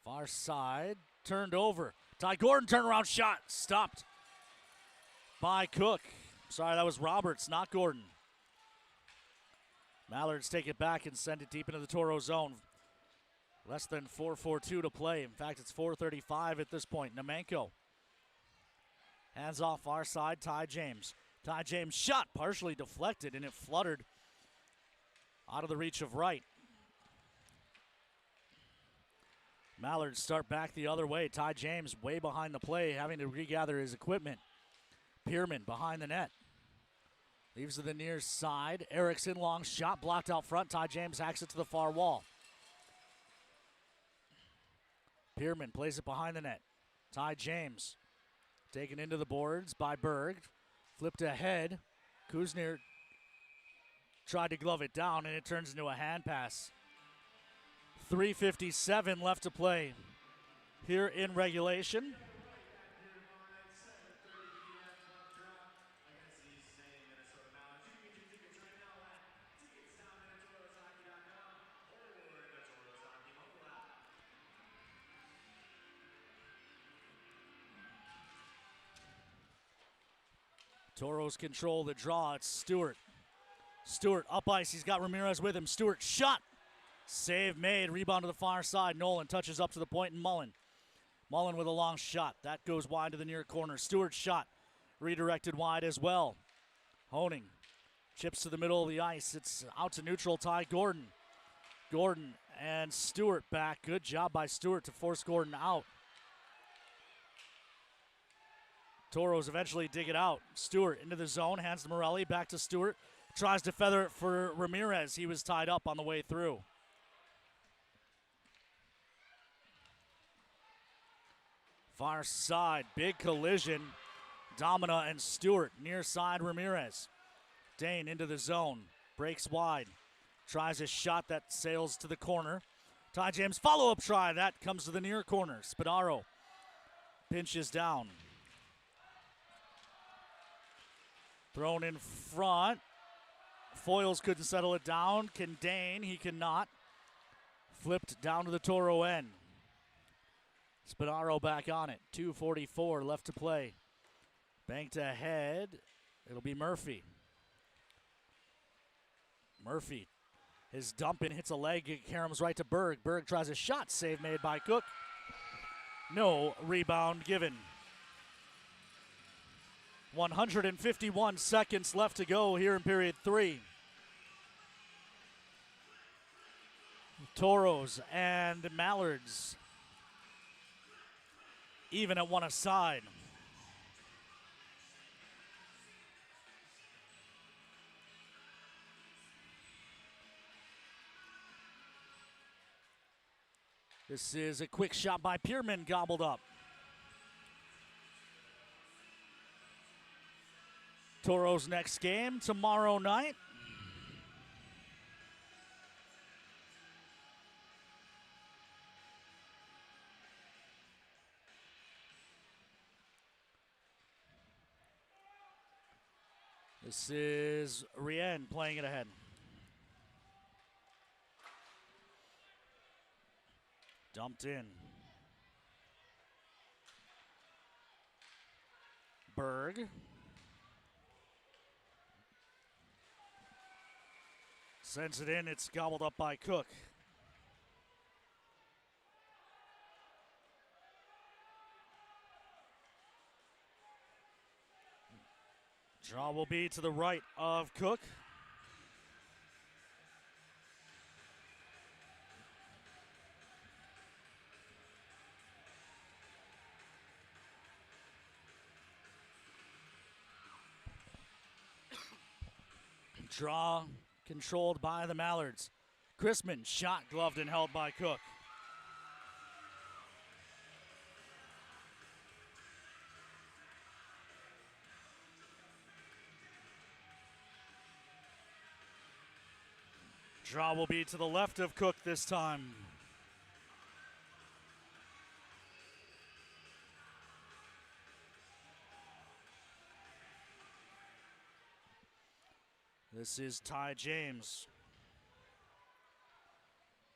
Far side, turned over. Ty Gordon turnaround shot, stopped by Cook. Sorry, that was Roberts, not Gordon. Mallards take it back and send it deep into the Toro zone. Less than 4:42 to play. In fact, it's 4:35 at this point. Nemenko. Hands off far side, Ty James. Ty James shot partially deflected, and it fluttered out of the reach of right. Mallards start back the other way. Ty James way behind the play, having to regather his equipment. Pierman behind the net. Leaves to the near side. Erickson, long shot, blocked out front. Ty James hacks it to the far wall. Pierman plays it behind the net. Ty James taken into the boards by Berg. Flipped ahead. Kuzner tried to glove it down, and it turns into a hand pass. 3:57 left to play here in regulation. Toros control the draw. It's Stewart. Stewart up ice. He's got Ramirez with him. Stewart shot. Save made. Rebound to the far side. Nolan touches up to the point, and Mullen. Mullen with a long shot. That goes wide to the near corner. Stewart's shot redirected wide as well. Honing chips to the middle of the ice. It's out to neutral. Ty Gordon. Gordon and Stewart back. Good job by Stewart to force Gordon out. Toros eventually dig it out. Stewart into the zone, hands to Morelli, back to Stewart. Tries to feather it for Ramirez. He was tied up on the way through. Far side, big collision. Domina and Stewart, near side Ramirez. Dane into the zone, breaks wide. Tries a shot that sails to the corner. Ty James follow-up try, that comes to the near corner. Spadaro pinches down. Thrown in front. Foyles couldn't settle it down. Can Dane? He cannot. Flipped down to the Toro end. Spadaro back on it. 2:44 left to play. Banked ahead. It'll be Murphy. Murphy. His dump in hits a leg. It caroms right to Berg. Berg tries a shot. Save made by Cook. No rebound given. 151 seconds left to go here in period 3. Toros and Mallards even at one aside. This is a quick shot by Pierman, gobbled up. Toros next game tomorrow night. This is Rien playing it ahead. Dumped in. Berg. Sends it in, it's gobbled up by Cook. Draw will be to the right of Cook. Draw controlled by the Mallards. Chrisman shot gloved and held by Cook. Draw will be to the left of Cook this time. This is Ty James.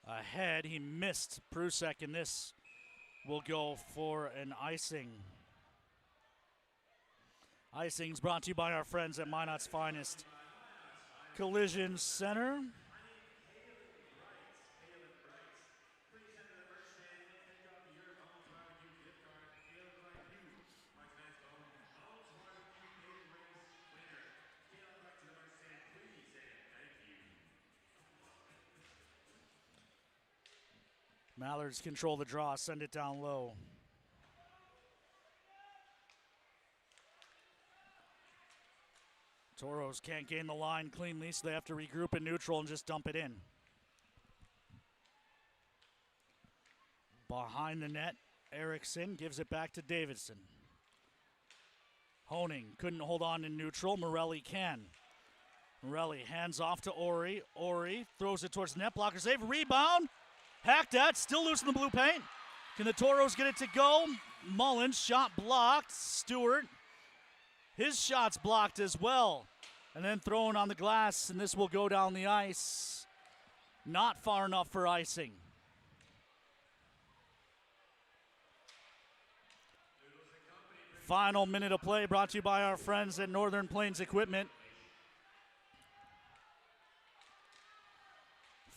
Ahead, he missed Prusek, and this will go for an icing. Icing's brought to you by our friends at Minot's Finest Collision Center. Mallards control the draw, send it down low. Toros can't gain the line cleanly, so they have to regroup in neutral and just dump it in. Behind the net, Erickson gives it back to Davidson. Honing couldn't hold on in neutral. Morelli can. Morelli hands off to Ori. Ori throws it towards the net blocker. Save, rebound. Hacked at, still loose in the blue paint. Can the Toros get it to go? Mullins, shot blocked. Stewart, his shot's blocked as well. And then thrown on the glass, and this will go down the ice. Not far enough for icing. Final minute of play brought to you by our friends at Northern Plains Equipment.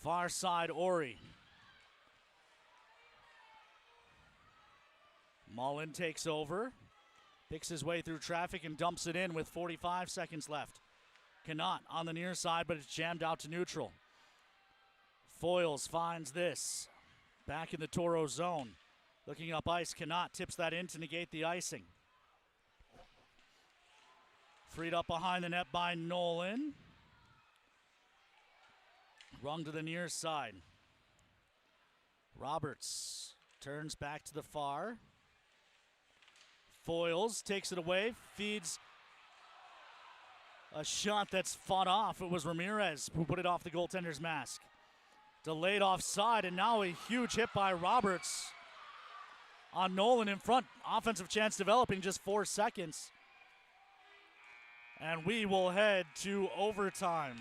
Far side, Ori. Mullen takes over, picks his way through traffic and dumps it in with 45 seconds left. Cannot on the near side, but it's jammed out to neutral. Foils finds this. Back in the Toro zone. Looking up ice, Cannot tips that in to negate the icing. Freed up behind the net by Nolan. Rung to the near side. Roberts turns back to the far. Foils takes it away, feeds a shot that's fought off. It was Ramirez who put it off the goaltender's mask. Delayed offside, and now a huge hit by Roberts on Nolan in front. Offensive chance developing, just 4 seconds. And we will head to overtime.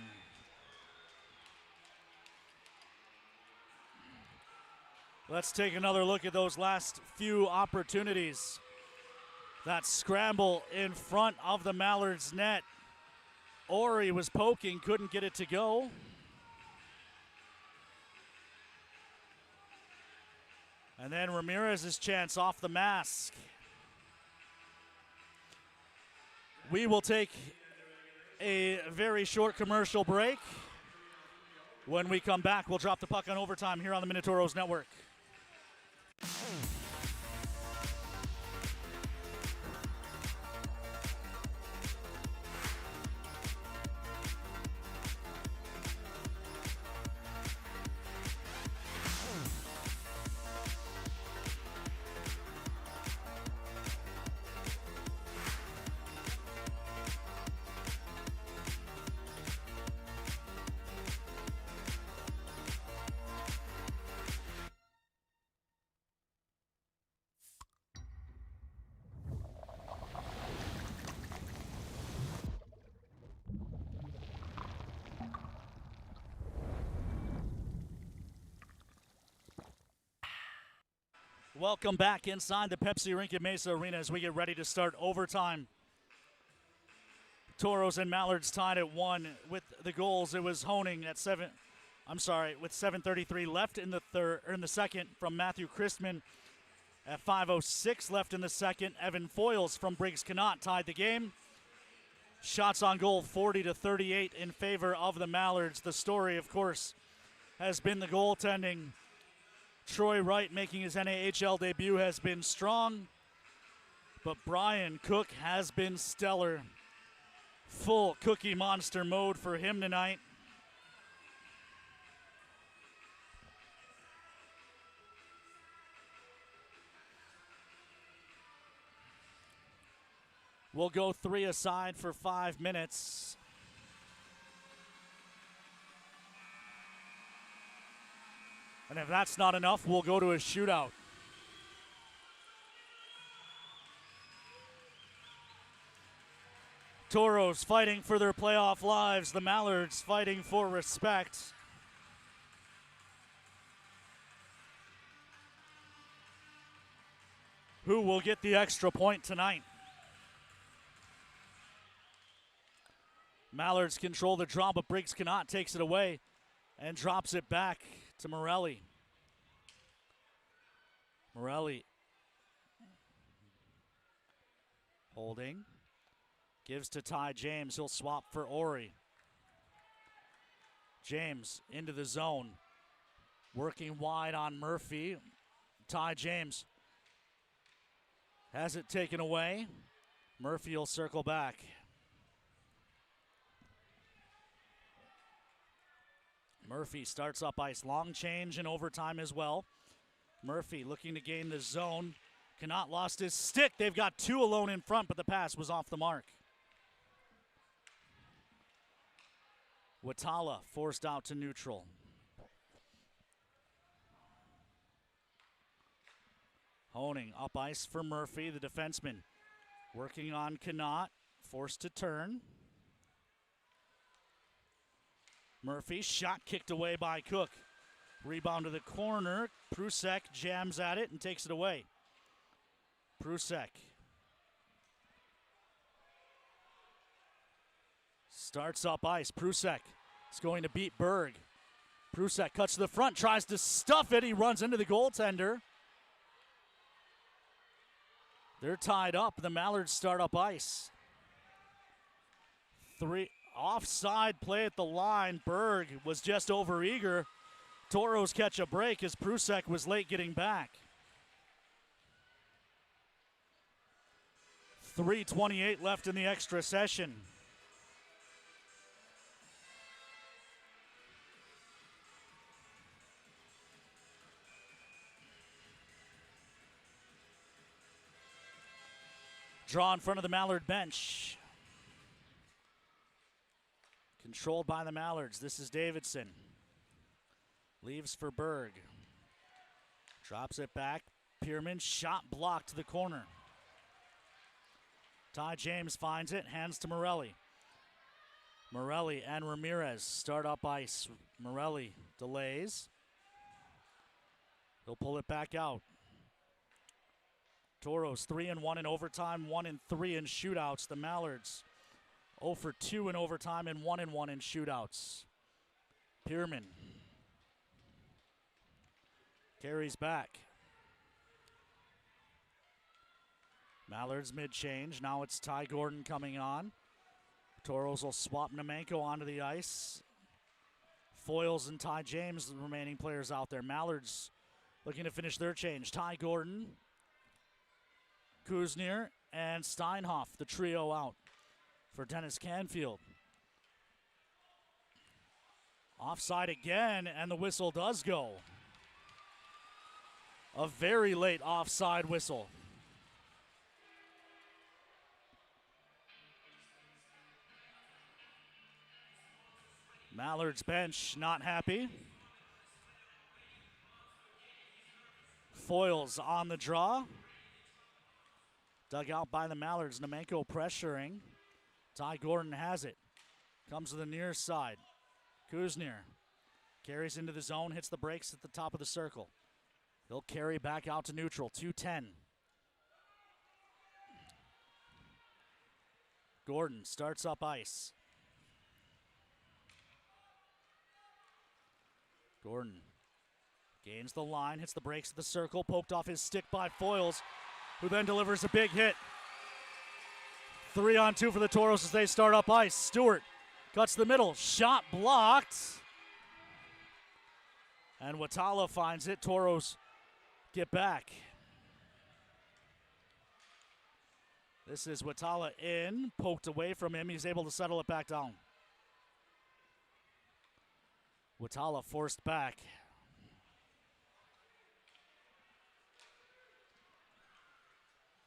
Let's take another look at those last few opportunities. That scramble in front of the Mallards net. Ori was poking, couldn't get it to go. And then Ramirez's chance off the mask. We will take a very short commercial break. When we come back, we'll drop the puck on overtime here on the Minotauros Network. Welcome back inside the Pepsi Rink at Maysa Arena as we get ready to start overtime. Toros and Mallards tied at 1 with the goals. It was Honing at with 7:33 left in the second from Matthew Christman. At 5:06 left in the second, Evan Foils from Briggs Cannot tied the game. Shots on goal 40-38 in favor of the Mallards. The story, of course, has been the goaltending. Troy Wright making his NAHL debut has been strong, but Brian Cook has been stellar. Full Cookie Monster mode for him tonight. We'll go 3 aside for 5 minutes. And if that's not enough, we'll go to a shootout. Toros fighting for their playoff lives. The Mallards fighting for respect. Who will get the extra point tonight? Mallards control the draw, but Briggs cannot. Takes it away and drops it back to Morelli. Morelli holding. Gives to Ty James. He'll swap for Ori. James into the zone. Working wide on Murphy. Ty James has it taken away. Murphy will circle back. Murphy starts up ice. Long change in overtime as well. Murphy looking to gain the zone. Cannot lost his stick. They've got two alone in front, but the pass was off the mark. Watala forced out to neutral. Honing up ice for Murphy, the defenseman. Working on Connaught, forced to turn. Murphy, shot kicked away by Cook. Rebound to the corner. Prusek jams at it and takes it away. Prusek starts up ice. Prusek is going to beat Berg. Prusek cuts to the front, tries to stuff it. He runs into the goaltender. They're tied up. The Mallards start up ice. 3 offside play at the line. Berg was just overeager. Toros catch a break as Prusek was late getting back. 3:28 left in the extra session. Draw in front of the Mallard bench. Controlled by the Mallards. This is Davidson. Leaves for Berg. Drops it back. Pierman, shot blocked to the corner. Ty James finds it, hands to Morelli. Morelli and Ramirez start up ice. Morelli delays. He'll pull it back out. Toros 3-1 in overtime, 1-3 in shootouts. The Mallards 0 for 2 in overtime and 1-1 in shootouts. Pierman carries back. Mallards mid-change. Now it's Ty Gordon coming on. Toros will swap Nemenko onto the ice. Foils and Ty James, the remaining players out there. Mallards looking to finish their change. Ty Gordon, Kuznier, and Steinhoff, the trio out for Dennis Canfield. Offside again, and the whistle does go. A very late offside whistle. Mallard's bench not happy. Foils on the draw. Dug out by the Mallards. Nemenko pressuring. Ty Gordon has it. Comes to the near side. Kuznier carries into the zone, hits the brakes at the top of the circle. He'll carry back out to neutral. 2:10. Gordon starts up ice. Gordon gains the line, hits the brakes at the circle, poked off his stick by Foils, who then delivers a big hit. 3-on-2 for the Toros as they start up ice. Stewart cuts the middle, shot blocked. And Watala finds it. Toros get back. This is Watala in, poked away from him. He's able to settle it back down. Watala forced back.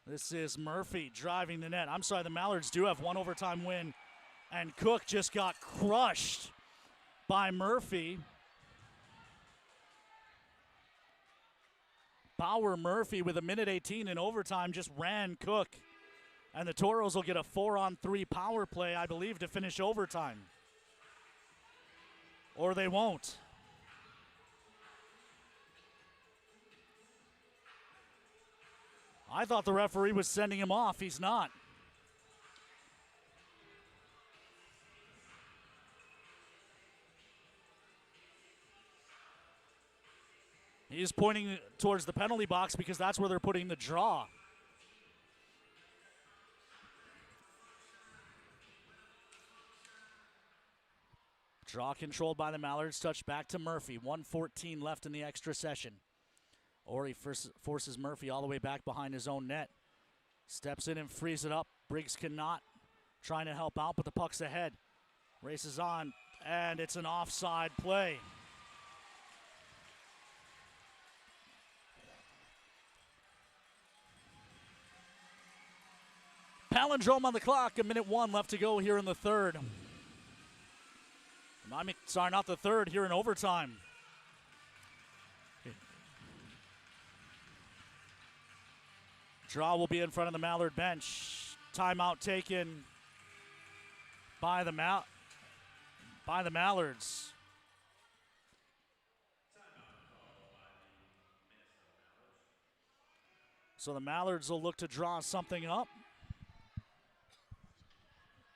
This is Murphy driving the net. I'm sorry, the Mallards do have one overtime win, and Cook just got crushed by Murphy. Bauer Murphy with 1:18 in overtime just ran Cook And the Toros will get a 4-on-3 power play, I believe, to finish overtime. Or they won't. I thought the referee was sending him off. He's not. He's pointing towards the penalty box because that's where they're putting the draw. Draw controlled by the Mallards. Touch back to Murphy. 1:14 left in the extra session. Ori forces Murphy all the way back behind his own net. Steps in and frees it up. Briggs cannot. Trying to help out, but the puck's ahead. Races on, and it's an offside play. Palindrome on the clock. 1:01 left to go here in the third. Sorry, not the third, here in overtime. Draw will be in front of the Mallard bench. Timeout taken by the Mallards. So the Mallards will look to draw something up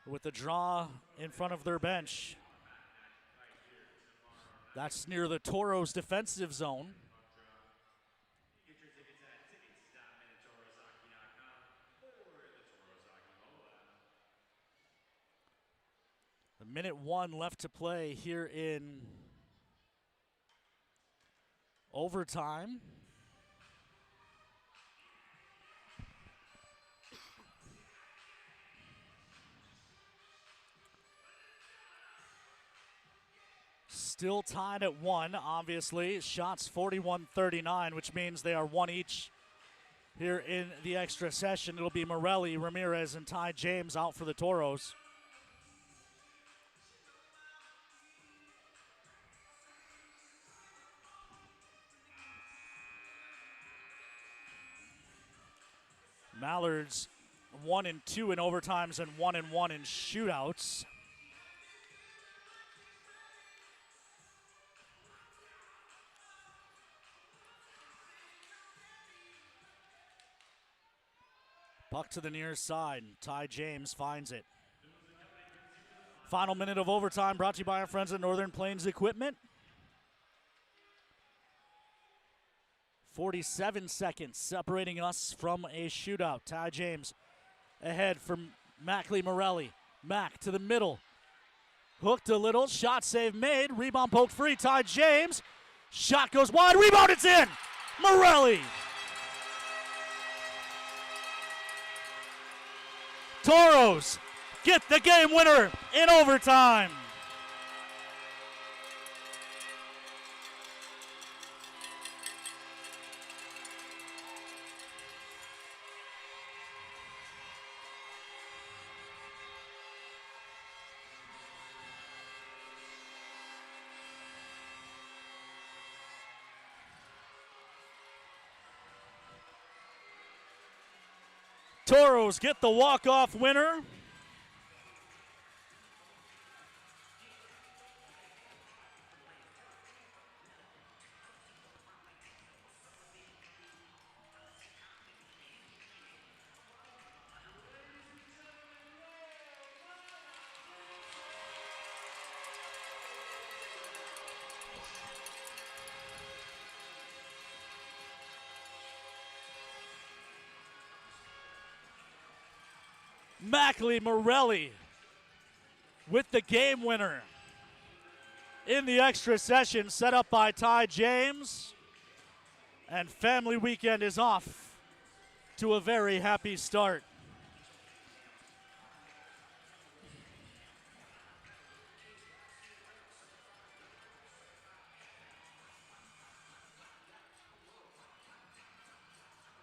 with the draw in front of their bench. That's near the Toros' defensive zone. A 1:01 left to play here in overtime. Still tied at 1, obviously. Shots 41-39, which means they are 1 each here in the extra session. It'll be Morelli, Ramirez, and Ty James out for the Toros. Mallards 1-2 in overtimes and 1-1 in shootouts. Puck to the near side. Ty James finds it. Final minute of overtime brought to you by our friends at Northern Plains Equipment. 47 seconds separating us from a shootout. Ty James ahead from Mackley Morelli. Mack to the middle. Hooked a little. Shot save made. Rebound poked free. Ty James. Shot goes wide. Rebound. It's in. Morelli. Toros get the game winner in overtime. Toros get the walk-off winner. Mackley Morelli with the game winner in the extra session set up by Ty James. And family weekend is off to a very happy start.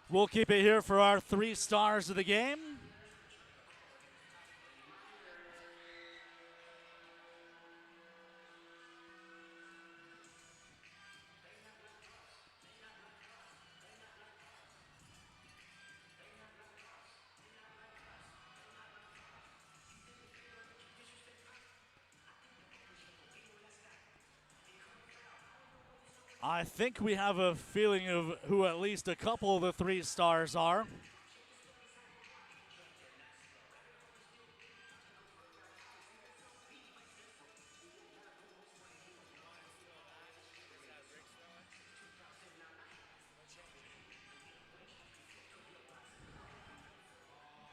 We'll keep it here for our 3 stars of the game. I think we have a feeling of who at least a couple of the 3 stars are.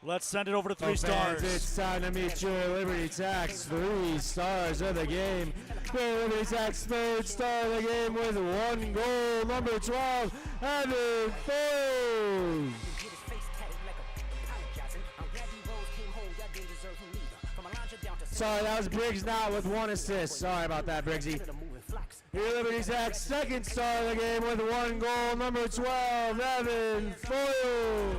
Let's send it over to 3 stars. It's time to meet your Liberty Tax 3 stars of the game. Your Liberty Tax 3rd star of the game with 1 goal, number 12, Evan Foles. Sorry, that was Briggs Knott with 1 assist. Sorry about that, Briggsy. Your Liberty Tax 2nd star of the game with 1 goal, number 12, Evan Foyle.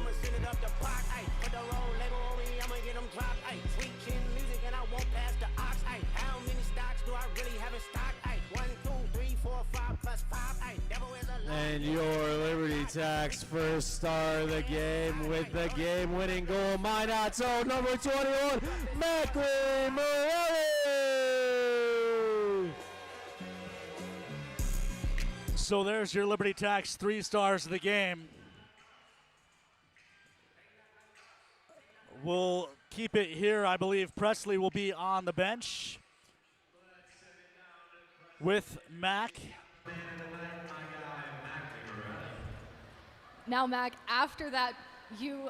And your Liberty Tax 1st star of the game with the game-winning goal, Minot's own number 21, Mackley Morelli. So there's your Liberty Tax 3 stars of the game. We'll keep it here. I believe Presley will be on the bench with Mac. Now, Mac, after that,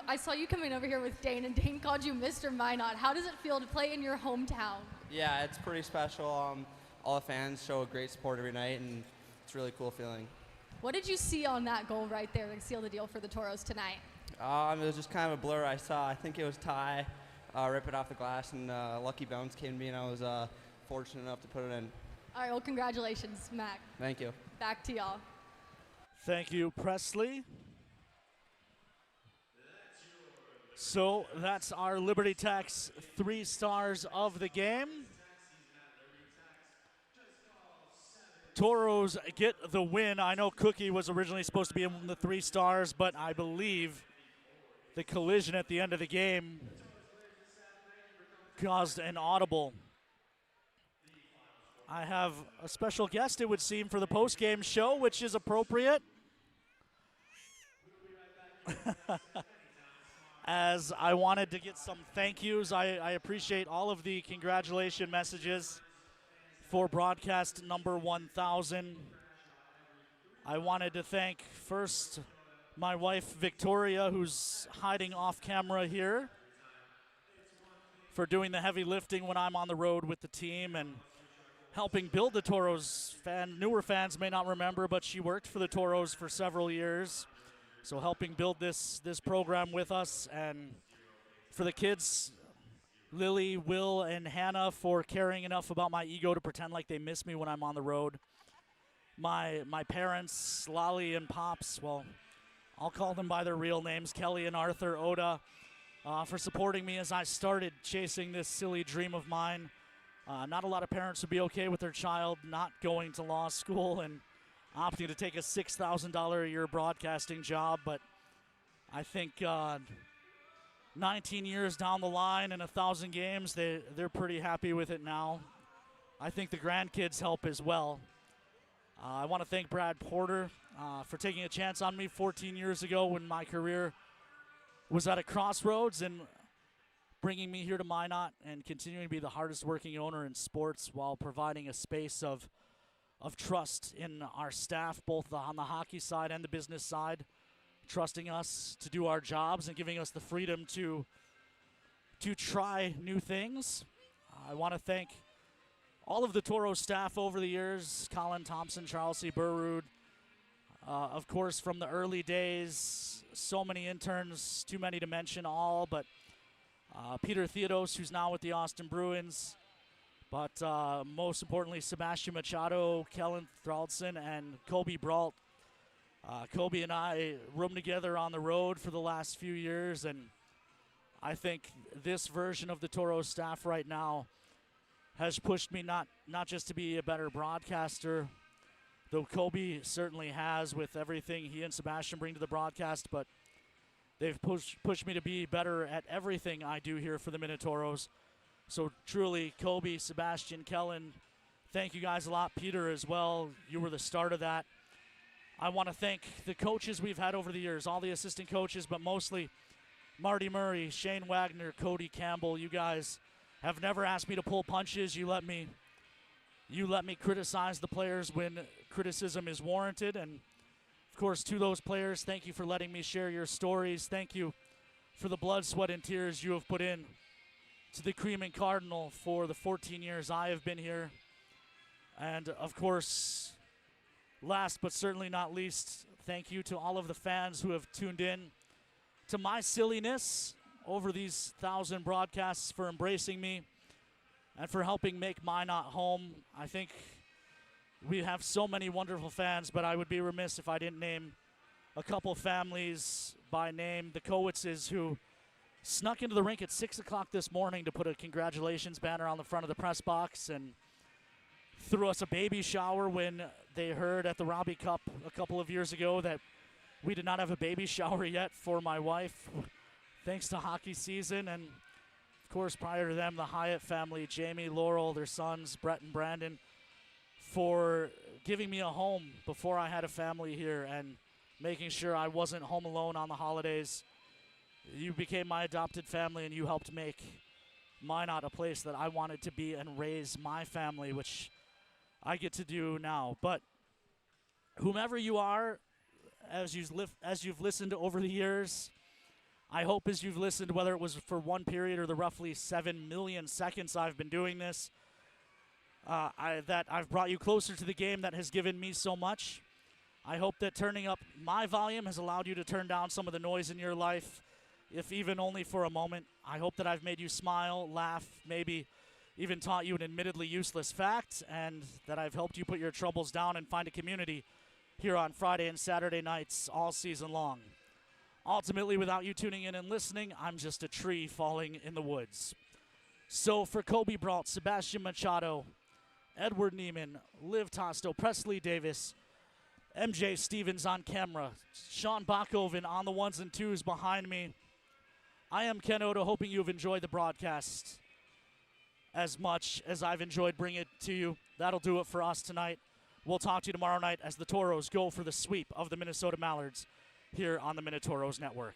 I saw you coming over here with Dane, and Dane called you Mr. Minot. How does it feel to play in your hometown? Yeah, it's pretty special. All the fans show great support every night, and it's a really cool feeling. What did you see on that goal right there to seal the deal for the Toros tonight? It was just kind of a blur. I think it was Ty rip it off the glass, and lucky bounce came to me, and I was fortunate enough to put it in. All right, well, congratulations, Mac. Thank you. Back to y'all. Thank you, Presley. So that's our Liberty Tax 3 stars of the game. Toros get the win. I know Cookie was originally supposed to be in the 3 stars, but I believe the collision at the end of the game caused an audible. I have a special guest, it would seem, for the post-game show, which is appropriate. As I wanted to get some thank yous. I appreciate all of the congratulation messages for broadcast number 1000. I wanted to thank first my wife, Victoria, who's hiding off camera here, for doing the heavy lifting when I'm on the road with the team and helping build the Toros. Newer fans may not remember, but she worked for the Toros for several years. So helping build this program with us, and for the kids, Lily, Will, and Hannah, for caring enough about my ego to pretend like they miss me when I'm on the road. My parents, Lolly and Pops, well, I'll call them by their real names, Kelly and Arthur Oda, for supporting me as I started chasing this silly dream of mine. Not a lot of parents would be okay with their child not going to law school and opting to take a $6,000 a year broadcasting job, but I think 19 years down the line and 1,000 games, they're pretty happy with it now. I think the grandkids help as well. I want to thank Brad Porter for taking a chance on me 14 years ago when my career was at a crossroads, and bringing me here to Minot and continuing to be the hardest working owner in sports while providing a space of trust in our staff, both on the hockey side and the business side, trusting us to do our jobs and giving us the freedom to try new things. I want to thank all of the Toro staff over the years, Colin Thompson, Charles C. Burrud, of course, from the early days, so many interns, too many to mention all, but Peter Theodos, who's now with the Austin Bruins, but most importantly, Sebastian Machado, Kellen Thraldson, and Kobe Brault. Kobe and I roomed together on the road for the last few years, and I think this version of the Toro staff right now has pushed me not just to be a better broadcaster, though Kobe certainly has with everything he and Sebastian bring to the broadcast, but they've pushed me to be better at everything I do here for the Minotauros. So truly, Kobe, Sebastian, Kellen, thank you guys a lot. Peter as well, you were the start of that. I want to thank the coaches we've had over the years, all the assistant coaches, but mostly Marty Murray, Shane Wagner, Cody Campbell. You guys have never asked me to pull punches. You let me criticize the players when criticism is warranted. And, of course, to those players, thank you for letting me share your stories. Thank you for the blood, sweat, and tears you have put in to the Cream and Cardinal for the 14 years I have been here. And, of course, last but certainly not least, thank you to all of the fans who have tuned in to my silliness over these 1,000 broadcasts, for embracing me and for helping make Minot home. I think we have so many wonderful fans, but I would be remiss if I didn't name a couple families by name. The Kowitzes, who snuck into the rink at 6 o'clock this morning to put a congratulations banner on the front of the press box and threw us a baby shower when they heard at the Robbie Cup a couple of years ago that we did not have a baby shower yet for my wife, thanks to hockey season. And, of course, prior to them, the Hyatt family, Jamie, Laurel, their sons, Brett and Brandon, for giving me a home before I had a family here and making sure I wasn't home alone on the holidays. You became my adopted family, and you helped make Minot a place that I wanted to be and raise my family, which I get to do now. But whomever you are, as you've listened over the years, I hope as you've listened, whether it was for one period or the roughly 7 million seconds I've been doing this, that I've brought you closer to the game that has given me so much. I hope that turning up my volume has allowed you to turn down some of the noise in your life, if even only for a moment. I hope that I've made you smile, laugh, maybe even taught you an admittedly useless fact, and that I've helped you put your troubles down and find a community here on Friday and Saturday nights all season long. Ultimately, without you tuning in and listening, I'm just a tree falling in the woods. So for Kobe Brault, Sebastian Machado, Edward Neiman, Liv Tosto, Presley Davis, MJ Stevens on camera, Sean Bachhoven on the ones and twos behind me, I am Ken Oda, hoping you've enjoyed the broadcast as much as I've enjoyed bringing it to you. That'll do it for us tonight. We'll talk to you tomorrow night as the Toros go for the sweep of the Minnesota Mallards here on the Minotauros Network.